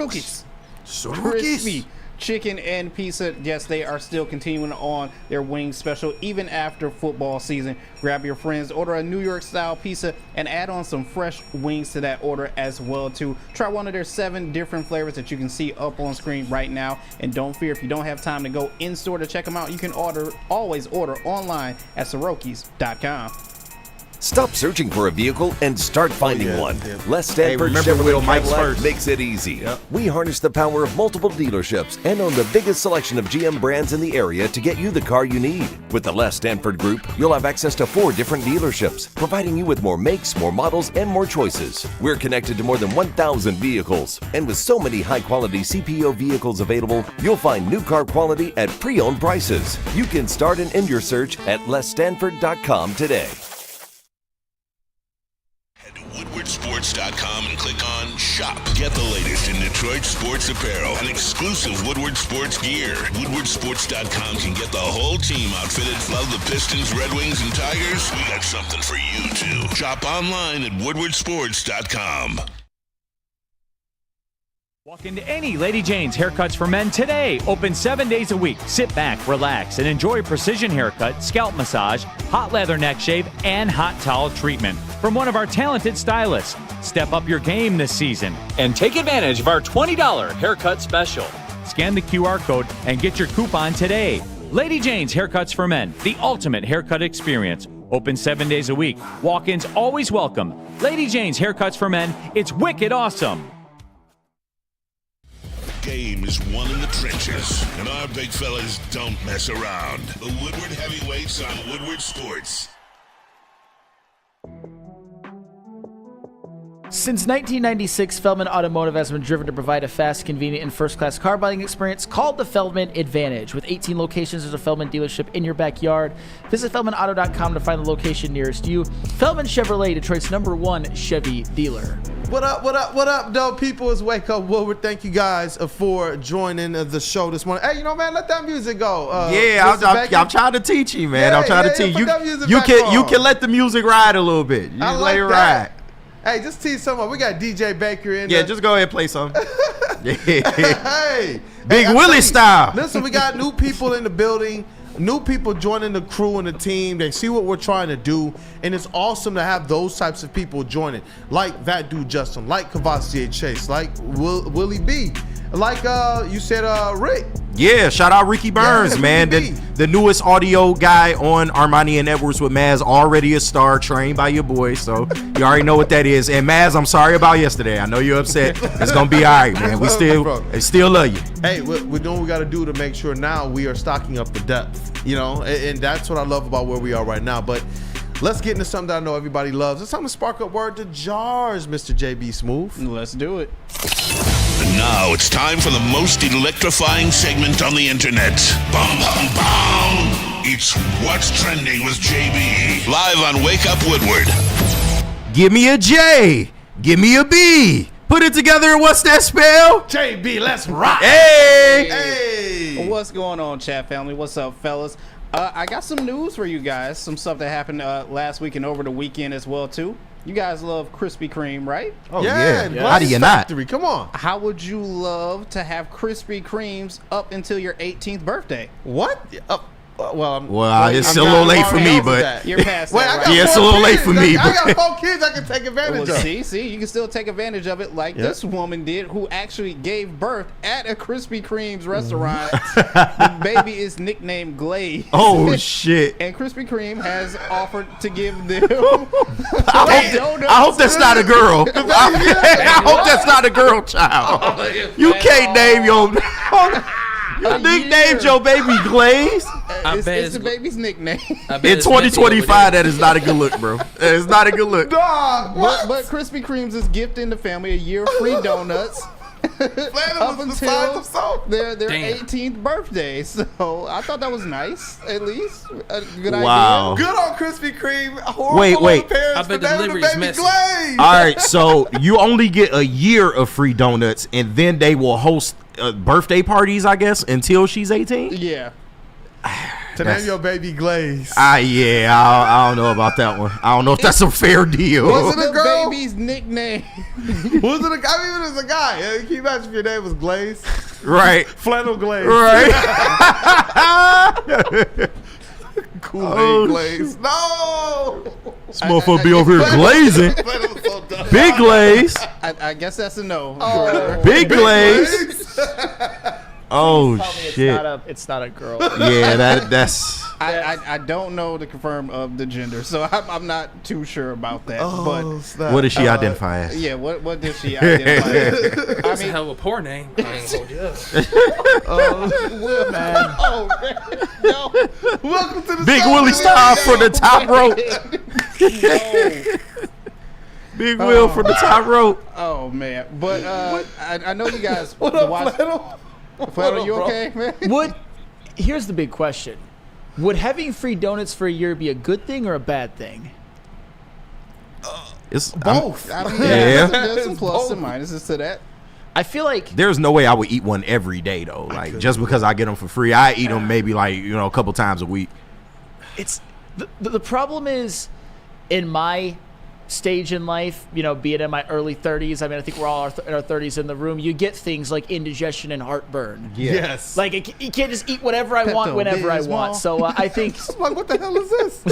Soroki's. Crispy chicken and pizza. Yes, they are still continuing on their wing special even after football season. Grab your friends, order a New York style pizza, and add on some fresh wings to that order as well too. Try one of their 7 different flavors that you can see up on screen right now. And don't fear, if you don't have time to go in store to check them out, you can always order online at Sorokis.com. Stop searching for a vehicle and start finding one. Les Stanford remember Will Chevrolet Mike's Cadillac first. makes it easy. We harness the power of multiple dealerships and own the biggest selection of GM brands in the area to get you the car you need. With the Les Stanford Group, you'll have access to 4 different dealerships, providing you with more makes, more models, and more choices. We're connected to more than 1,000 vehicles, and with so many high-quality CPO vehicles available, you'll find new car quality at pre-owned prices. You can start and end your search at lesstanford.com today. WoodwardSports.com and click on Shop. Get the latest in Detroit sports apparel and exclusive Woodward Sports gear. WoodwardSports.com can get the whole team outfitted. Love the Pistons, Red Wings, and Tigers? We got something for you, too. Shop online at WoodwardSports.com. Walk into any Lady Jane's Haircuts for Men today. Open 7 days a week. Sit back, relax, and enjoy precision haircut, scalp massage, hot leather neck shave, and hot towel treatment from one of our talented stylists. Step up your game this season and take advantage of our $20 haircut special. Scan the QR code and get your coupon today. Lady Jane's Haircuts for Men, the ultimate haircut experience. Open 7 days a week. Walk-ins always welcome. Lady Jane's Haircuts for Men. It's wicked awesome. Game is won in the trenches, and our big fellas don't mess around. The Woodward Heavyweights on Woodward Sports. Since 1996, Feldman Automotive has been driven to provide a fast, convenient, and first-class car buying experience called the Feldman Advantage. With 18 locations, there's a Feldman dealership in your backyard. Visit FeldmanAuto.com to find the location nearest you. Feldman Chevrolet, Detroit's #1 Chevy dealer. What up, though, people? It's Wake Up Woodward. Thank you guys for joining the show this morning. Hey, you know, man, let that music go. I'm trying to teach you, man. I'm trying to teach you. You can let the music ride a little bit. You I let it like ride. that. Hey, just tease someone. We got DJ Baker in Yeah, there. just go ahead and play some. Hey, Big I Willie tell you, style. Listen, we got new people in the building, new people joining the crew and the team. They see what we're trying to do, and it's awesome to have those types of people joining, like that dude Justin, like Cavassier Chase, like Willie B, like you said, Rick. Yeah, shout out Ricky Burns, man. The newest audio guy on Armani and Edwards with Maz, already a star, trained by your boy, so you already know what that is. And Maz, I'm sorry about yesterday. I know you're upset. It's gonna be all right, man. We still love you. Hey, we're doing what we got to do to make sure now we are stocking up the depth, you know, and that's what I love about where we are right now. But let's get into something that I know everybody loves. It's time to spark up word to jars, Mr. JB Smooth. Let's do it. And now it's time for the most electrifying segment on the internet. Bum, bum, bum. It's What's Trending with JB. Live on Wake Up Woodward. Give me a J. Give me a B. Put it together. What's that spell? JB, let's rock. Hey. Hey. What's going on, chat family? What's up, fellas? I got some news for you guys. Some stuff that happened last week and over the weekend as well, too. You guys love Krispy Kreme, right? Oh, yeah. How do you not? Come on. How would you love to have Krispy Kremes up until your 18th birthday? What? Well, it's a little late for me, but You're past Wait, that, I got it's a little late for me. I got 4 kids I can take advantage well, of. see, you can still take advantage of it like this woman did, who actually gave birth at a Krispy Kreme's restaurant. The baby is nicknamed Glaze. Oh shit! And Krispy Kreme has offered to give them I hope that's not a girl. I hope that's not a girl child. You can't name your nickname your baby Glaze. It's the baby's nickname. In 2025, that is not a good look, bro. That is not a good look. But Krispy Kreme's is gifting the family a year of free donuts. Up until their 18th birthday. So I thought that was nice, at least. A good Wow. idea. Good on Krispy Kreme. Wait. I bet the delivery is messy. Glaze. All right, so you only get a year of free donuts, and then they will host birthday parties, I guess, until she's 18? Yeah. To name your baby Glaze. I don't know about that one. I don't know if that's a fair deal. Was it a The girl? baby's nickname. Was it a guy? I mean, it was a guy. Can you imagine if your name was Glaze? Right. Flannel Glaze. Right. Kool-Aid Glaze. No. This motherfucker be over here glazing. Big Glaze. I guess that's a no. Big Glaze. Oh shit! It's not a girl. Yeah, that's. I don't know the confirm of the gender, so I'm not too sure about that. But What does she identify as? yeah, what did she identify as? That's a hell of a poor name. I ain't gonna hold you up. Man. Oh man, no. Welcome to the Big show, Willie baby. style for the top rope. Big Will for the top rope. Oh man, but I know you guys. What up, watch. Flannel? Flannel, you okay, man? Here's the big question. Would having free donuts for a year be a good thing or a bad thing? It's Both. I mean, Yeah. there's some plus and minuses to that. I feel like There's no way I would eat one every day though. Like just because I get them for free, I eat them maybe like a couple times a week. it's the problem is in my stage in life, be it in my early 30s. I mean, I think we're all in our 30s in the room. You get things like indigestion and heartburn. Yes. Like you can't just eat whatever I want whenever I want. So I think like, what the hell is this?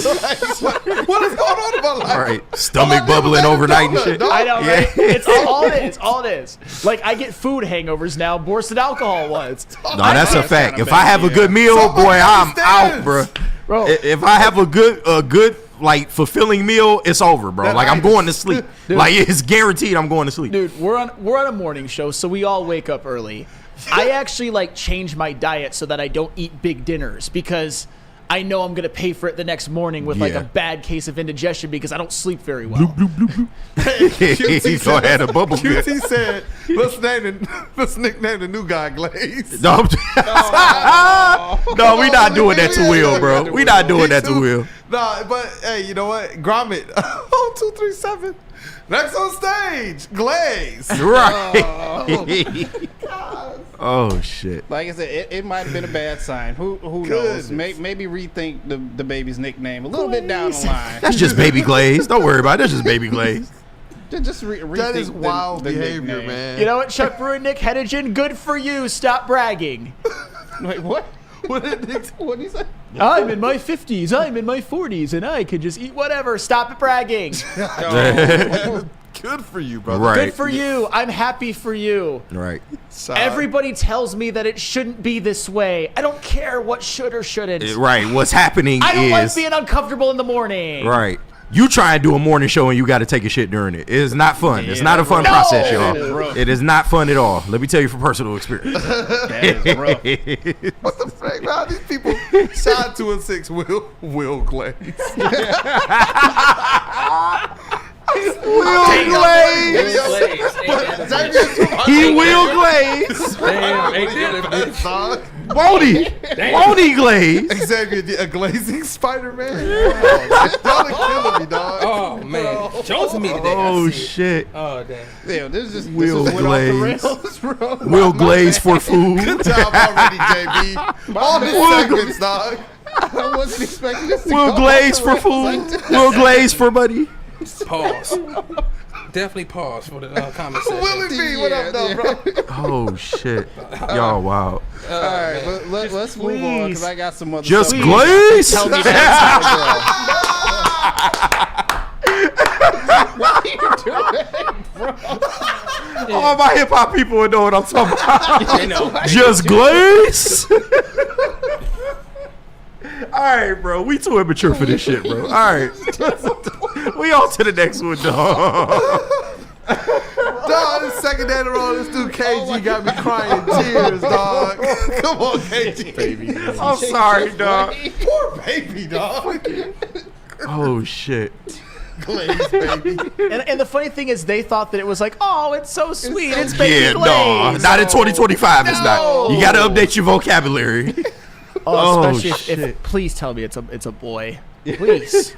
What is going on in my life? All right, stomach bubbling overnight and shit. I know, right? It's all it is. All it is. Like I get food hangovers now worse than alcohol was. No, that's a fact. kinda If I have a good meal, Somebody boy, I'm out, understands. bro. If I have a good like fulfilling meal, it's over, bro. Like I'm going to sleep. Like it's guaranteed I'm going to sleep. Dude, we're on a morning show, so we all wake up early. I actually change my diet so that I don't eat big dinners because I know I'm gonna pay for it the next morning with a bad case of indigestion because I don't sleep very well. He's gonna have a bubble gut. QT said, let's nickname the new guy Glaze. No, no, we not doing that to Will, bro. We not doing that to Will. No, but hey, you know what? Gromit. 237. Next on stage, Glaze. Right. Oh shit. Like I said, it might have been a bad sign. Who knows? Maybe rethink the baby's nickname a little bit down the line. That's just baby Glaze. Don't worry about it. That's just baby Glaze. Just rethink That is wild the behavior, nickname. man. You know what, Chuck Brewer and Nick Hedigen? Good for you. Stop bragging. Wait, what? What did he say? I'm in my 50s. I'm in my 40s, and I can just eat whatever. Stop it bragging. Good for you, brother. Right. Good for you. I'm happy for you. Right. Everybody tells me that it shouldn't be this way. I don't care what should or shouldn't. Right. What's happening I don't like is being uncomfortable in the morning. right. You try and do a morning show and you got to take a shit during it. It is not fun. It's not a fun process, y'all. It is not fun at all. Let me tell you from personal experience. That is rough. What the fuck, man? These people shot 2 and 6 Will Glaze. Will Glaze. He will Glaze. Won't he? Won't he Glaze? Xavier, a glazing Spider-Man. Y'all are killing me, dog. Oh man, show it to me today. Oh shit. Oh damn. Yeah, this just Will went off the Glaze. rails, bro. Will Glaze for food. Good job already, JB. All the segments, dog. I wasn't expecting this to Will go Glaze off for the food. rails like Will Glaze for money. Pause. Definitely pause for the comment section. Willie B, what up, though, bro? Oh shit. Y'all wow. All right, let's move on because I got some other Just stuff. Glaze. Tell me that's What are you doing, bro? All my hip hop people would know what I'm talking about. They know. Just Glaze. All right, bro. We too immature for this shit, bro. All right. We on to the next one, dog. Dog, this second day in a row, this dude KG got me crying tears, dog. Come on, KG. Baby. I'm sorry, dog. Poor baby, dog. Oh, shit. Glaze, baby. And the funny thing is, they thought that it was like, oh, it's so sweet. It's baby Yeah, Glaze. no. Not in 2025, it's not. You got to update your vocabulary. Oh, Oh, especially if please tell me it's a boy. Please.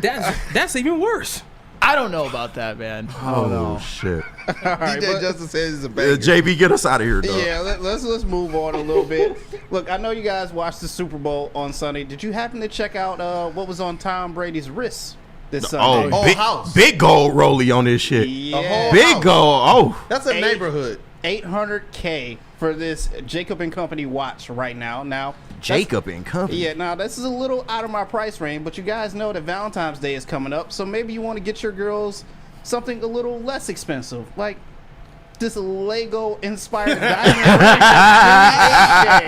That's even worse. I don't know about that, man. Oh, shit. DJ Justin says he's a baby. JB, get us out of here, dog. Yeah, let's move on a little bit. Look, I know you guys watched the Super Bowl on Sunday. Did you happen to check out what was on Tom Brady's wrist this Sunday? Whole house. Big gold rollie on this shit. Yeah. Big house. gold. Oh. That's a neighborhood. $800K for this Jacob & Company watch right now. Now, Jacob & Company. yeah, now this is a little out of my price range, but you guys know that Valentine's Day is coming up, so maybe you want to get your girls something a little less expensive, like this Lego-inspired diamond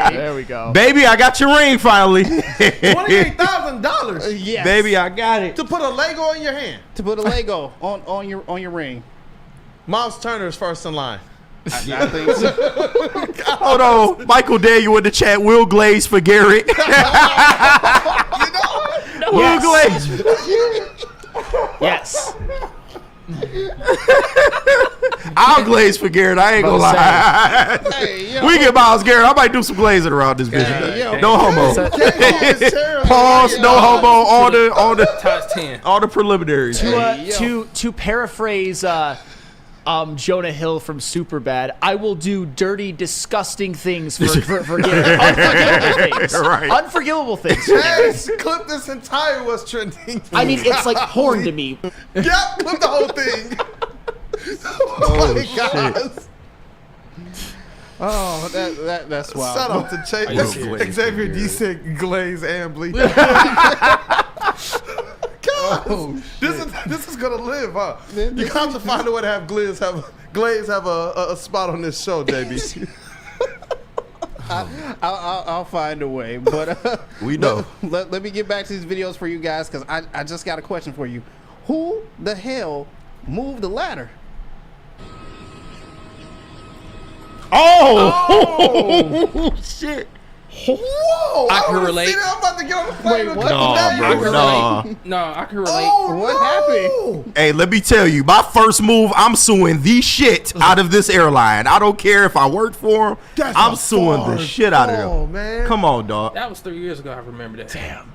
ring. There we go. Baby, I got your ring finally. $28,000 Yes. Baby, I got it. to put a Lego in your hand. To put a Lego on your ring. Miles Turner is first in line. I think so. Hold on. Michael Daniel in the chat. Will Glaze for Garrett. Will Glaze. Yes. I'll glaze for Garrett. I ain't gonna lie. Hey, yo. We get Miles Garrett. I might do some glazing around this bitch. yo. No homo. terrible. Pause. No homo. All the Times 10. all the preliminaries. To paraphrase Jonah Hill from Superbad, I will do dirty, disgusting things for Garrett. Unforgivable things. Right. Unforgivable things. Yes, clip this entire was trending. I mean, it's like porn to me. Yep, clip the whole thing. Oh my God. Oh, that's wild. Shout out to you serious? Xavier D said Glaze and Bleak. God, this is gonna live, huh? You have to find a way to have Glaze have a spot on this show, JB. I'll find a way, but We know. Let me get back to these videos for you guys because I just got a question for you. Who the hell moved the ladder? Oh, shit. Whoa! I can wanna relate. see that. I'm about to get on the plane. Wait, with what? you. No, That bro, you can no. relate. No, I can relate. Oh, What no. happened? Hey, let me tell you, my first move, I'm suing the shit out of this airline. I don't care if I work for them. That's I'm a suing far the shit out of fall, them. man. Come on, dog. That was 3 years ago. I remember that. Damn.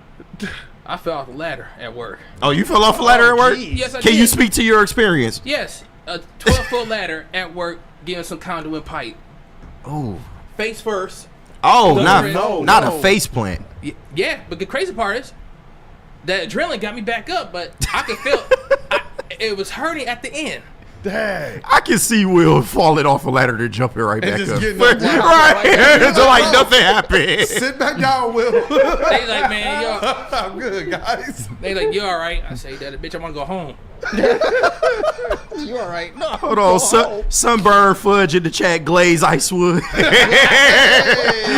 I fell off the ladder at work. Oh, you fell off a ladder at work? geez. Yes, I Can did. you speak to your experience? Yes, a 12-foot ladder at work, getting some conduit pipe. Oh. Face first. Oh, No, not a face plant. Yeah, but the crazy part is that adrenaline got me back up, but I could feel it was hurting at the end. Dang. I can see Will falling off a ladder and jumping right back just up. getting up like- Right. So like nothing happened. Sit back down, Will. They like, man, yo. I'm good, guys. They like, you all right? I say, that bitch, I want to go home. You all right? No. Hold on, sunburn fudge in the chat, glaze Icewood.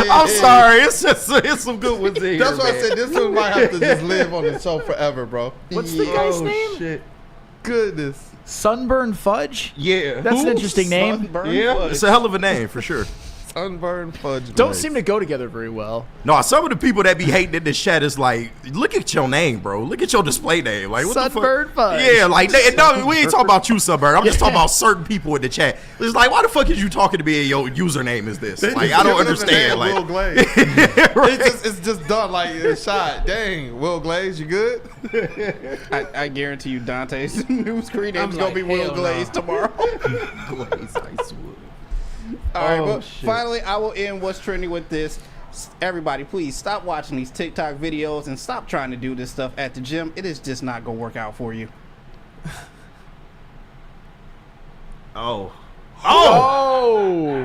I'm sorry, it's some good ones in here. That's why I man. said this one might have to just live on the show forever, bro. What's the guy's name? Shit. Goodness. Sunburn Fudge? Yeah. That's an interesting name. Sunburn Yeah, fudge. it's a hell of a name for sure. Sunburned fudge glaze. Don't seem to go together very well. No, some of the people that be hating in the chat is like, look at your name, bro. Look at your display name. Like, what Sunburned the fuck? fudge. Yeah, like, no, we ain't talking about you, Sunburn. I'm just talking about certain people in the chat. It's like, why the fuck is you talking to me and your username is this? Like, I don't understand. Like, Will Glaze. right? It's just done like it's shot. Dang, Will Glaze, you good? I guarantee you Dante's new screen name is going to be Will Glaze tomorrow. Glaze Icewood. All right, Oh, well, shit. finally, I will end what's trending with this. Everybody, please stop watching these TikTok videos and stop trying to do this stuff at the gym. It is just not going to work out for you. Oh,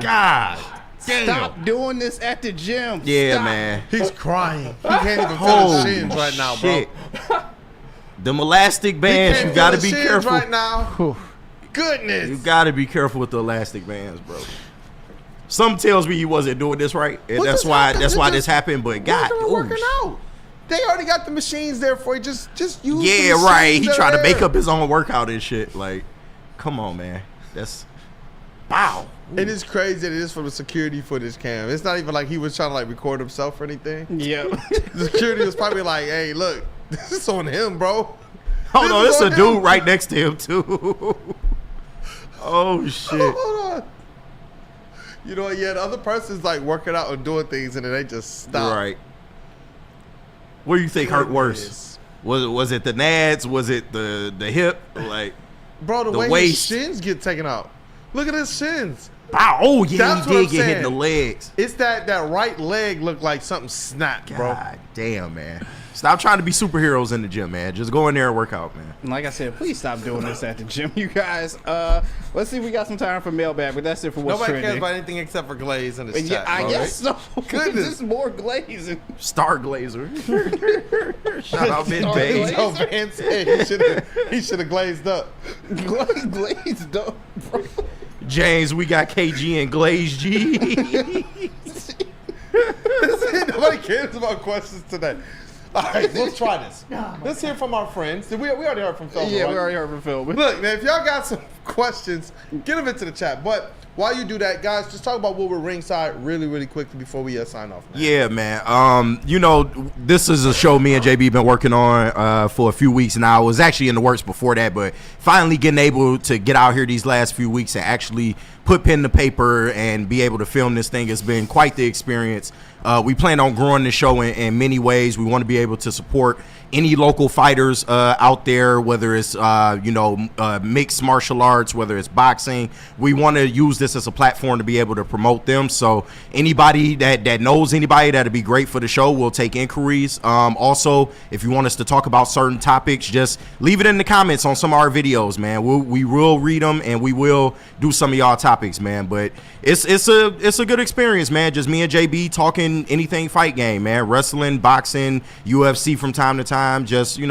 God. Damn. Stop doing this at the gym. yeah, Stop. man. He's crying. He can't even feel his shins right now, bro. Shit. Them elastic He bands, can't you gotta feel be his shins careful. right now. Goodness. You gotta be careful with the elastic bands, bro. Some tells me you wasn't doing this right, and What that's just why happened? that's It why just this happened. But God, working out. They already got the machines there for you. Just use the yeah, machines right. He that tried are to make there. up his own workout and shit. Like, come on, man. That's wow. And it's crazy that it is from the security footage cam. It's not even like he was trying to like record himself or anything. Yeah. The security was probably like, "Hey, look, this is on him, bro." Hold on, This there's is a on him. dude right next to him too. Oh shit. Hold on. You know, yeah, the other person's like working out and doing things, and then they just stop. Right. What do you think hurt worse? Was it the nads? Was it the hip? Like, Bro, the the way waist. his shins get taken out. Look at his shins. wow. Oh yeah, That's he what did I'm get hit saying. in the legs. It's that right leg looked like something snapped, bro. God damn, man. Stop trying to be superheroes in the gym, man. Just go in there and work out, man. And like I said, please stop doing this at the gym, you guys. Let's see if we got some time for mailbag, but that's it for what's Nobody trending. cares about anything except for Glaze in this Yeah, chat. I bro, guess right? so. Goodness. Just more glazing. Star Glazer. Shout out Ben Star Bay. Glazer. Joe Van said he should have glazed up. Glazed up, bro. James, we got KG and Glaze G. Nobody cares about questions today. All right, let's try this. Let's hear from our friends. We already heard from Feldman. Yeah, right? we already heard from Feldman. Look, man, if y'all got some questions, get them into the chat. But while you do that, guys, just talk about Woodward ringside really, really quickly before we sign off. Man. Yeah, man. You know, this is a show me and JB been working on for a few weeks now. It was actually in the works before that, but finally getting able to get out here these last few weeks and actually put pen to paper and be able to film this thing has been quite the experience. We plan on growing the show in many ways. We want to be able to support any local fighters out there, whether it's mixed martial arts, whether it's boxing. We want to use this as a platform to be able to promote them. So anybody that knows anybody that'd be great for the show, we'll take inquiries. Also, if you want us to talk about certain topics, just leave it in the comments on some of our videos, man. We will read them and we will do some of y'all topics, man. But it's a good experience, man. Just me and JB talking anything fight game, man. Wrestling, boxing, UFC from time to time. Just, we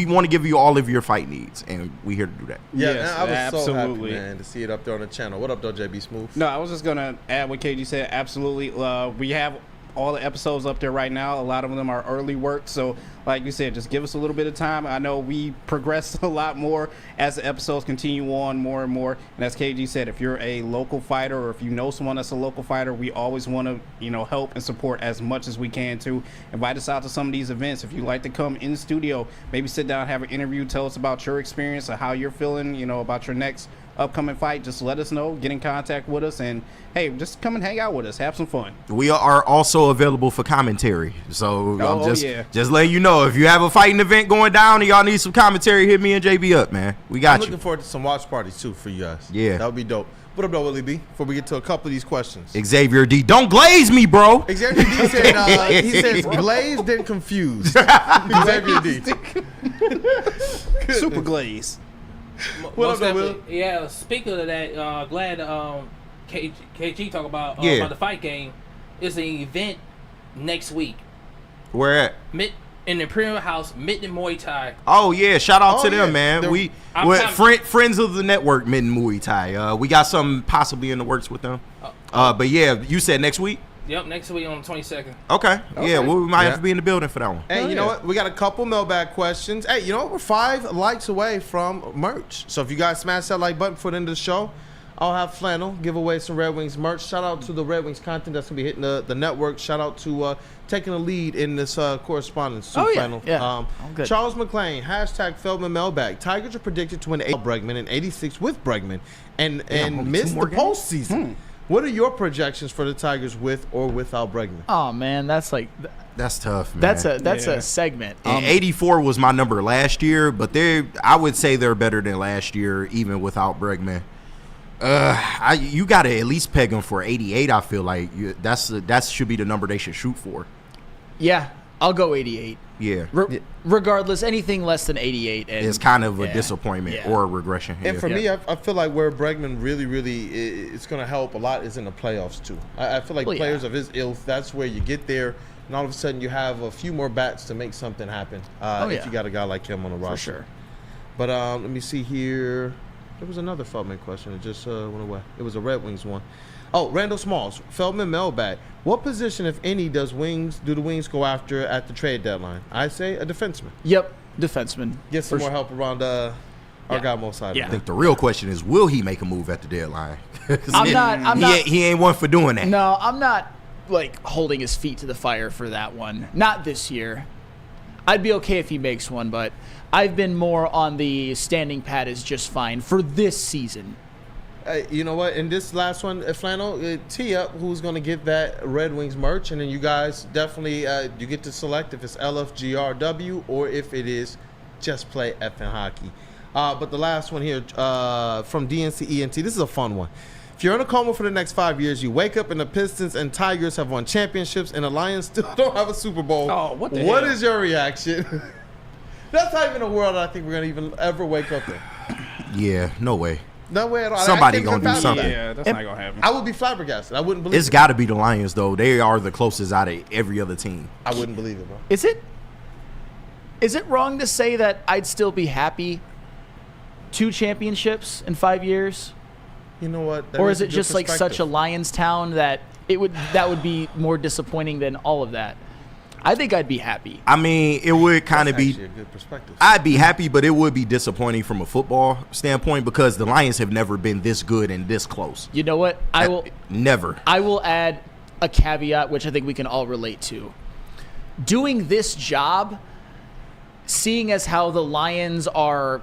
want to give you all of your fight needs, and we here to do that. Yeah, Yes, man, I was so absolutely. happy, man, to see it up there on the channel. What up, though, JB Smooth? No, I was just gonna add what KG said. Absolutely, we have all the episodes up there right now. A lot of them are early work, so like you said, just give us a little bit of time. I know we progress a lot more as the episodes continue on more and more. And as KG said, if you're a local fighter or if you know someone that's a local fighter, we always want to, help and support as much as we can to invite us out to some of these events. If you'd like to come in the studio, maybe sit down, have an interview, tell us about your experience or how you're feeling, about your next upcoming fight, just let us know, get in contact with us, and hey, just come and hang out with us, have some fun. We are also available for commentary, so I'm just letting you know, if you have a fighting event going down and y'all need some commentary, hit me and JB up, man. We got I'm you. looking forward to some watch parties too for you guys. Yeah, that would be dope. What up, though, Willie B? Before we get to a couple of these questions, Xavier D, don't glaze me, bro. Xavier D said he says glazed and confused. Xavier D, super glaze. What up, though, Will? Yeah, speaking of that, glad KG talk about the fight game. It's an event next week. Where at? In the Imperial House, Mitten Muay Thai. Oh yeah, shout out to them, man. Friends of the network, Mitten Muay Thai. We got something possibly in the works with them. But yeah, you said next week. Yep, next week on the 22nd. Okay. Yeah, well, we might have to be in the building for that one. Hey, you know what? We got a couple mailbag questions. Hey, you know what? We're 5 likes away from merch. So if you guys smash that like button for the end of the show, I'll have flannel, give away some Red Wings merch. Shout out to the Red Wings content that's going to be hitting the network. Shout out to taking the lead in this correspondence too, flannel. Good. Charles McClain, hashtag Feldman Mailbag. Tigers are predicted to win 8 Bregman and 86 with Bregman and miss the postseason. What are your projections for the Tigers with or without Bregman? Oh, man, that's tough, man. That's a segment. And 84 was my number last year, but I would say they're better than last year, even without Bregman. You got to at least peg them for 88. I feel like that should be the number they should shoot for. Yeah, I'll go 88. Yeah. Regardless, anything less than 88 is kind of a disappointment or a regression. And for me, I feel like where Bregman really is going to help a lot is in the playoffs too. I feel like players of his ilk, that's where you get there, and all of a sudden you have a few more bats to make something happen. If you got a guy like him on the roster. For sure. But let me see here. There was another Feldman question. It just went away. It was a Red Wings one. Oh, Randall Smalls, Feldman Mailbag. What position, if any, do the Wings go after at the trade deadline? I say a defenseman. Yep, defenseman. Get some more help around our guy Mo Seider. I think the real question is, will he make a move at the deadline? He ain't one for doing that. No, I'm not holding his feet to the fire for that one. Not this year. I'd be okay if he makes one, but I've been more on the standing pat is just fine for this season. You know what? In this last one, Flannel, tee up who's going to get that Red Wings merch, and then you guys definitely you get to select if it's LFGRW or if it is Just Play Effing Hockey. But the last one here from DNC ENT, this is a fun one. If you're in a coma for the next 5 years, you wake up and the Pistons and Tigers have won championships and the Lions still don't have a Super Bowl. Oh, what the What hell? is your reaction? That's not even a world I think we're going to even ever wake up in. Yeah, no way. No way at all. Somebody gonna do something. Yeah, that's not gonna happen. I would be flabbergasted. I wouldn't believe It's it. got to be the Lions, though. They are the closest out of every other team. I wouldn't believe it, bro. Is it wrong to say that I'd still be happy 2 championships in 5 years? You know what? Or is it just like such a Lions town that that would be more disappointing than all of that? I think I'd be happy. I mean, it would kind of be a good perspective. I'd be happy, but it would be disappointing from a football standpoint because the Lions have never been this good and this close. You know what? I will add a caveat, which I think we can all relate to. Doing this job, seeing as how the Lions are,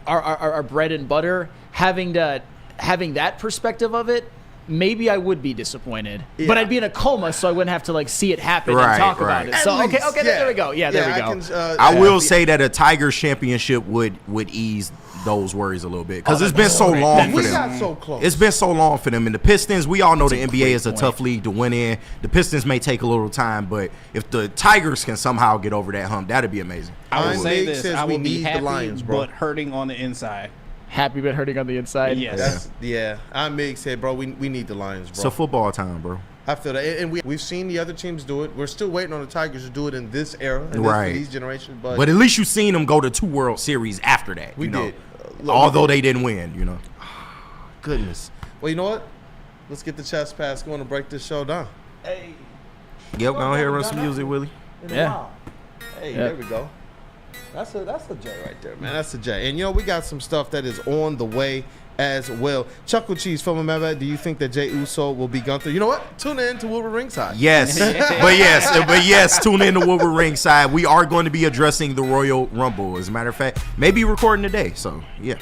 our bread and butter, having that perspective of it, maybe I would be disappointed. Yeah. But I'd be in a coma, so I wouldn't have to see it happen and talk about it. So okay, there we go. Yeah, there we go. I will say that a Tigers championship would ease those worries a little bit because it's been so long for them. Got so close. It's been so long for them. And the Pistons, we all know the NBA is a tough league to win in. The Pistons may take a little time, but if the Tigers can somehow get over that hump, that'd be amazing. I will say this: I will be happy, the Lions, bro. but hurting on the inside. Happy but hurting on the inside. Yes. I may say, bro, we need the Lions, bro. So football time, bro. I feel that, and we've seen the other teams do it. We're still waiting on the Tigers to do it in this era, in these generations. But at least you've seen them go to 2 World Series after that. We did, although they didn't win. Goodness. Well, you know what? Let's get the chest pass going to break this show down. Hey. Yep, go ahead, run some music, Willie. Yeah. Hey, there we go. That's a J right there, man. That's a J. And, we got some stuff that is on the way as well. Chuckle Cheese, Feldman Mailbag, do you think that Jey Uso will be Gunther? You know what? Tune in to Woodward Ringside. Yes. but yes, tune in to Woodward Ringside. We are going to be addressing the Royal Rumble. As a matter of fact, maybe recording today. So, yeah.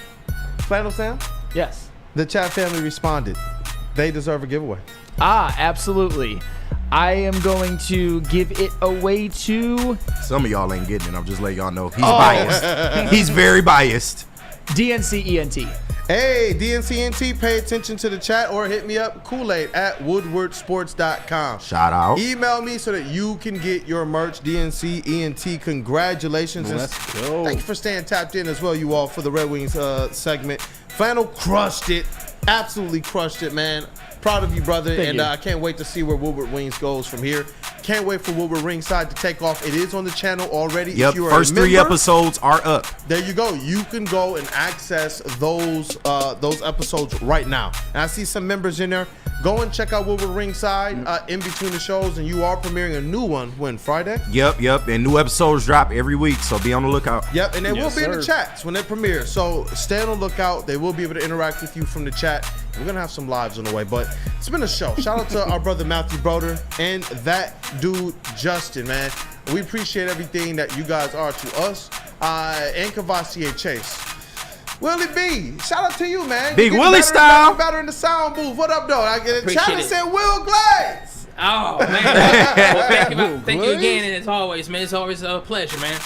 Flannel Sam? Yes. The chat family responded. They deserve a giveaway. Absolutely. I am going to give it away to... Some of y'all ain't getting it. I'm just letting y'all know. He's biased. He's very biased. DNC ENT. Hey, DNCNT, pay attention to the chat or hit me up, Kool-Aid at woodwardsports.com. Shout out. Email me so that you can get your merch, DNCENT. Congratulations. Let's go. Thank you for staying tapped in as well, you all, for the Red Wings segment. Flannel crushed it. Absolutely crushed it, man. Proud of you, brother. Thank you. I can't wait to see where Woodward Wings goes from here. Can't wait for Woodward Ringside to take off. It is on the channel already. Yep, if you are first a member, 3 episodes are up. There you go. You can go and access those episodes right now. And I see some members in there. Go and check out Woodward Ringside in between the shows, and you are premiering a new one when Friday. Yep. And new episodes drop every week, so be on the lookout. Yep, and they will be in the chats when they premiere. So stay on the lookout. They will be able to interact with you from the chat. We're gonna have some lives on the way, but it's been a show. Shout out to our brother Matthew Broder and that dude Justin, man. We appreciate everything that you guys are to us. And Cavassier Chase. Willie B, shout out to you, man. Big Willie style. Better in the sound booth. What up, though? I get a chat and it. said Will Glaze. Oh, man. Well, thank you again, and as always, man, it's always a pleasure, man.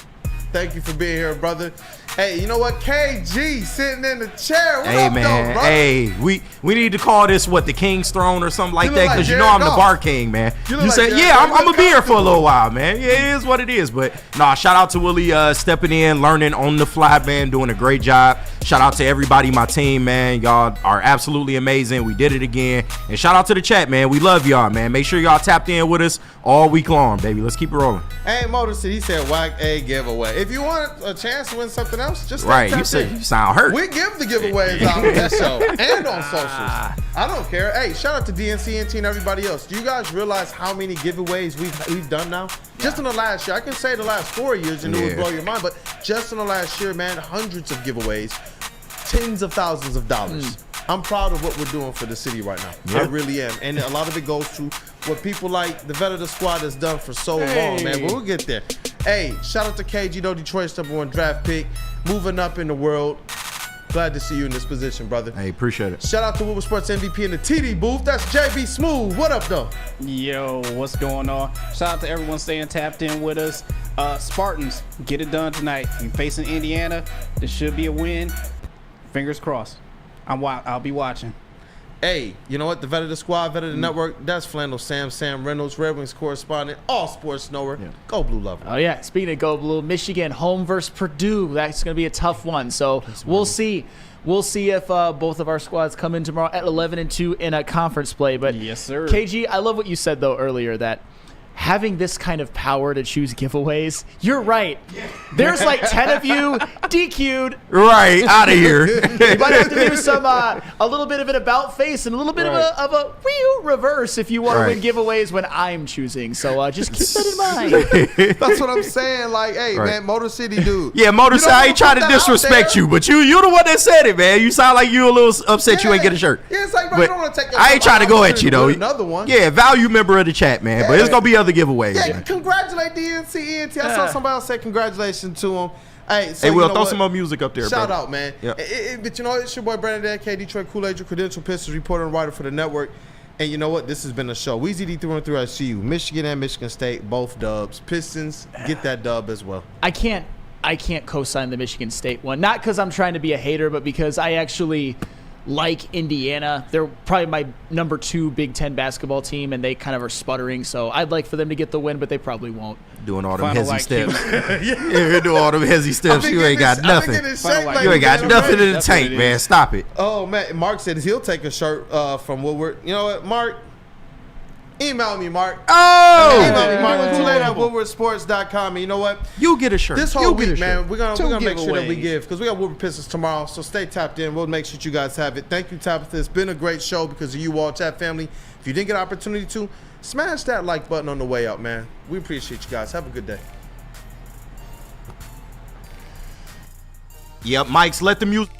Thank you for being here, brother. Hey, you know what? KG sitting in the chair. What hey, up, man. Though, brother? Hey, we need to call this the King's Throne or something like that, because you know I'm the bar king, man. You said, I'm gonna be here for a little while, man. Yeah, it is what it is. But nah, shout out to Willie stepping in, learning on the fly, man, doing a great job. Shout out to everybody, my team, man. Y'all are absolutely amazing. We did it again. And shout out to the chat, man. We love y'all, man. Make sure y'all tapped in with us all week long, baby. Let's keep it rolling. Hey, Motor City, he said whack a giveaway. If you want a chance to win something else, just right. You said you sound hurt. We give the giveaways out on this show and on socials. I don't care. Hey, shout out to DNCNT and everybody else. Do you guys realize how many giveaways we've done now? Just in the last year. I can say the last 4 years and it would blow your mind, but just in the last year, man, hundreds of giveaways, tens of thousands of dollars. I'm proud of what we're doing for the city right now. I really am. And a lot of it goes to what people like the vet of the squad has done for so long, man. But we'll get there. Hey, shout out to KG, though, Detroit's #1 draft pick. Moving up in the world. Glad to see you in this position, brother. Hey, appreciate it. Shout out to Woodward Sports MVP in the TD booth. That's JB Smooth. What up, though? Yo, what's going on? Shout out to everyone staying tapped in with us. Spartans, get it done tonight. You're facing Indiana. This should be a win. Fingers crossed. I'll be watching. Hey, you know what? The vet of the squad, vet of the network, that's Flannel Sam Reynolds, Red Wings correspondent, all sports knower. Go Blue lover. Oh, yeah. Speaking of Go Blue, Michigan home versus Purdue. That's going to be a tough one. So we'll see. We'll see if both of our squads come in tomorrow at 11-2 in a conference play. But yes, sir. KG, I love what you said, though, earlier, that having this kind of power to choose giveaways, you're right. There's like 10 of you DQ'd. Right, out of here. You might have to do some a little bit of an about face and a little bit of a reverse if you want to win giveaways when I'm choosing. So just keep that in mind. That's what I'm saying. Like, hey, man, Motor City dude. Yeah, Motor City, I ain't trying to disrespect you, but you the one that said it, man. You sound like you a little upset you ain't get a shirt. Yeah, it's like, bro, you don't want to take I ain't trying to go at you, though. Another one. Yeah, value member of the chat, man. But it's going to be other giveaways. Yeah, man. congratulate DNCENT. I saw somebody else say congratulations to him. Hey, so hey, Will, you know throw what? some more music up there, Shout brother. out, man. Yep. But you know, it's your boy Brandon DK, Detroit Kool-Aid, your credential Pistons reporter and writer for the network. And you know what? This has been a show. Weezy D through and through. I see you. Michigan and Michigan State, both dubs. Pistons, get that dub as well. I can't co-sign the Michigan State one. Not because I'm trying to be a hater, but because I actually like Indiana. They're probably my number 2 Big Ten basketball team, and they kind of are sputtering. So I'd like for them to get the win, but they probably won't. Doing all them hezzy steps. You're doing all them hezzy steps. You ain't got nothing. You ain't got nothing in the tank, man. Stop it. Oh, man. Mark said he'll take a shirt from Woodward. You know what, Mark? Email me, Mark. Oh! Email me, Mark. Too late at WoodwardSports.com. And you know what? You get a shirt. This whole week, man, we're gonna make sure that we giveaways. give, because we got Woodward Pistons tomorrow. So stay tapped in. We'll make sure you guys have it. Thank you, Tabitha. It's been a great show because of you all, chat family. If you didn't get an opportunity to, smash that like button on the way out, man. We appreciate you guys. Have a good day. Yep, Mike's let the music.